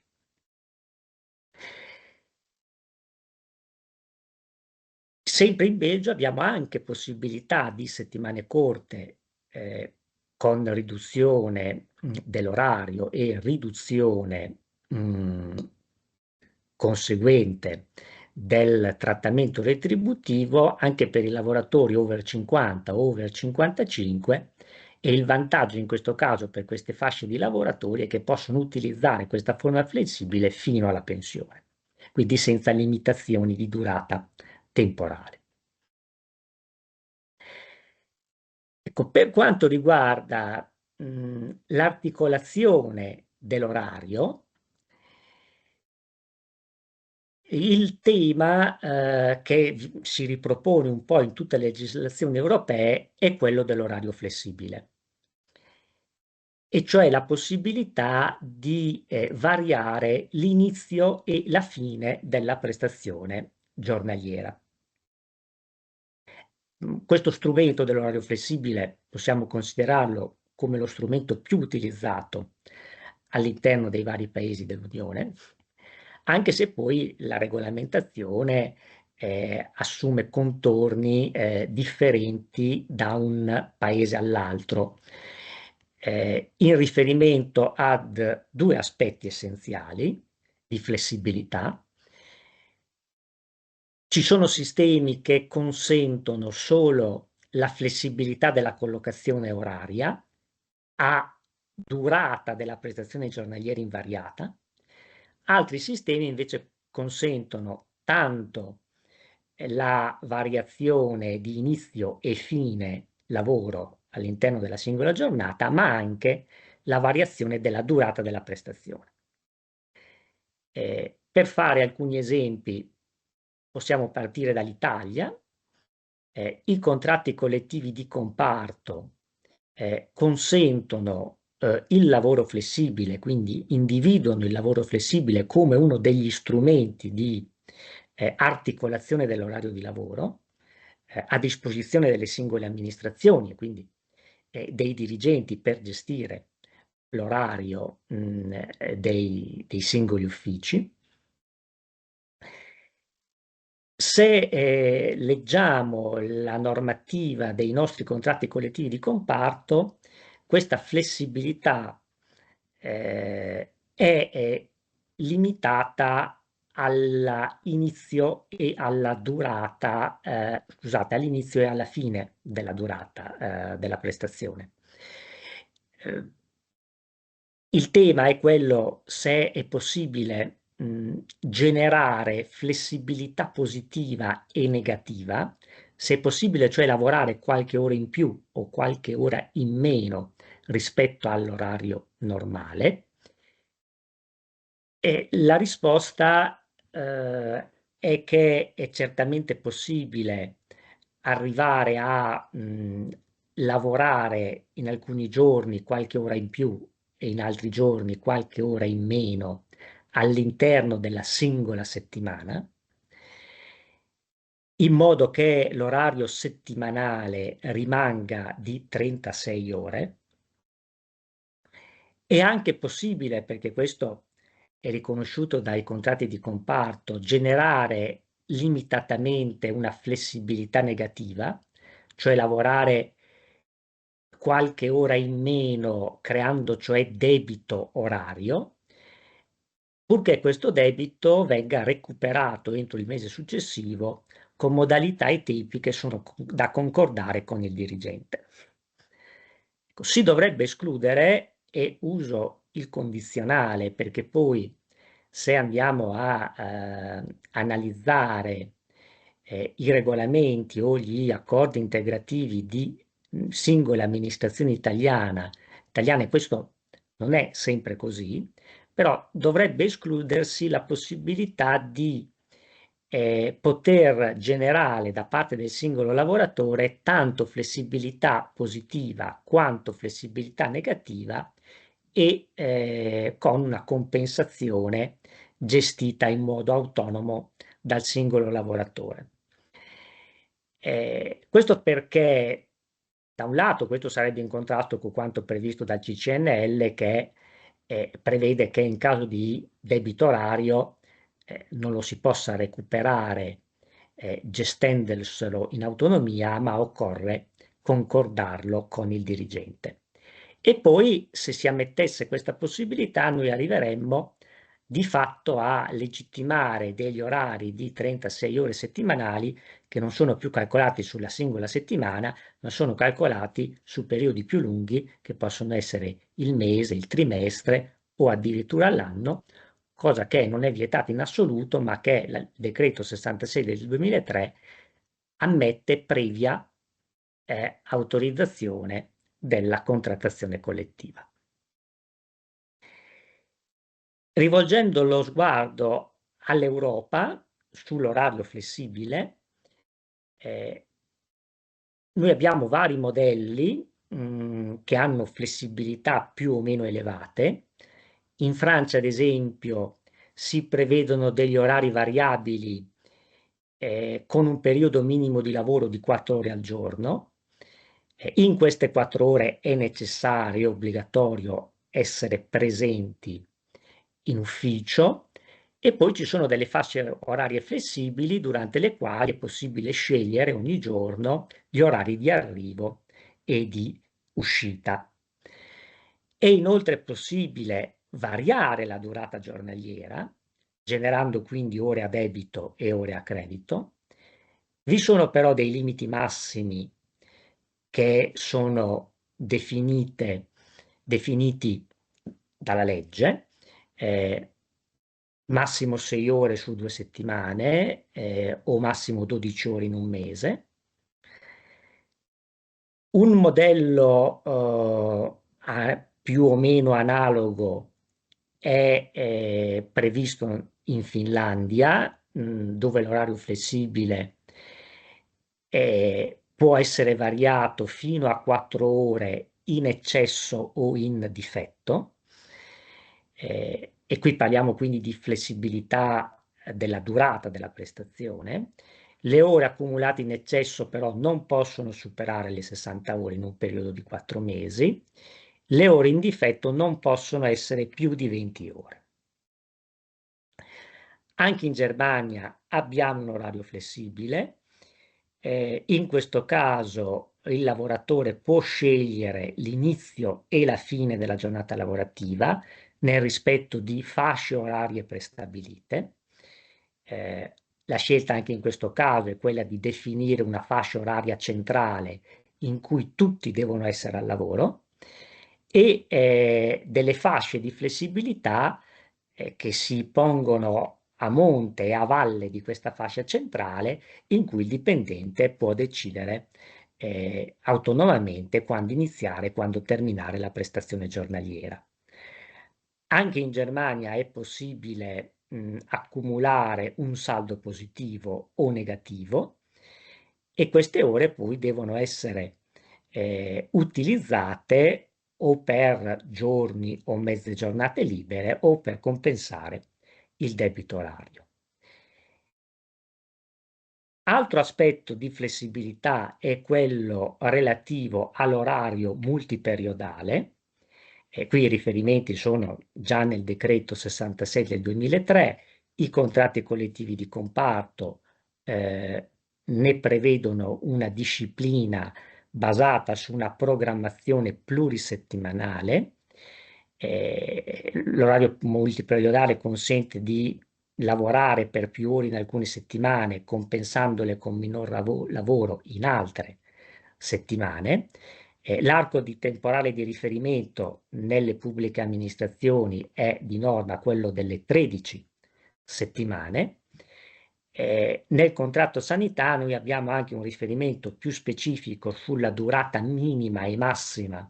Sempre in Belgio abbiamo anche possibilità di settimane corte con riduzione dell'orario e riduzione conseguente del trattamento retributivo anche per i lavoratori over 50 o over 55, e il vantaggio in questo caso per queste fasce di lavoratori è che possono utilizzare questa forma flessibile fino alla pensione, quindi senza limitazioni di durata temporale. Ecco, per quanto riguarda l'articolazione dell'orario, il tema che si ripropone un po' in tutte le legislazioni europee è quello dell'orario flessibile, e cioè la possibilità di variare l'inizio e la fine della prestazione giornaliera. Questo strumento dell'orario flessibile possiamo considerarlo come lo strumento più utilizzato all'interno dei vari paesi dell'Unione, anche se poi la regolamentazione assume contorni differenti da un paese all'altro, in riferimento ad due aspetti essenziali di flessibilità. Ci sono sistemi che consentono solo la flessibilità della collocazione oraria a durata della prestazione giornaliera invariata. Altri sistemi invece consentono tanto la variazione di inizio e fine lavoro all'interno della singola giornata, ma anche la variazione della durata della prestazione. Per fare alcuni esempi, possiamo partire dall'Italia. I contratti collettivi di comparto consentono il lavoro flessibile, quindi individuano il lavoro flessibile come uno degli strumenti di articolazione dell'orario di lavoro a disposizione delle singole amministrazioni, quindi dei dirigenti per gestire l'orario dei singoli uffici. Se leggiamo la normativa dei nostri contratti collettivi di comparto, questa flessibilità è limitata all'inizio e alla durata, scusate, all'inizio e alla fine della durata della prestazione. Il tema è quello se è possibile generare flessibilità positiva e negativa, se è possibile cioè lavorare qualche ora in più o qualche ora in meno rispetto all'orario normale. E la risposta è che è certamente possibile arrivare a lavorare in alcuni giorni qualche ora in più e in altri giorni qualche ora in meno all'interno della singola settimana, in modo che l'orario settimanale rimanga di 36 ore. È anche possibile, perché questo è riconosciuto dai contratti di comparto, generare limitatamente una flessibilità negativa, cioè lavorare qualche ora in meno creando cioè debito orario, purché questo debito venga recuperato entro il mese successivo con modalità e tempi che sono da concordare con il dirigente. Si dovrebbe escludere, e uso il condizionale perché poi se andiamo a analizzare i regolamenti o gli accordi integrativi di singole amministrazioni italiane, questo non è sempre così, però dovrebbe escludersi la possibilità di poter generare da parte del singolo lavoratore tanto flessibilità positiva quanto flessibilità negativa e con una compensazione gestita in modo autonomo dal singolo lavoratore. Questo perché da un lato questo sarebbe in contrasto con quanto previsto dal CCNL che prevede che in caso di debito orario non lo si possa recuperare gestendoselo in autonomia, ma occorre concordarlo con il dirigente. E poi se si ammettesse questa possibilità noi arriveremmo di fatto a legittimare degli orari di 36 ore settimanali che non sono più calcolati sulla singola settimana, ma sono calcolati su periodi più lunghi che possono essere il mese, il trimestre o addirittura l'anno, cosa che non è vietata in assoluto, ma che il decreto 66 del 2003 ammette previa autorizzazione della contrattazione collettiva. Rivolgendo lo sguardo all'Europa sull'orario flessibile, noi abbiamo vari modelli che hanno flessibilità più o meno elevate. In Francia, ad esempio, si prevedono degli orari variabili con un periodo minimo di lavoro di 4 ore al giorno. In queste 4 ore è necessario, obbligatorio, essere presenti in ufficio, e poi ci sono delle fasce orarie flessibili durante le quali è possibile scegliere ogni giorno gli orari di arrivo e di uscita. È inoltre possibile variare la durata giornaliera, generando quindi ore a debito e ore a credito. Vi sono però dei limiti massimi che sono definiti dalla legge, massimo 6 ore su 2 settimane, o massimo 12 ore in un mese. Un modello più o meno analogo è previsto in Finlandia, dove l'orario flessibile può essere variato fino a 4 ore in eccesso o in difetto. E qui parliamo quindi di flessibilità della durata della prestazione. Le ore accumulate in eccesso però non possono superare le 60 ore in un periodo di 4 mesi. Le ore in difetto non possono essere più di 20 ore. Anche in Germania abbiamo un orario flessibile. In questo caso il lavoratore può scegliere l'inizio e la fine della giornata lavorativa nel rispetto di fasce orarie prestabilite. La scelta anche in questo caso è quella di definire una fascia oraria centrale in cui tutti devono essere al lavoro, e delle fasce di flessibilità che si pongono a monte e a valle di questa fascia centrale, in cui il dipendente può decidere autonomamente quando iniziare e quando terminare la prestazione giornaliera. Anche in Germania è possibile accumulare un saldo positivo o negativo, e queste ore poi devono essere utilizzate o per giorni o mezze giornate libere o per compensare il debito orario. Altro aspetto di flessibilità è quello relativo all'orario multiperiodale. Qui i riferimenti sono già nel decreto 66 del 2003, i contratti collettivi di comparto ne prevedono una disciplina basata su una programmazione plurisettimanale. L'orario multiperiodale consente di lavorare per più ore in alcune settimane, compensandole con minor lavoro in altre settimane. L'arco di temporale di riferimento nelle pubbliche amministrazioni è di norma quello delle 13 settimane. Nel contratto sanitario noi abbiamo anche un riferimento più specifico sulla durata minima e massima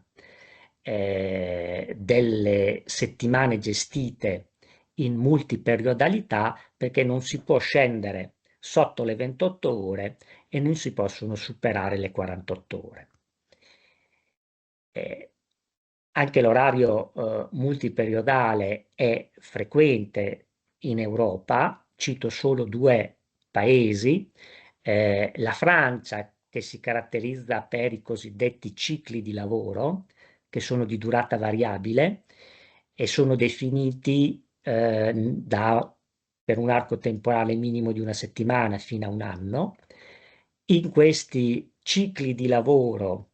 delle settimane gestite in multiperiodalità, perché non si può scendere sotto le 28 ore e non si possono superare le 48 ore. Anche l'orario multiperiodale è frequente in Europa. Cito solo 2 paesi, la Francia, che si caratterizza per i cosiddetti cicli di lavoro, che sono di durata variabile e sono definiti per un arco temporale minimo di 1 settimana fino a 1 anno. In questi cicli di lavoro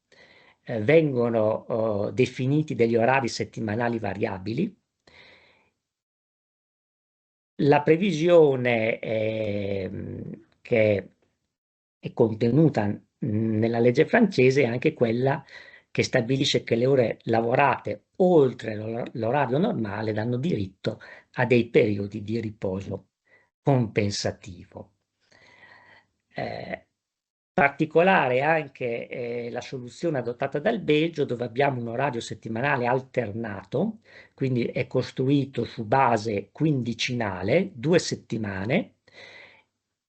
vengono definiti degli orari settimanali variabili. La previsione che è contenuta nella legge francese è anche quella che stabilisce che le ore lavorate oltre l'orario normale danno diritto a dei periodi di riposo compensativo. Particolare anche la soluzione adottata dal Belgio, dove abbiamo un orario settimanale alternato, quindi è costruito su base quindicinale, 2 settimane.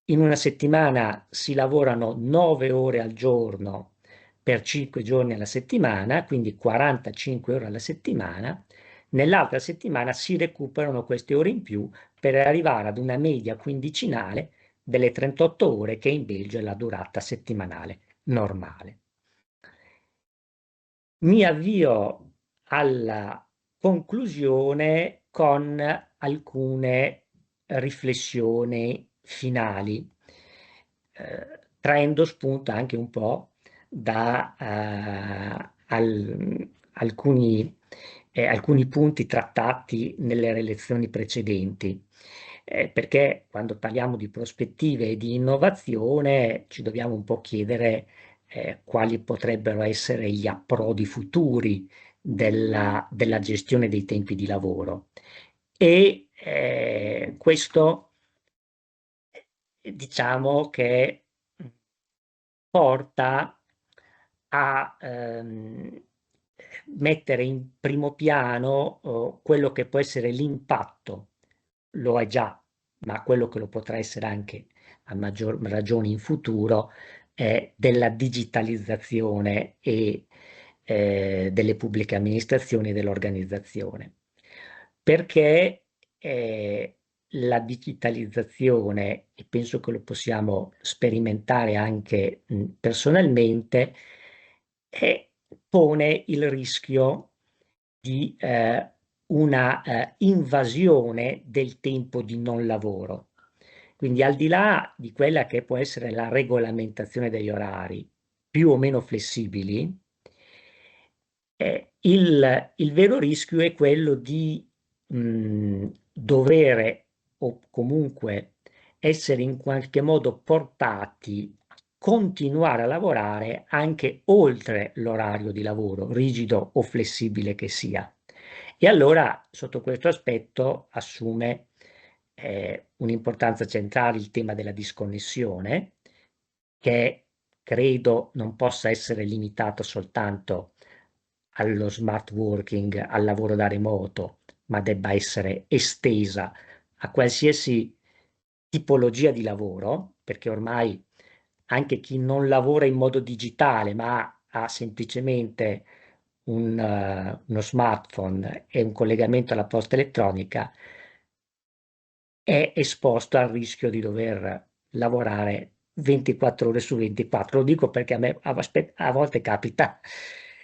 In una settimana si lavorano 9 ore al giorno per 5 giorni alla settimana, quindi 45 ore alla settimana. Nell'altra settimana si recuperano queste ore in più per arrivare ad una media quindicinale delle 38 ore che in Belgio è la durata settimanale normale. Mi avvio alla conclusione con alcune riflessioni finali, traendo spunto anche un po' da alcuni punti trattati nelle relazioni precedenti. Perché quando parliamo di prospettive e di innovazione ci dobbiamo un po' chiedere quali potrebbero essere gli approdi futuri della gestione dei tempi di lavoro. E questo diciamo che porta a mettere in primo piano quello che può essere l'impatto, lo è già, ma quello che lo potrà essere anche a maggior ragione in futuro, della digitalizzazione e delle pubbliche amministrazioni e dell'organizzazione. Perché la digitalizzazione, e penso che lo possiamo sperimentare anche personalmente, pone il rischio di una invasione del tempo di non lavoro. Quindi al di là di quella che può essere la regolamentazione degli orari, più o meno flessibili, il vero rischio è quello di dovere o comunque essere in qualche modo portati a continuare a lavorare anche oltre l'orario di lavoro, rigido o flessibile che sia. E allora, sotto questo aspetto, assume un'importanza centrale il tema della disconnessione, che credo non possa essere limitato soltanto allo smart working, al lavoro da remoto, ma debba essere estesa a qualsiasi tipologia di lavoro, perché ormai anche chi non lavora in modo digitale, ma ha semplicemente uno smartphone e un collegamento alla posta elettronica, è esposto al rischio di dover lavorare 24 ore su 24. Lo dico perché a me a volte capita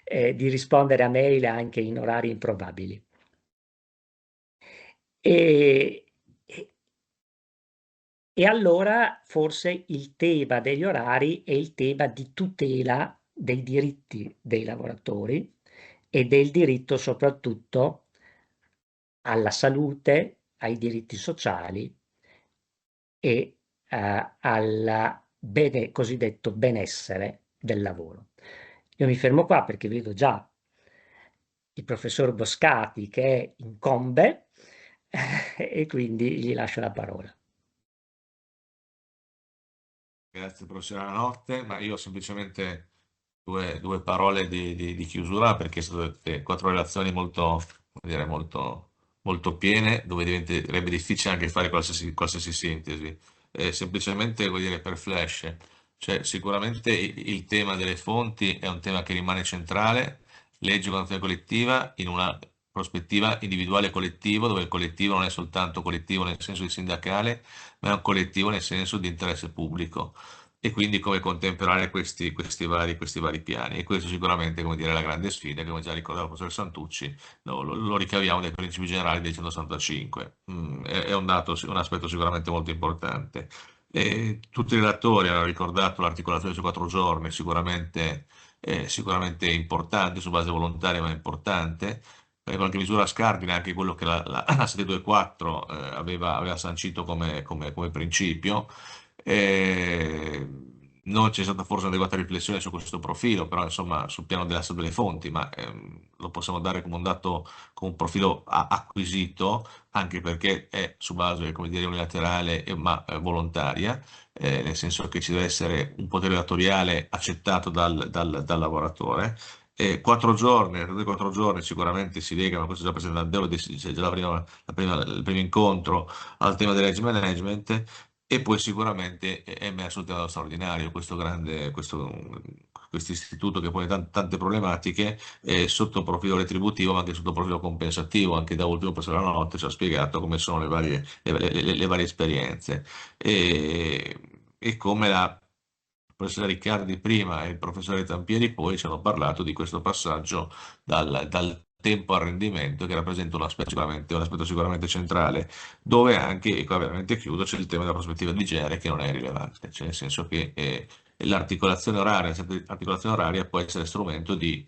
di rispondere a mail anche in orari improbabili. E, e allora forse il tema degli orari è il tema di tutela dei diritti dei lavoratori e del diritto soprattutto alla salute, ai diritti sociali e al cosiddetto benessere del lavoro. Io mi fermo qua perché vedo già il professor Boscati che incombe e quindi gli lascio la parola. Grazie professore Notte, ma io ho semplicemente due parole di chiusura perché sono state 4 relazioni molto, come dire, molto piene, dove diventerebbe difficile anche fare qualsiasi sintesi. Semplicemente vuol dire per flash, cioè sicuramente il tema delle fonti è un tema che rimane centrale, legge e contrattazione collettiva in una prospettiva individuale e collettivo, dove il collettivo non è soltanto collettivo nel senso di sindacale, ma è un collettivo nel senso di interesse pubblico e quindi come contemperare questi vari piani. E questo sicuramente, come dire, è la grande sfida, che come già ricordato il professor Santucci, lo ricaviamo dai principi generali del 165. È un aspetto sicuramente molto importante. E tutti i relatori hanno ricordato l'articolazione su 4 giorni, sicuramente importante, su base volontaria ma importante, in qualche misura scardina anche quello che la 724 aveva sancito come principio. Non c'è stata forse un'adeguata riflessione su questo profilo, però insomma sul piano delle fonti, ma lo possiamo dare come un dato, come un profilo acquisito, anche perché è su base, come dire, unilaterale ma volontaria, nel senso che ci deve essere un potere datoriale accettato dal lavoratore. 4 giorni, 4 giorni sicuramente si lega, ma questo è già presentato, c'è già il primo incontro al tema dell'age management. E poi sicuramente è emerso il tema dello straordinario, questo istituto che pone tante problematiche sotto un profilo retributivo, ma anche sotto un profilo compensativo. Anche da ultimo il professore Notte ci ha spiegato come sono le varie esperienze e come professore Riccardi prima e il professore Tampieri poi ci hanno parlato di questo passaggio dal tempo al rendimento, che rappresenta un aspetto sicuramente centrale, dove anche, e qua veramente chiudo, c'è il tema della prospettiva di genere che non è irrilevante, cioè nel senso che l'articolazione oraria può essere strumento di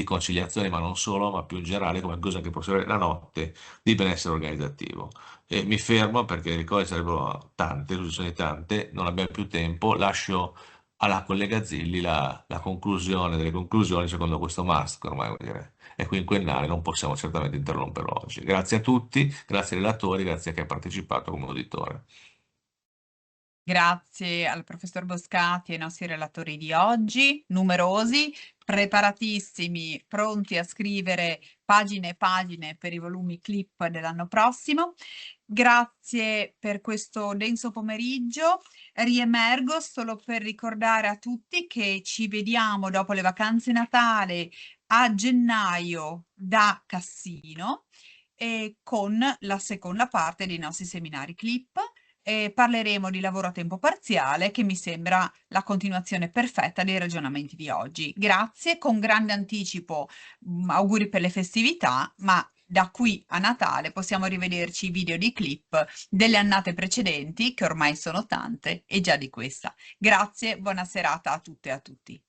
conciliazione, ma non solo, ma più in generale come cosa che può essere la notte di benessere organizzativo. Mi fermo perché le cose sarebbero tante, le sono tante, non abbiamo più tempo, lascio alla collega Zilli la conclusione delle conclusioni secondo questo must, che ormai vuol dire, è quinquennale, non possiamo certamente interromperlo oggi. Grazie a tutti, grazie ai relatori, grazie a chi ha partecipato come uditore. Grazie al professor Boscati e ai nostri relatori di oggi, numerosi, preparatissimi, pronti a scrivere pagine e pagine per i volumi clip dell'anno prossimo. Grazie per questo denso pomeriggio. Riemergo solo per ricordare a tutti che ci vediamo dopo le vacanze Natale a gennaio da Cassino con la seconda parte dei nostri seminari clip. Parleremo di lavoro a tempo parziale, che mi sembra la continuazione perfetta dei ragionamenti di oggi. Grazie, con grande anticipo, auguri per le festività, ma da qui a Natale possiamo rivederci i video di clip delle annate precedenti, che ormai sono tante, e già di questa. Grazie, buona serata a tutte e a tutti.